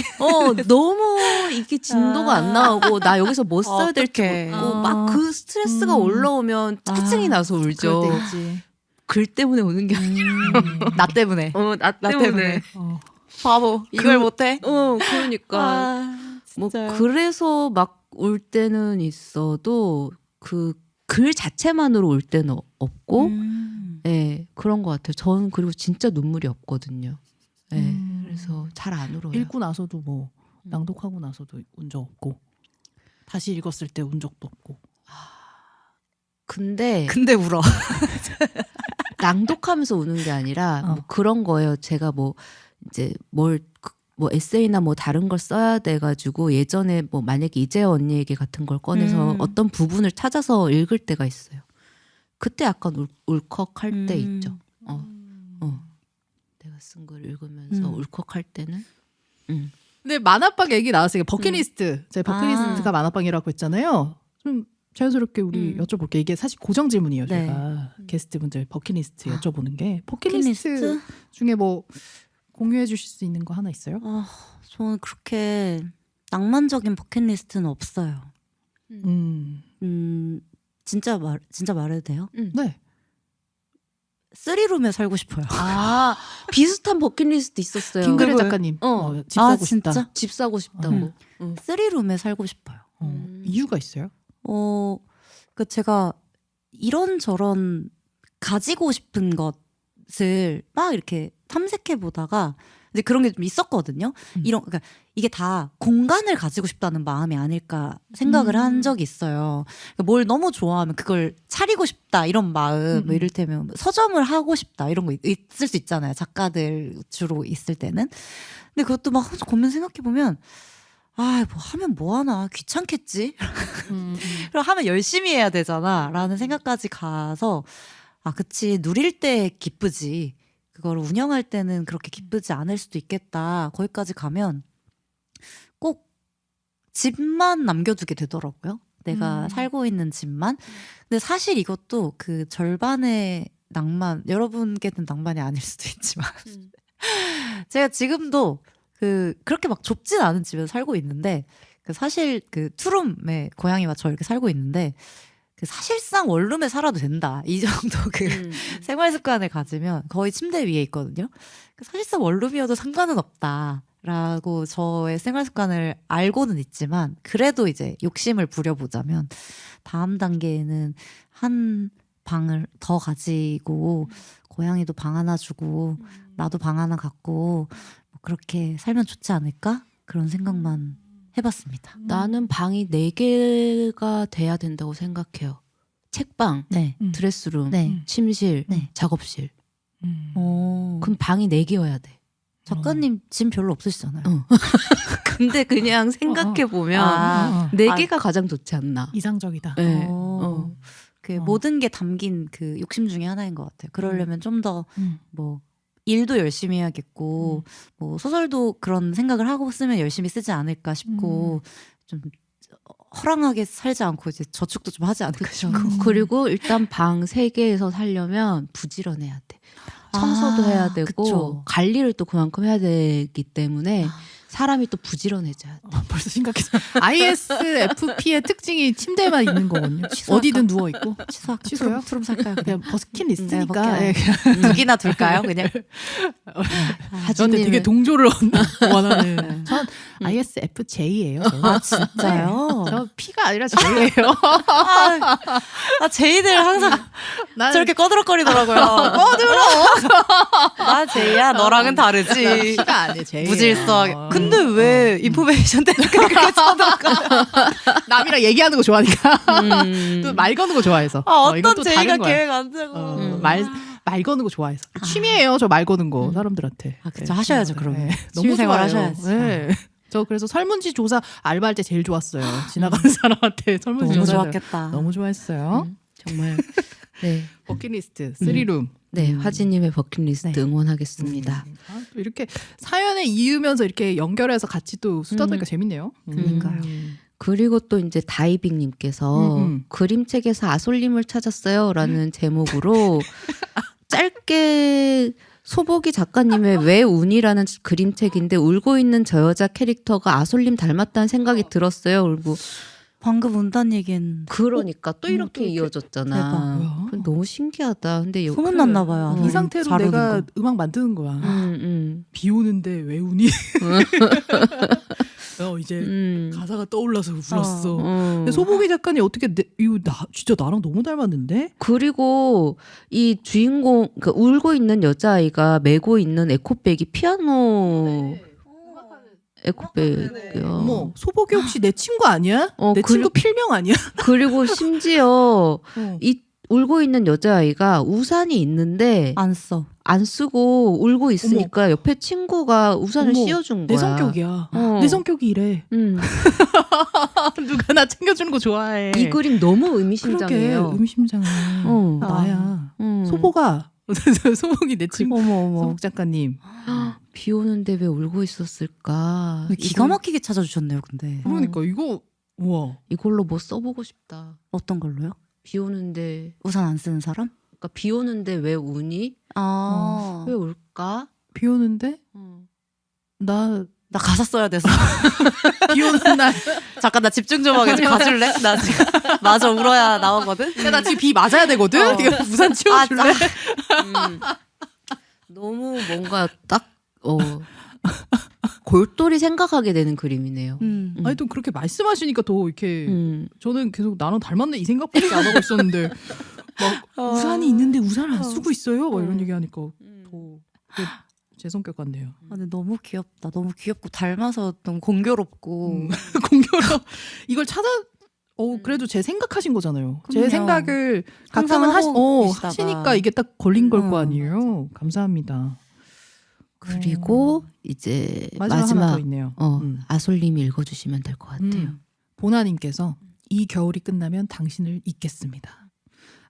너무 이게 진도가 안 나오고 나 여기서 뭐 써야 될지 모르고 막 그 스트레스가 올라오면 짜증이 나서 울죠. 그럴 때 있지. 글 때문에 우는 게 아니라 나 때문에. 나 때문에. 바보. 이걸 못해? 그러니까 뭐 그래서 막 울 때는 있어도 그 글 자체만으로 울 때는 없고 네, 그런 것 같아요. 저는 그리고 진짜 눈물이 없거든요. 네, 그래서 잘 안 울어요. 읽고 나서도 뭐 낭독하고 나서도 운 적 없고 다시 읽었을 때 운 적도 없고. 근데 울어. 낭독하면서 우는 게 아니라 뭐 그런 거예요. 제가 뭐 이제 뭐 에세이나 뭐 다른 걸 써야 돼가지고 예전에 뭐 만약에 이재화 언니 얘기 같은 걸 꺼내서 어떤 부분을 찾아서 읽을 때가 있어요. 그때 약간 울컥할 때 있죠. 내가 쓴 걸 읽으면서 울컥할 때는. 근데 만화방 얘기 나왔어요. 버킷리스트. 제가 버킷리스트가 만화방이라고 했잖아요. 좀 자연스럽게 우리 여쭤볼게요. 이게 사실 고정 질문이에요. 네. 제가 게스트분들 버킷리스트 여쭤보는 게 버킷리스트 중에 뭐 공유해 주실 수 있는 거 하나 있어요? 저는 그렇게 낭만적인 버킷리스트는 없어요. 진짜 말해도 돼요? 네. 3룸에 살고 싶어요. 비슷한 버킷리스트 있었어요. 김그래 작가님. 집 사고 싶다. 진짜? 집 사고 싶다고. 3룸에 살고 싶어요. 이유가 있어요? 제가 이런저런 가지고 싶은 것을 막 이렇게 탐색해 보다가 이제 그런 게 좀 있었거든요. 그러니까 이게 다 공간을 가지고 싶다는 마음이 아닐까 생각을 한 적이 있어요. 그러니까 뭘 너무 좋아하면 그걸 차리고 싶다 이런 마음, 뭐 이를테면 서점을 하고 싶다 이런 거 있을 수 있잖아요. 작가들 주로 있을 때는. 근데 그것도 막 고민 생각해 보면 뭐 하면 뭐 하나 귀찮겠지. 그럼 하면 열심히 해야 되잖아라는 생각까지 가서 그치 누릴 때 기쁘지. 그걸 운영할 때는 그렇게 기쁘지 않을 수도 있겠다. 거기까지 가면 꼭 집만 남겨두게 되더라고요. 내가 살고 있는 집만. 근데 사실 이것도 그 절반의 낭만, 여러분께는 낭만이 아닐 수도 있지만 제가 지금도 그렇게 막 좁진 않은 집에서 살고 있는데 사실 그 투룸에 고양이와 저 이렇게 살고 있는데 사실상 원룸에 살아도 된다. 이 정도 생활 습관을 가지면 거의 침대 위에 있거든요. 사실상 원룸이어도 상관은 없다라고 저의 생활 습관을 알고는 있지만 그래도 이제 욕심을 부려보자면 다음 단계에는 한 방을 더 가지고 고양이도 방 하나 주고 나도 방 하나 갖고 뭐 그렇게 살면 좋지 않을까? 그런 생각만 해봤습니다. 나는 방이 4개가 돼야 된다고 생각해요. 책방, 네. 드레스룸, 네. 침실, 네. 작업실. 오. 그럼 방이 4개여야 돼. 작가님 짐 별로 없으시잖아요. 근데 그냥 생각해보면 4개가 가장 좋지 않나. 이상적이다. 네. 모든 게 담긴 그 욕심 중에 하나인 것 같아요. 그러려면 좀 더 뭐 일도 열심히 해야겠고 뭐 소설도 그런 생각을 하고 쓰면 열심히 쓰지 않을까 싶고 좀 허랑하게 살지 않고 이제 저축도 좀 하지 않을까 싶고. 그리고 일단 방 3개에서 살려면 부지런해야 돼. 청소도 해야 되고 그쵸. 관리를 또 그만큼 해야 되기 때문에 사람이 또 부지런해져야 돼. 벌써 심각해서 ISFP의 특징이 침대에만 있는 거거든요. 취소할까? 어디든 누워 있고. 취소요? 투룸 살까요? 그냥 버스킷리스트니까. 네, 예, 두 개나 둘까요? 그냥. 저한테 되게 동조를 원하는. 전 ISFJ예요. 진짜요? 저 P가 아니라 J예요. 제이들 항상 난 저렇게 꺼드럭거리더라고요. 나 제이야, 너랑은 다르지. P가 아니에요. J예요. 무질서하게. 근데 왜 인포메이션 때문에 그렇게 쳐들어가? 남이랑 얘기하는 거 좋아하니까. 또 말 거는 거 좋아해서. 이건 어떤 또 제이가 다른 거야. 계획 안 되고. 말 거는 거 좋아해서. 취미예요. 저 말 거는 거 사람들한테. 그쵸. 하셔야죠, 그러면. 너무 취미생활 좋아요. 하셔야지. 네. 저 그래서 설문지 조사 알바할 때 제일 좋았어요. 지나가는 사람한테 설문지 너무 조사 좋았겠다. 너무 좋아했어요. 정말. 네. 버킷리스트 3룸. 네, 화지님의 버킷리스트 응원하겠습니다. 또 이렇게 사연에 이으면서 이렇게 연결해서 같이 또 수다 떠니까 재밌네요. 그러니까요. 그리고 또 이제 다이빙님께서 그림책에서 아솔님을 찾았어요라는 제목으로 짧게 소보기 작가님의 왜 운이라는 그림책인데 울고 있는 저 여자 캐릭터가 아솔님 닮았다는 생각이 들었어요. 울고 방금 운단 얘기는 그러니까 또 이렇게 또 이렇게. 이어졌잖아. 대박. 그건 너무 신기하다. 근데 소문났나 봐요. 이 상태로 잘 내가 우는 거. 음악 만드는 거야. 비 오는데 왜 우니? 이제 가사가 떠올라서 울었어. 근데 소보기 작가님 어떻게 이거 진짜 나랑 너무 닮았는데? 그리고 이 주인공 그러니까 울고 있는 여자아이가 메고 있는 에코백이 피아노 에코백이요. 어머, 소보기 혹시 내 친구 아니야? 내 그리고- 친구 필명 아니야? 그리고 심지어 이 울고 있는 여자아이가 우산이 있는데 안 써. 안 쓰고 울고 있으니까 옆에 친구가 우산을 어머, 씌워준 거야. 내 성격이야. 어. 내 성격이 이래. 누가 나 챙겨주는 거 좋아해. 이 그림 너무 그러게 의미심장해요. 의미심장해. 어. 나야. 음. 소보가 소복이 내 친구. 어머. 소복 작가님. 비 오는데 왜 울고 있었을까? 기가 막히게 찾아주셨네요, 근데. 그러니까 이거 우와. 이걸로 뭐 써보고 싶다. 어떤 걸로요? 비 오는데 우산 안 쓰는 사람? 그러니까 비 오는데 왜 우니? 아. 왜 울까? 비 오는데 나 나 가사 써야 돼서. 비 오는 날. 잠깐 나 집중 좀 하게 좀 가줄래? 나 지금 마저 울어야 나오거든. 야, 나 지금 비 맞아야 되거든. 네가 우산 아, 치워줄래? 너무 뭔가 딱 골똘히 생각하게 되는 그림이네요. 아니 또 그렇게 말씀하시니까 더 이렇게 음. 저는 계속 나랑 닮았네 이 생각밖에 안 하고 있었는데 막 우산이 있는데 우산을 안 쓰고 있어요. 막 이런 음. 얘기하니까 더 제 성격 같네요. 아, 근데 너무 귀엽다. 너무 귀엽고 닮아서 너무 공교롭고. 공교로 이걸 그래도 제 생각하신 거잖아요. 제 그럼요. 생각을 항상 가끔은 하고 계시다가. 하시니까 이게 딱 걸린 걸 거 어, 아니에요. 감사합니다. 그리고 이제 마지막 하나 마지막 더 있네요. 아솔님이 읽어주시면 될 것 같아요. 보나님께서 이 겨울이 끝나면 당신을 잊겠습니다.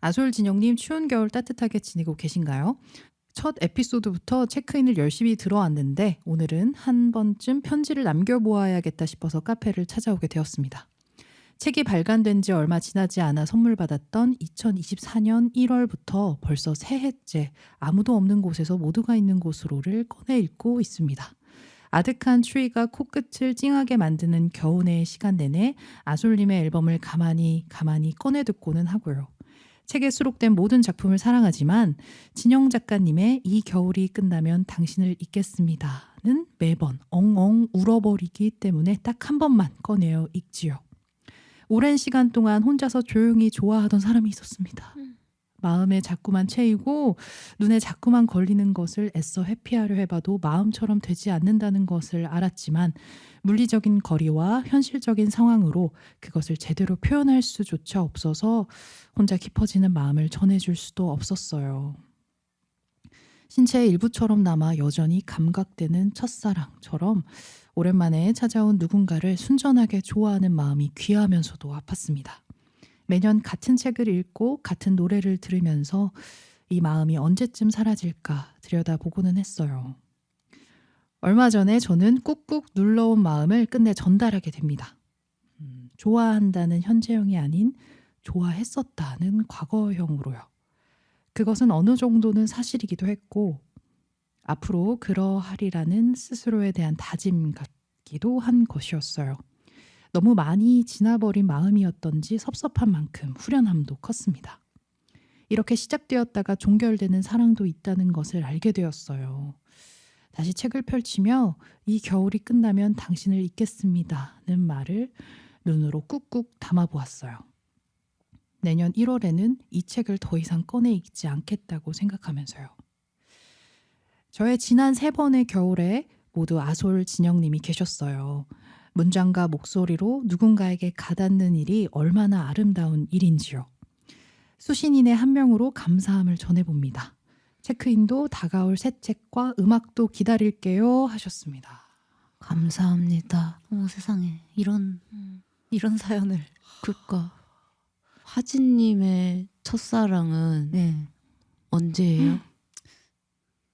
아솔 진영님 추운 겨울 따뜻하게 지내고 계신가요? 첫 에피소드부터 체크인을 열심히 들어왔는데 오늘은 한 번쯤 편지를 남겨보아야겠다 싶어서 카페를 찾아오게 되었습니다. 책이 발간된 지 얼마 지나지 않아 선물 받았던 2024년 1월부터 벌써 새해째 아무도 없는 곳에서 모두가 있는 곳으로를 꺼내 읽고 있습니다. 아득한 추위가 코끝을 찡하게 만드는 겨우내의 시간 내내 아솔님의 앨범을 가만히 꺼내 듣고는 하고요. 책에 수록된 모든 작품을 사랑하지만 진영 작가님의 이 겨울이 끝나면 당신을 잊겠습니다는 매번 엉엉 울어버리기 때문에 딱 한 번만 꺼내어 읽지요. 오랜 시간 동안 혼자서 조용히 좋아하던 사람이 있었습니다. 마음에 자꾸만 채이고 눈에 자꾸만 걸리는 것을 애써 회피하려 해봐도 마음처럼 되지 않는다는 것을 알았지만 물리적인 거리와 현실적인 상황으로 그것을 제대로 표현할 수조차 없어서 혼자 깊어지는 마음을 전해줄 수도 없었어요. 신체의 일부처럼 남아 여전히 감각되는 첫사랑처럼 오랜만에 찾아온 누군가를 순전하게 좋아하는 마음이 귀하면서도 아팠습니다. 매년 같은 책을 읽고 같은 노래를 들으면서 이 마음이 언제쯤 사라질까 들여다보고는 했어요. 얼마 전에 저는 꾹꾹 눌러온 마음을 끝내 전달하게 됩니다. 좋아한다는 현재형이 아닌 좋아했었다는 과거형으로요. 그것은 어느 정도는 사실이기도 했고 앞으로 그러하리라는 스스로에 대한 다짐 같기도 한 것이었어요. 너무 많이 지나버린 마음이었던지 섭섭한 만큼 후련함도 컸습니다. 이렇게 시작되었다가 종결되는 사랑도 있다는 것을 알게 되었어요. 다시 책을 펼치며 이 겨울이 끝나면 당신을 잊겠습니다는 말을 눈으로 꾹꾹 담아보았어요. 내년 1월에는 이 책을 더 이상 꺼내 읽지 않겠다고 생각하면서요. 저의 지난 3번의 겨울에 모두 아솔 진영님이 계셨어요. 문장과 목소리로 누군가에게 가닿는 일이 얼마나 아름다운 일인지요. 수신인의 한 명으로 감사함을 전해봅니다. 체크인도 다가올 새 책과 음악도 기다릴게요 하셨습니다. 감사합니다. 세상에 이런 사연을. 그러니까 하진님의 첫사랑은 네. 언제예요?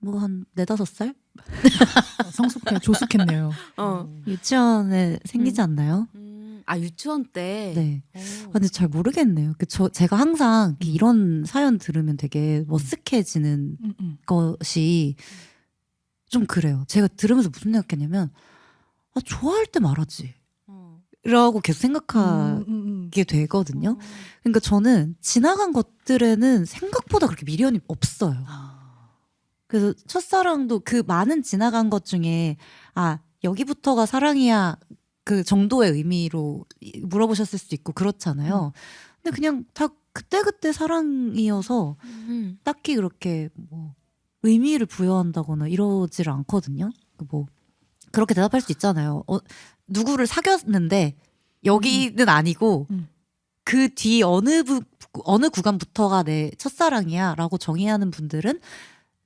뭐 한 4-5살? 조숙했네요. 유치원에 생기지 않나요? 아 유치원 때. 네. 근데 잘 모르겠네요. 제가 항상 이런 사연 들으면 되게 머쓱해지는 것이 좀 그래요. 제가 들으면서 무슨 생각했냐면 좋아할 때 말하지. 라고 계속 생각하게 되거든요. 그러니까 저는 지나간 것들에는 생각보다 그렇게 미련이 없어요. 그래서 첫사랑도 그 많은 지나간 것 중에 여기부터가 사랑이야 그 정도의 의미로 물어보셨을 수도 있고 그렇잖아요. 근데 그냥 다 그때그때 사랑이어서 딱히 그렇게 뭐 의미를 부여한다거나 이러지를 않거든요. 뭐 그렇게 대답할 수 있잖아요. 누구를 사귀었는데 여기는 아니고 그 뒤 어느 구간부터가 내 첫사랑이야 라고 정의하는 분들은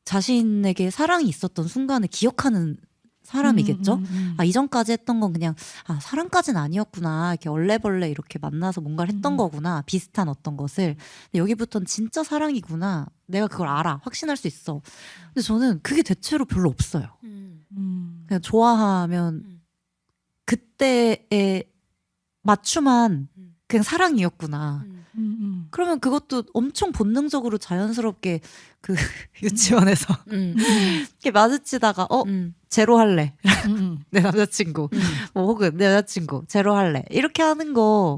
자신에게 사랑이 있었던 순간을 기억하는 사람이겠죠. 이전까지 했던 건 그냥 사랑까지는 아니었구나. 이렇게 얼레벌레 이렇게 만나서 뭔가를 했던 거구나. 비슷한 어떤 것을. 근데 여기부터는 진짜 사랑이구나. 내가 그걸 알아. 확신할 수 있어. 근데 저는 그게 대체로 별로 없어요. 그냥 좋아하면 그때의 맞춤한 그냥 사랑이었구나. 그러면 그것도 엄청 본능적으로 자연스럽게 그 유치원에서 이렇게 마주치다가 제로 할래. 내 남자친구. 뭐 혹은 내 여자친구 제로 할래. 이렇게 하는 거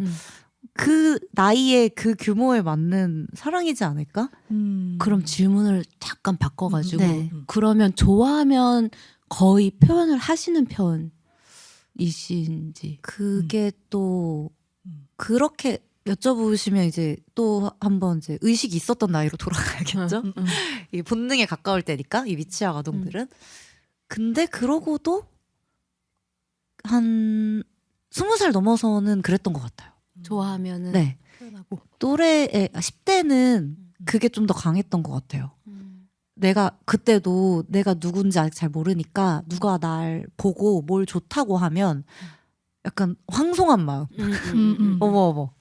그 나이에 그 규모에 맞는 사랑이지 않을까? 그럼 질문을 잠깐 바꿔가지고 네. 그러면 좋아하면 거의 표현을 하시는 편이신지. 그게 또 그렇게 여쭤보시면 이제 또 한번 이제 의식이 있었던 나이로 돌아가야겠죠. 이 본능에 가까울 때니까 이 미취학 아동들은. 근데 그러고도 한 20살 넘어서는 그랬던 것 같아요. 좋아하면은 네. 표현하고. 또래의 10대는 그게 좀 더 강했던 것 같아요. 내가 그때도 내가 누군지 아직 잘 모르니까 누가 날 보고 뭘 좋다고 하면 약간 황송한 마음. 어머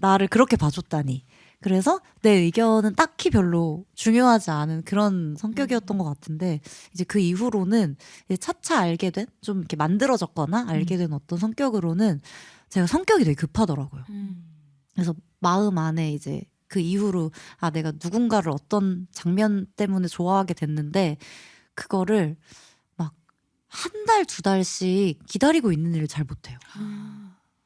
나를 그렇게 봐줬다니. 그래서 내 의견은 딱히 별로 중요하지 않은 그런 성격이었던 것 같은데 이제 그 이후로는 이제 차차 알게 된 좀 이렇게 만들어졌거나 알게 된 어떤 성격으로는 제가 성격이 되게 급하더라고요. 그래서 마음 안에 이제 그 이후로 아 내가 누군가를 어떤 장면 때문에 좋아하게 됐는데 그거를 막 한 달, 두 달씩 기다리고 있는 일을 잘 못해요.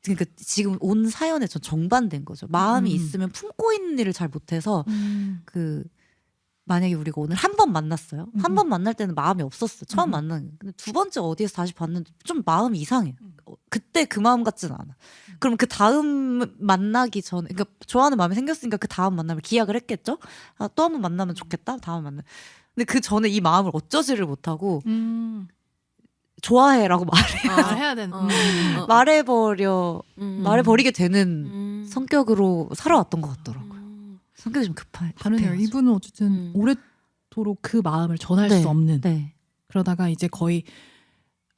그러니까 지금 온 사연에 전 정반대인 거죠. 마음이 있으면 품고 있는 일을 잘 못해서 그 만약에 우리가 오늘 한 번 만났어요. 한 번 만날 때는 마음이 없었어요. 처음 만나는. 근데 두 번째 어디에서 다시 봤는데 좀 마음이 이상해요. 그때 그 마음 같진 않아. 그럼 그 다음 만나기 전에, 그러니까 좋아하는 마음이 생겼으니까 그 다음 만남을 기약을 했겠죠. 아, 또 한 번 만나면 좋겠다. 다음 만나. 근데 그 전에 이 마음을 어쩌지를 못하고 좋아해라고 해야 되는. 말해버리게 되는 성격으로 살아왔던 것 같더라고요. 성격이 좀 급해요. 다르네요. 이분은 어쨌든 오랫도록 그 마음을 전할 수 없는. 네. 그러다가 이제 거의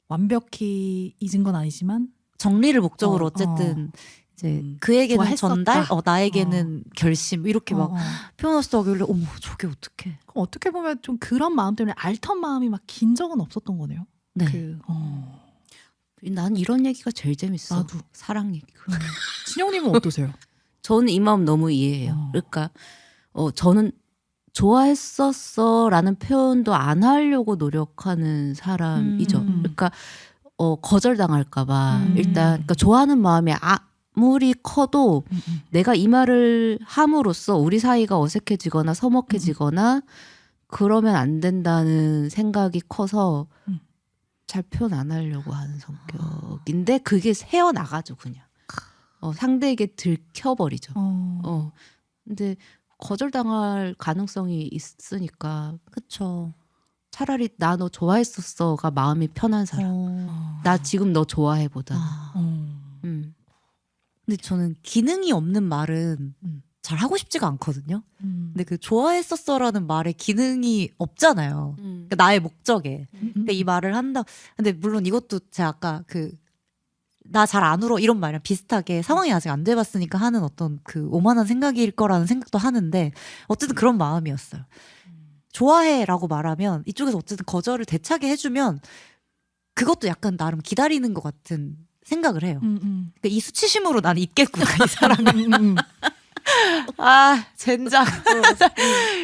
완벽히 잊은 건 아니지만 정리를 목적으로 어쨌든 이제 그에게는 좋아했었다. 전달, 나에게는 결심 이렇게 막 어. 표현하시다 하길래 어머 저게 어떡해. 그럼 어떻게 보면 좀 그런 마음 때문에 앓던 마음이 막 긴 적은 없었던 거네요. 네. 난 이런 얘기가 제일 재밌어. 나도. 사랑 얘기. 진영님은 어떠세요? 저는 이 마음 너무 이해해요. 그러니까 저는 좋아했었어라는 표현도 안 하려고 노력하는 사람이죠. 그러니까 거절당할까봐 일단 그러니까 좋아하는 마음이 아무리 커도 내가 이 말을 함으로써 우리 사이가 어색해지거나 서먹해지거나 그러면 안 된다는 생각이 커서 잘 표현 안 하려고 하는 성격인데 그게 새어나가죠 그냥. 상대에게 들켜버리죠. 근데 거절당할 가능성이 있으니까 그쵸. 차라리 나 너 좋아했었어가 마음이 편한 사람. 나 지금 너 좋아해보다. 근데 저는 기능이 없는 말은 잘 하고 싶지가 않거든요. 근데 그 좋아했었어라는 말에 기능이 없잖아요. 그러니까 나의 목적에. 그러니까 이 말을 한다. 근데 물론 이것도 제가 아까 나 잘 안 울어 이런 말이랑 비슷하게 상황이 아직 안 돼봤으니까 하는 어떤 그 오만한 생각일 거라는 생각도 하는데 어쨌든 그런 마음이었어요. 좋아해라고 말하면 이쪽에서 어쨌든 거절을 대차게 해주면 그것도 약간 나름 기다리는 것 같은 생각을 해요. 그러니까 이 수치심으로 난 있겠구나 이 사람은. 아 젠장.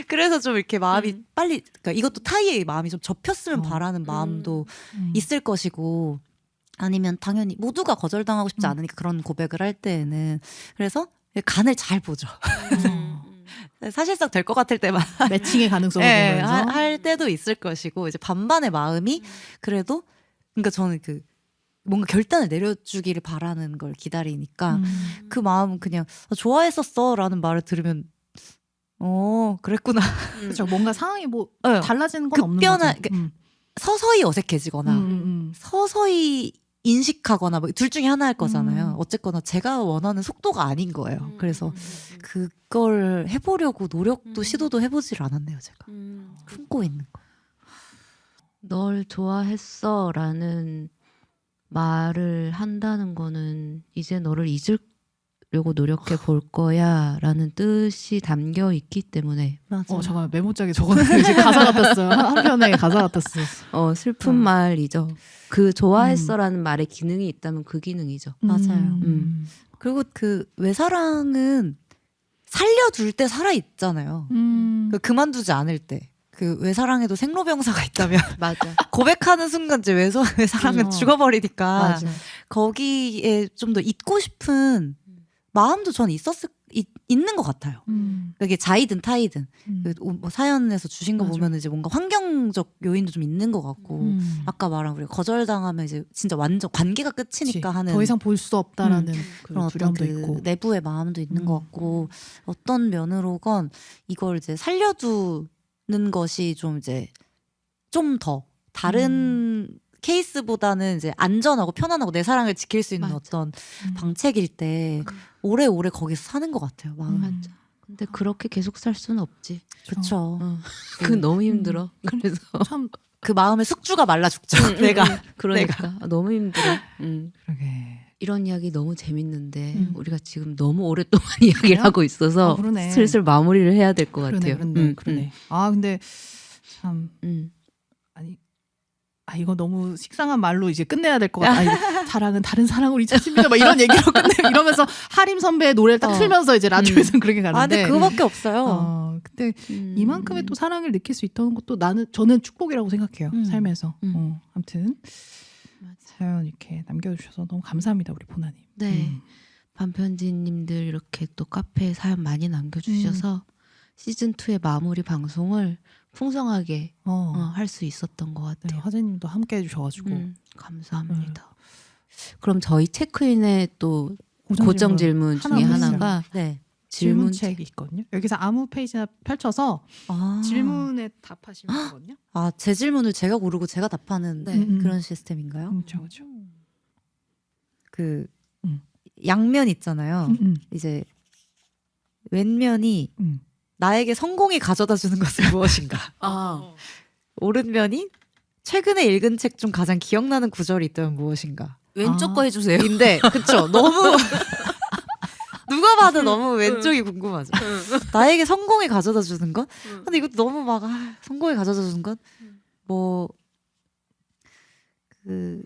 그래서 좀 이렇게 마음이 빨리 그러니까 이것도 타이의 마음이 좀 접혔으면 바라는 마음도 있을 것이고 아니면 당연히 모두가 거절당하고 싶지 않으니까 그런 고백을 할 때에는 그래서 간을 잘 보죠. 사실상 될 것 같을 때만 매칭의 가능성을 네, 보면서 할 때도 있을 것이고 이제 반반의 마음이 그래도 그러니까 저는 그 뭔가 결단을 내려주기를 바라는 걸 기다리니까 그 마음은 그냥 좋아했었어라는 말을 들으면 그랬구나. 그렇죠. 뭔가 상황이 뭐 네. 달라지는 건 없는 급변한 거죠. 서서히 어색해지거나 서서히 인식하거나 뭐 둘 중에 하나일 거잖아요. 어쨌거나 제가 원하는 속도가 아닌 거예요. 그래서 그걸 해보려고 노력도 시도도 해보질 않았네요. 제가 품고 있는 거. 널 좋아했어라는 말을 한다는 거는 이제 너를 잊으려고 노력해 볼 거야라는 뜻이 담겨 있기 때문에 맞아. 잠깐만 메모장에 적어놨어요. 이제 가사 같았어요. 한 편의 가사 같았어. 슬픈 말이죠. 그 좋아했어라는 말에 기능이 있다면 그 기능이죠. 맞아요. 그리고 그 외사랑은 살려둘 때 살아 있잖아요. 그만두지 않을 때. 그 외사랑에도 생로병사가 있다면 맞아. 고백하는 순간 이제 외사랑은 죽어버리니까 맞아. 거기에 좀 더 잊고 싶은 마음도 전 있는 것 같아요. 이게 자이든 타이든 뭐 사연에서 주신 거 맞아. 보면 이제 뭔가 환경적 요인도 좀 있는 것 같고 아까 말한 우리가 거절당하면 이제 진짜 완전 관계가 끝이니까 하는 더 이상 볼 수 없다라는 그런 두려움도 어떤 그 있고 내부의 마음도 있는 것 같고 어떤 면으로건 이걸 이제 살려두는 것이 좀 이제 좀 더 다른 케이스보다는 이제 안전하고 편안하고 내 사랑을 지킬 수 있는 맞아. 어떤 방책일 때 오래오래 거기서 사는 것 같아요. 마음. 맞아. 근데 그렇게 계속 살 수는 없지. 그렇죠. 그건 너무 힘들어. 그래서 참 그 마음의 숙주가 말라 죽죠. 내가. 그러니까 너무 힘들어. 그러게. 이런 이야기 너무 재밌는데 우리가 지금 너무 오랫동안 이야기를 하고 있어서 그러네. 슬슬 마무리를 해야 될 것 그러네, 같아요. 그러네, 그러네. 아 근데 참 아니. 이거 너무 식상한 말로 이제 끝내야 될 것 같아. 이거 사랑은 다른 사랑으로 잊혀집니다. 막 이런 얘기로 끝내 이러면서 하림 선배의 노래를 딱 틀면서 이제 라디오에서는 그렇게 가는데. 근데 그거밖에 없어요. 근데 이만큼의 또 사랑을 느낄 수 있다는 것도 저는 축복이라고 생각해요. 삶에서. 아무튼 사연 이렇게 남겨주셔서 너무 감사합니다, 우리 보나님. 네. 반편지님들 이렇게 또 카페에 사연 많이 남겨주셔서 시즌 2의 마무리 방송을 풍성하게 할 수 있었던 것 네, 같아요. 화재님도 함께 해주셔가지고 감사합니다. 그럼 저희 체크인에 또 고정 질문 중에 하나가 네. 질문책이 있거든요. 여기서 아무 페이지나 펼쳐서 아. 질문에 답하시면 되거든요. 제 질문을 제가 고르고 제가 답하는 그런 시스템인가요? 그렇죠. 그 양면 있잖아요. 이제 왼면이 나에게 성공이 가져다 주는 것은 무엇인가? 오른면이 최근에 읽은 책 중 가장 기억나는 구절이 있다면 무엇인가? 왼쪽 거 해주세요. 인데 그쵸? 너무 누가 봐도 너무 왼쪽이 궁금하죠. 나에게 성공이 가져다 주는 것? 근데 이것도 너무 막 성공이 가져다 주는 것? 뭐 그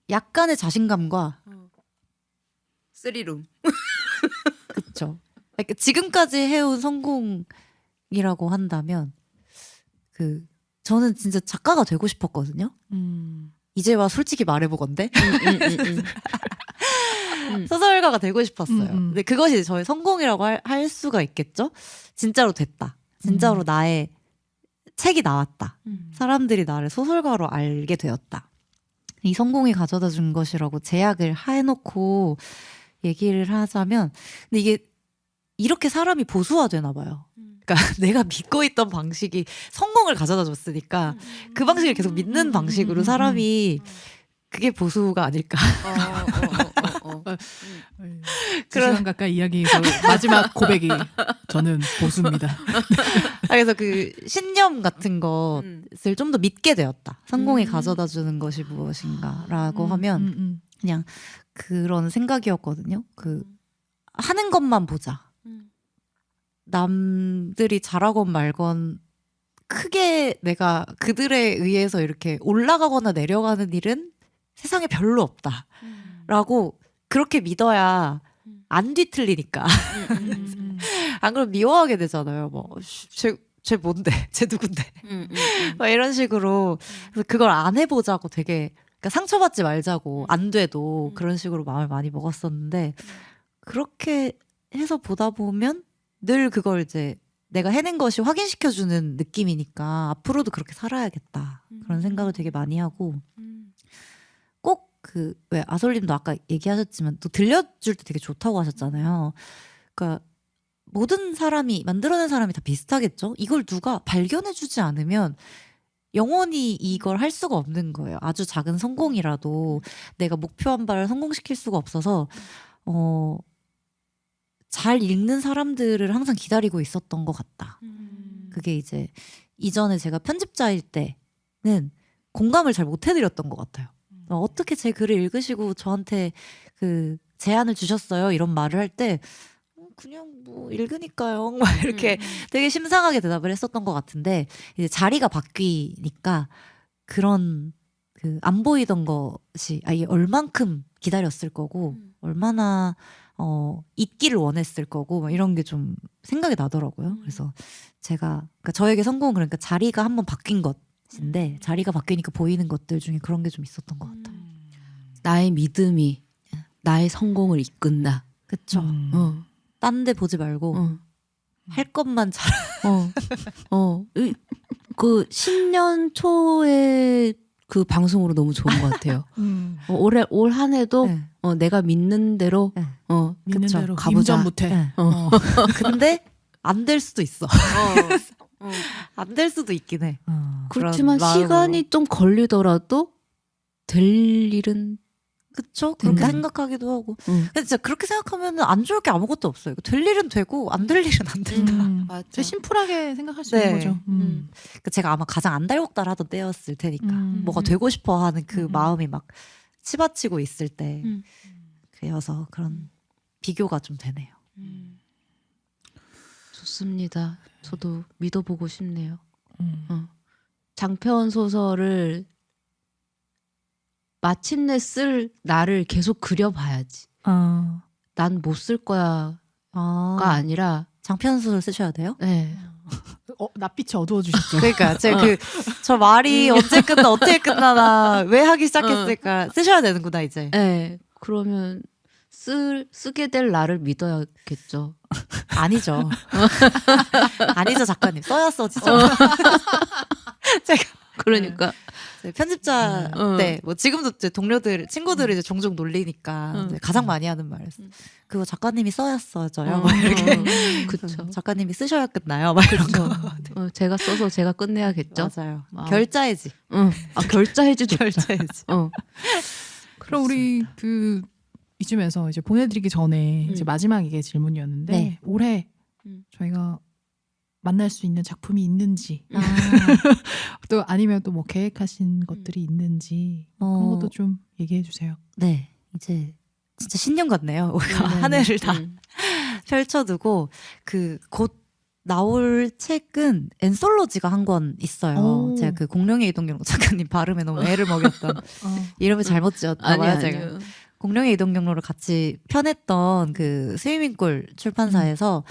약간의 자신감과 쓰리룸. 그쵸? 그러니까 지금까지 해온 성공이라고 한다면 저는 진짜 작가가 되고 싶었거든요. 이제와 솔직히 말해보건데 소설가가 되고 싶었어요. 근데 그것이 저의 성공이라고 할 수가 있겠죠. 진짜로 됐다. 진짜로 나의 책이 나왔다. 사람들이 나를 소설가로 알게 되었다. 이 성공이 가져다 준 것이라고 제약을 해놓고 얘기를 하자면 근데 이게 이렇게 사람이 보수화되나 봐요. 그러니까 내가 믿고 있던 방식이 성공을 가져다 줬으니까 그 방식을 계속 믿는 방식으로 사람이 그게 보수가 아닐까. 2시간 가까이 이야기해서 마지막 고백이 저는 보수입니다. 그래서 그 신념 같은 것을 좀 더 믿게 되었다. 성공이 가져다 주는 것이 무엇인가라고 하면 그냥 그런 생각이었거든요. 하는 것만 보자. 남들이 잘하건 말건 크게 내가 그들에 의해서 이렇게 올라가거나 내려가는 일은 세상에 별로 없다. 라고 그렇게 믿어야 안 뒤틀리니까. 안 그러면 미워하게 되잖아요. 뭐, 쟤 뭔데? 쟤 누군데? 막 이런 식으로. 그래서 그걸 안 해보자고 되게, 그러니까 상처받지 말자고, 안 돼도 그런 식으로 마음을 많이 먹었었는데, 그렇게 해서 보다 보면 늘 그걸 이제 내가 해낸 것이 확인시켜주는 느낌이니까 앞으로도 그렇게 살아야겠다. 그런 생각을 되게 많이 하고, 꼭 왜 아솔님도 아까 얘기하셨지만 또 들려줄 때 되게 좋다고 하셨잖아요. 그러니까 모든 사람이 만들어낸 사람이 다 비슷하겠죠. 이걸 누가 발견해주지 않으면 영원히 이걸 할 수가 없는 거예요. 아주 작은 성공이라도 내가 목표한 바를 성공시킬 수가 없어서 잘 읽는 사람들을 항상 기다리고 있었던 것 같다. 그게 이제 이전에 제가 편집자일 때는 공감을 잘 못 해드렸던 것 같아요. 어떻게 제 글을 읽으시고 저한테 그 제안을 주셨어요? 이런 말을 할 때 그냥 뭐 읽으니까요. 막 이렇게 되게 심상하게 대답을 했었던 것 같은데 이제 자리가 바뀌니까 그런 안 보이던 것이 이게 얼만큼 기다렸을 거고 얼마나 있기를 원했을 거고 막 이런 게 좀 생각이 나더라고요. 그래서 제가 그러니까 저에게 성공은 그러니까 자리가 한번 바뀐 것인데 자리가 바뀌니까 보이는 것들 중에 그런 게 좀 있었던 것 같아요. 나의 믿음이 나의 성공을 이끈다. 그쵸. 딴 데 보지 말고 할 것만 잘. 그 신년 초에 그 방송으로 너무 좋은 것 같아요. 올 한 해도 네. 내가 믿는 대로 네. 믿는 그쵸. 대로 가보자. 임전무태. 네. 근데 안 될 수도 있어. 안 될 수도 있긴 해. 그렇지만 그런 마음으로. 시간이 좀 걸리더라도 될 일은 그쵸? 그렇게 된다. 생각하기도 하고. 응. 근데 진짜 그렇게 생각하면 안 좋을 게 아무것도 없어요. 될 일은 되고 안 될 일은 안 된다. 맞아. 진짜 심플하게 생각할 수 네. 있는 거죠. 그 제가 아마 가장 안달복달하던 때였을 테니까 뭐가 음. 되고 싶어하는 그 음. 마음이 막 치받치고 있을 때 음. 그래서 그런 비교가 좀 되네요. 좋습니다. 저도 믿어보고 싶네요. 음. 장편 소설을 마침내 쓸 나를 계속 그려봐야지. 난 못 쓸 거야가 아니라 장편 소설 쓰셔야 돼요? 네. 낯빛이 어두워지셨죠. 그러니까 제가 저 말이 언제 끝나 어떻게 끝나나 왜 하기 시작했을까 쓰셔야 되는구나 이제. 네. 그러면 쓰게 될 나를 믿어야겠죠. 아니죠. 아니죠 작가님 써야 써지죠. 제가 그러니까 편집자 때 뭐 지금도 이제 동료들 친구들이 이제 종종 놀리니까 이제 가장 많이 하는 말이었어. 그거 작가님이 써야 써져요. 막 이렇게. 그렇죠. 작가님이 쓰셔야 끝나요. 막 이런 거. 제가 써서 제가 끝내야겠죠. 맞아요. 아. 결자해지. 결자해지 좋다. 결자해지. 그럼 우리 그 이쯤에서 이제 보내드리기 전에 이제 마지막 이게 질문이었는데 네. 올해 저희가 만날 수 있는 작품이 있는지 또 아니면 또 뭐 계획하신 것들이 있는지 그런 것도 좀 얘기해 주세요. 네. 이제 진짜 신년 같네요. 우리가 한 해를 다 펼쳐두고 그 곧 나올 책은 엔솔로지가 한 권 있어요. 오. 제가 그 공룡의 이동경로 작가님 발음에 너무 애를 먹였던 이름을 잘못 지었나 봐요. 제가 공룡의 이동경로를 같이 편했던 그 스위밍골 출판사에서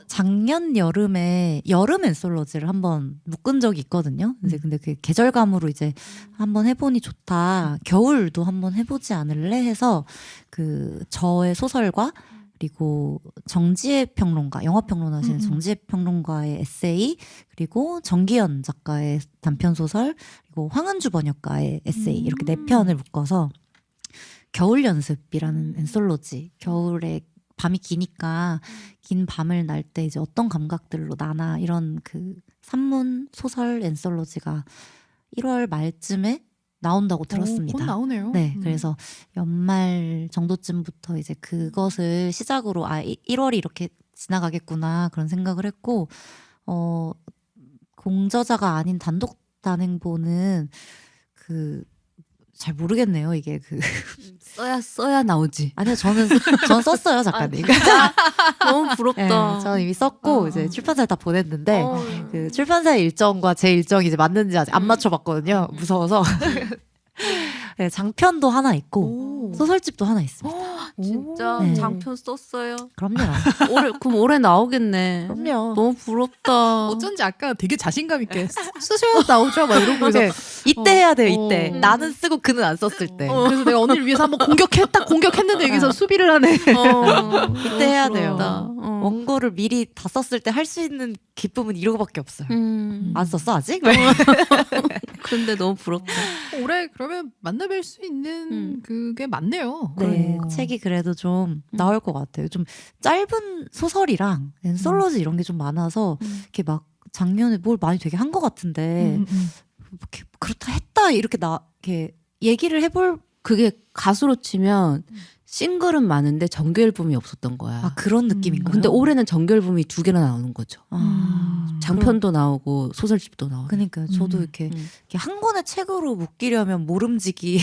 작년 여름에 여름 엔솔로지를 한번 묶은 적이 있거든요. 이제 근데 그 계절감으로 이제 한번 해보니 좋다. 겨울도 한번 해보지 않을래 해서 그 저의 소설과 그리고 정지혜 평론가, 영화 평론하시는 정지혜 평론가의 에세이, 그리고 정기현 작가의 단편 소설, 그리고 황은주 번역가의 에세이 이렇게 4편을 묶어서 겨울 연습이라는 엔솔로지. 겨울에 밤이 기니까 긴 밤을 날 때 이제 어떤 감각들로 나나 이런 그 산문 소설 엔솔로지가 1월 말쯤에 나온다고 들었습니다. 곧 나오네요. 네, 그래서 연말 정도쯤부터 이제 그것을 시작으로 1월이 이렇게 지나가겠구나 그런 생각을 했고 공저자가 아닌 단독 단행본은 그 잘 모르겠네요 이게 그 써야 나오지. 아니요 저는 썼어요 작가님. 너무 부럽다. 네, 저는 이미 썼고 이제 출판사에 다 보냈는데 그 출판사의 일정과 제 일정이 이제 맞는지 아직 안 맞춰봤거든요. 무서워서. 네, 장편도 하나 있고 소설집도 하나 있습니다. 진짜 네. 장편 썼어요. 그럼요. 그럼 올해 나오겠네. 그럼요. 너무 부럽다. 어쩐지 아까 되게 자신감 있게 쓰셔야 나오죠 막 이러고 그래서 그래서 이때 해야 돼요. 이때 나는 쓰고 그는 안 썼을 때. 그래서 내가 언니를 위해서 한번 공격했는데 여기서 수비를 하네. 이때 해야 돼요. 부럽다. 원고를 미리 다 썼을 때 할 수 있는 기쁨은 이거밖에 없어요. 안 썼어 아직? 근데 너무 부럽다. 올해 그러면 만나뵐 수 있는 그게 많네요. 네, 책이 그래도 좀 나올 것 같아요. 좀 짧은 소설이랑 엔솔로지 이런 게 좀 많아서 이렇게 막 작년에 뭘 많이 되게 한 것 같은데 이렇게 그렇다 했다 이렇게 이렇게 얘기를 해볼 그게 가수로 치면 싱글은 많은데 정규 앨범이 없었던 거야. 그런 느낌인가요? 근데 올해는 정규 앨범이 2개나 나오는 거죠. 장편도 그럼, 나오고 소설집도 나오고. 그러니까 저도 이렇게 한 권의 책으로 묶이려면 모름지기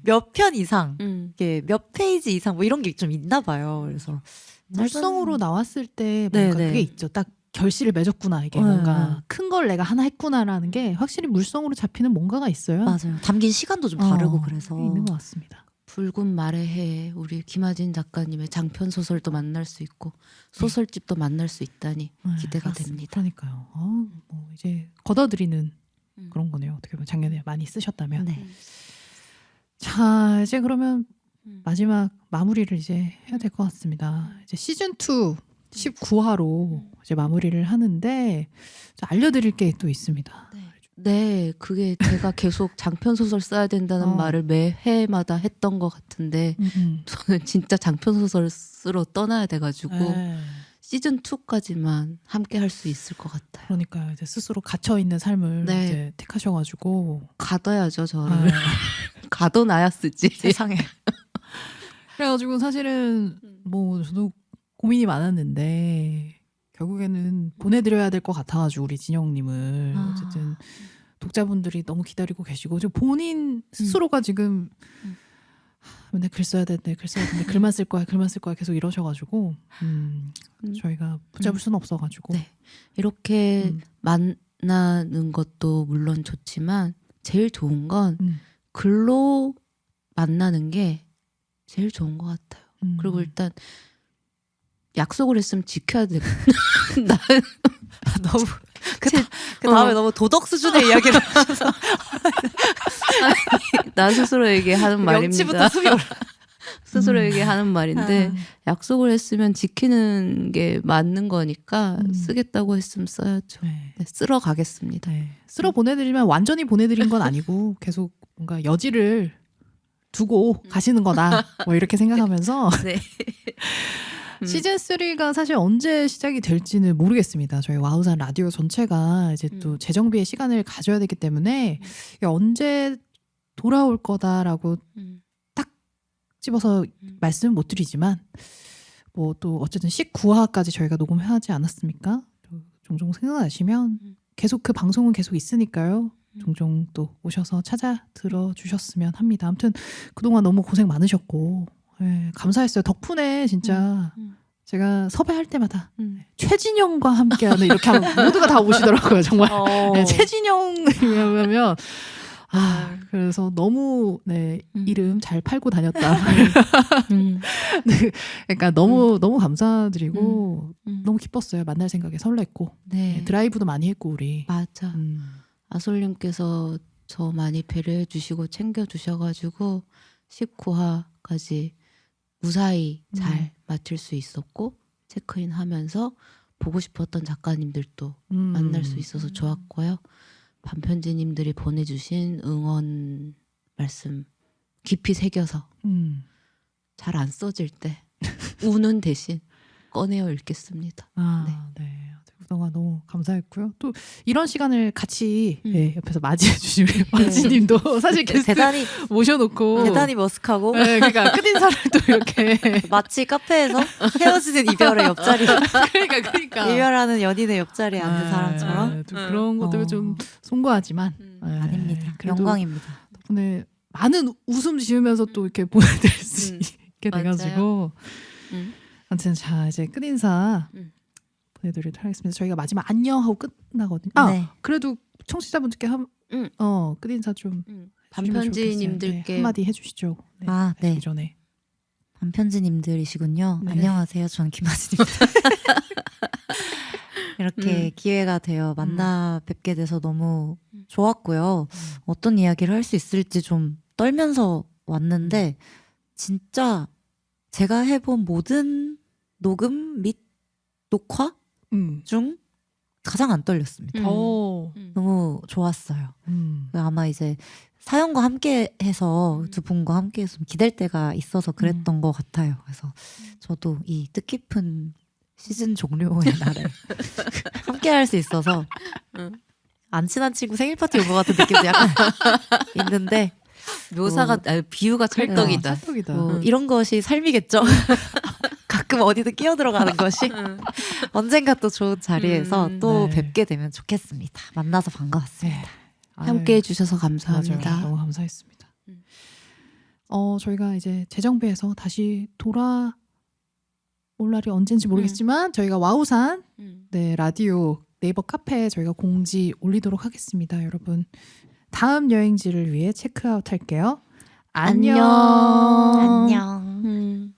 몇 편 이상, 이게 몇 페이지 이상 뭐 이런 게 좀 있나 봐요. 그래서 물성으로 나왔을 때 뭔가 네네. 그게 있죠. 딱 결실을 맺었구나 이게 뭔가 큰 걸 내가 하나 했구나라는 게 확실히 물성으로 잡히는 뭔가가 있어요. 맞아요. 담긴 시간도 좀 다르고 그래서 그게 있는 것 같습니다. 붉은 말의 해 우리 김하진 작가님의 장편 소설도 만날 수 있고 소설집도 만날 수 있다니 기대가 그렇습니다. 됩니다. 그러니까요. 뭐 이제 걷어들이는 그런 거네요. 어떻게 보면 작년에 많이 쓰셨다면. 네. 자 이제 그러면 마지막 마무리를 이제 해야 될 것 같습니다. 이제 시즌 2 19화로 이제 마무리를 하는데 알려드릴 게 또 있습니다. 네, 그게 제가 계속 장편 소설 써야 된다는 말을 매 회마다 했던 것 같은데 저는 진짜 장편 소설 쓰러 떠나야 돼가지고 시즌 2까지만 함께 할 수 있을 것 같아요. 그러니까 이제 스스로 갇혀 있는 삶을 네. 이제 택하셔가지고 가둬야죠 저를. 가둬놔야 쓰지. 세상에. 그래가지고 사실은 뭐 저도 고민이 많았는데 결국에는 보내드려야 될 것 같아가지고 우리 진영님을 어쨌든 독자분들이 너무 기다리고 계시고 지금 본인 스스로가 지금 맨날 글 써야 되는데 글만 쓸 거야 계속 이러셔가지고 저희가 붙잡을 수는 없어가지고 네. 이렇게 만나는 것도 물론 좋지만 제일 좋은 건 글로 만나는 게 제일 좋은 것 같아요. 그리고 일단 약속을 했으면 지켜야 되고 너무 그 다음에 너무 도덕 수준의 이야기를 하셔서 나 스스로에게 하는 말입니다. 명치부터 숨이 올라. 스스로에게 하는 말인데 약속을 했으면 지키는 게 맞는 거니까 쓰겠다고 했으면 써야죠. 네. 네, 쓸어 가겠습니다. 네. 쓸어 보내드리면 완전히 보내드린 건 아니고 계속 뭔가 여지를 두고 가시는 거다 뭐 이렇게 생각하면서 네. 시즌 3가 사실 언제 시작이 될지는 모르겠습니다. 저희 와우산 라디오 전체가 이제 또 재정비의 시간을 가져야 되기 때문에 이게 언제 돌아올 거다라고 딱 집어서 말씀은 못 드리지만 뭐 또 어쨌든 19화까지 저희가 녹음하지 않았습니까? 종종 생각나시면 계속 그 방송은 계속 있으니까요. 종종 또 오셔서 찾아 들어주셨으면 합니다. 아무튼 그동안 너무 고생 많으셨고 네, 감사했어요. 덕분에 진짜 제가 섭외할 때마다 최진영과 함께하는 이렇게 하면 모두가 다 오시더라고요. 정말 네, 최진영이면 그래서 너무 네, 이름 잘 팔고 다녔다. 네, 그러니까 너무 감사드리고 너무 기뻤어요. 만날 생각에 설렜고 네. 드라이브도 많이 했고 우리. 맞아. 아솔님께서 저 많이 배려해 주시고 챙겨 주셔가지고 19화까지 무사히 잘 마칠 수 있었고 체크인 하면서 보고 싶었던 작가님들도 만날 수 있어서 좋았고요. 반편지님들이 보내주신 응원 말씀 깊이 새겨서 잘 안 써질 때 우는 대신 꺼내어 읽겠습니다. 네. 그동안 너무 감사했고요. 또 이런 시간을 같이 네, 옆에서 맞이해 주신 마지님도 사실 게스트 대단히 모셔놓고 대단히 머쓱하고 네, 그러니까 끝인사를 또 이렇게 마치 카페에서 헤어지는 이별의 옆자리 그러니까 이별하는 연인의 옆자리에 앉은 사람처럼 좀 그런 것도 좀 송구하지만 아닙니다. 그래도 영광입니다. 덕분에 많은 웃음 지으면서 또 이렇게 보내드릴 수 있게 돼가지고 아무튼 자 이제 끝인사 보내드리도록 하겠습니다. 저희가 마지막 안녕하고 끝나거든요. 네. 그래도 청취자분들께 끝인사 좀 반편지님들께 네, 한마디 해주시죠. 네, 네. 그 전에 반편지님들이시군요. 네. 안녕하세요. 저는 김하진입니다. 이렇게 기회가 되어 만나 뵙게 돼서 너무 좋았고요. 어떤 이야기를 할 수 있을지 좀 떨면서 왔는데 진짜 제가 해본 모든 녹음 및 녹화 중 가장 안 떨렸습니다. 너무 좋았어요. 아마 이제 사연과 함께 해서 두 분과 함께 해서 좀 기댈 때가 있어서 그랬던 것 같아요. 그래서 저도 이 뜻깊은 시즌 종료의 날에 함께 할 수 있어서 안 친한 친구 생일 파티 온 것 같은 느낌도 약간 있는데 묘사가 비유가 찰떡이다. 이런 것이 삶이겠죠. 가끔 어디든 끼어들어가는 것이 언젠가 또 좋은 자리에서 또 뵙게 되면 좋겠습니다. 만나서 반가웠습니다. 네. 함께 해주셔서 감사합니다. 맞아요. 너무 감사했습니다. 저희가 이제 재정비해서 다시 돌아올 날이 언젠지 모르겠지만 저희가 와우산 네, 라디오 네이버 카페에 저희가 공지 올리도록 하겠습니다. 여러분 다음 여행지를 위해 체크아웃 할게요. 안녕. 안녕.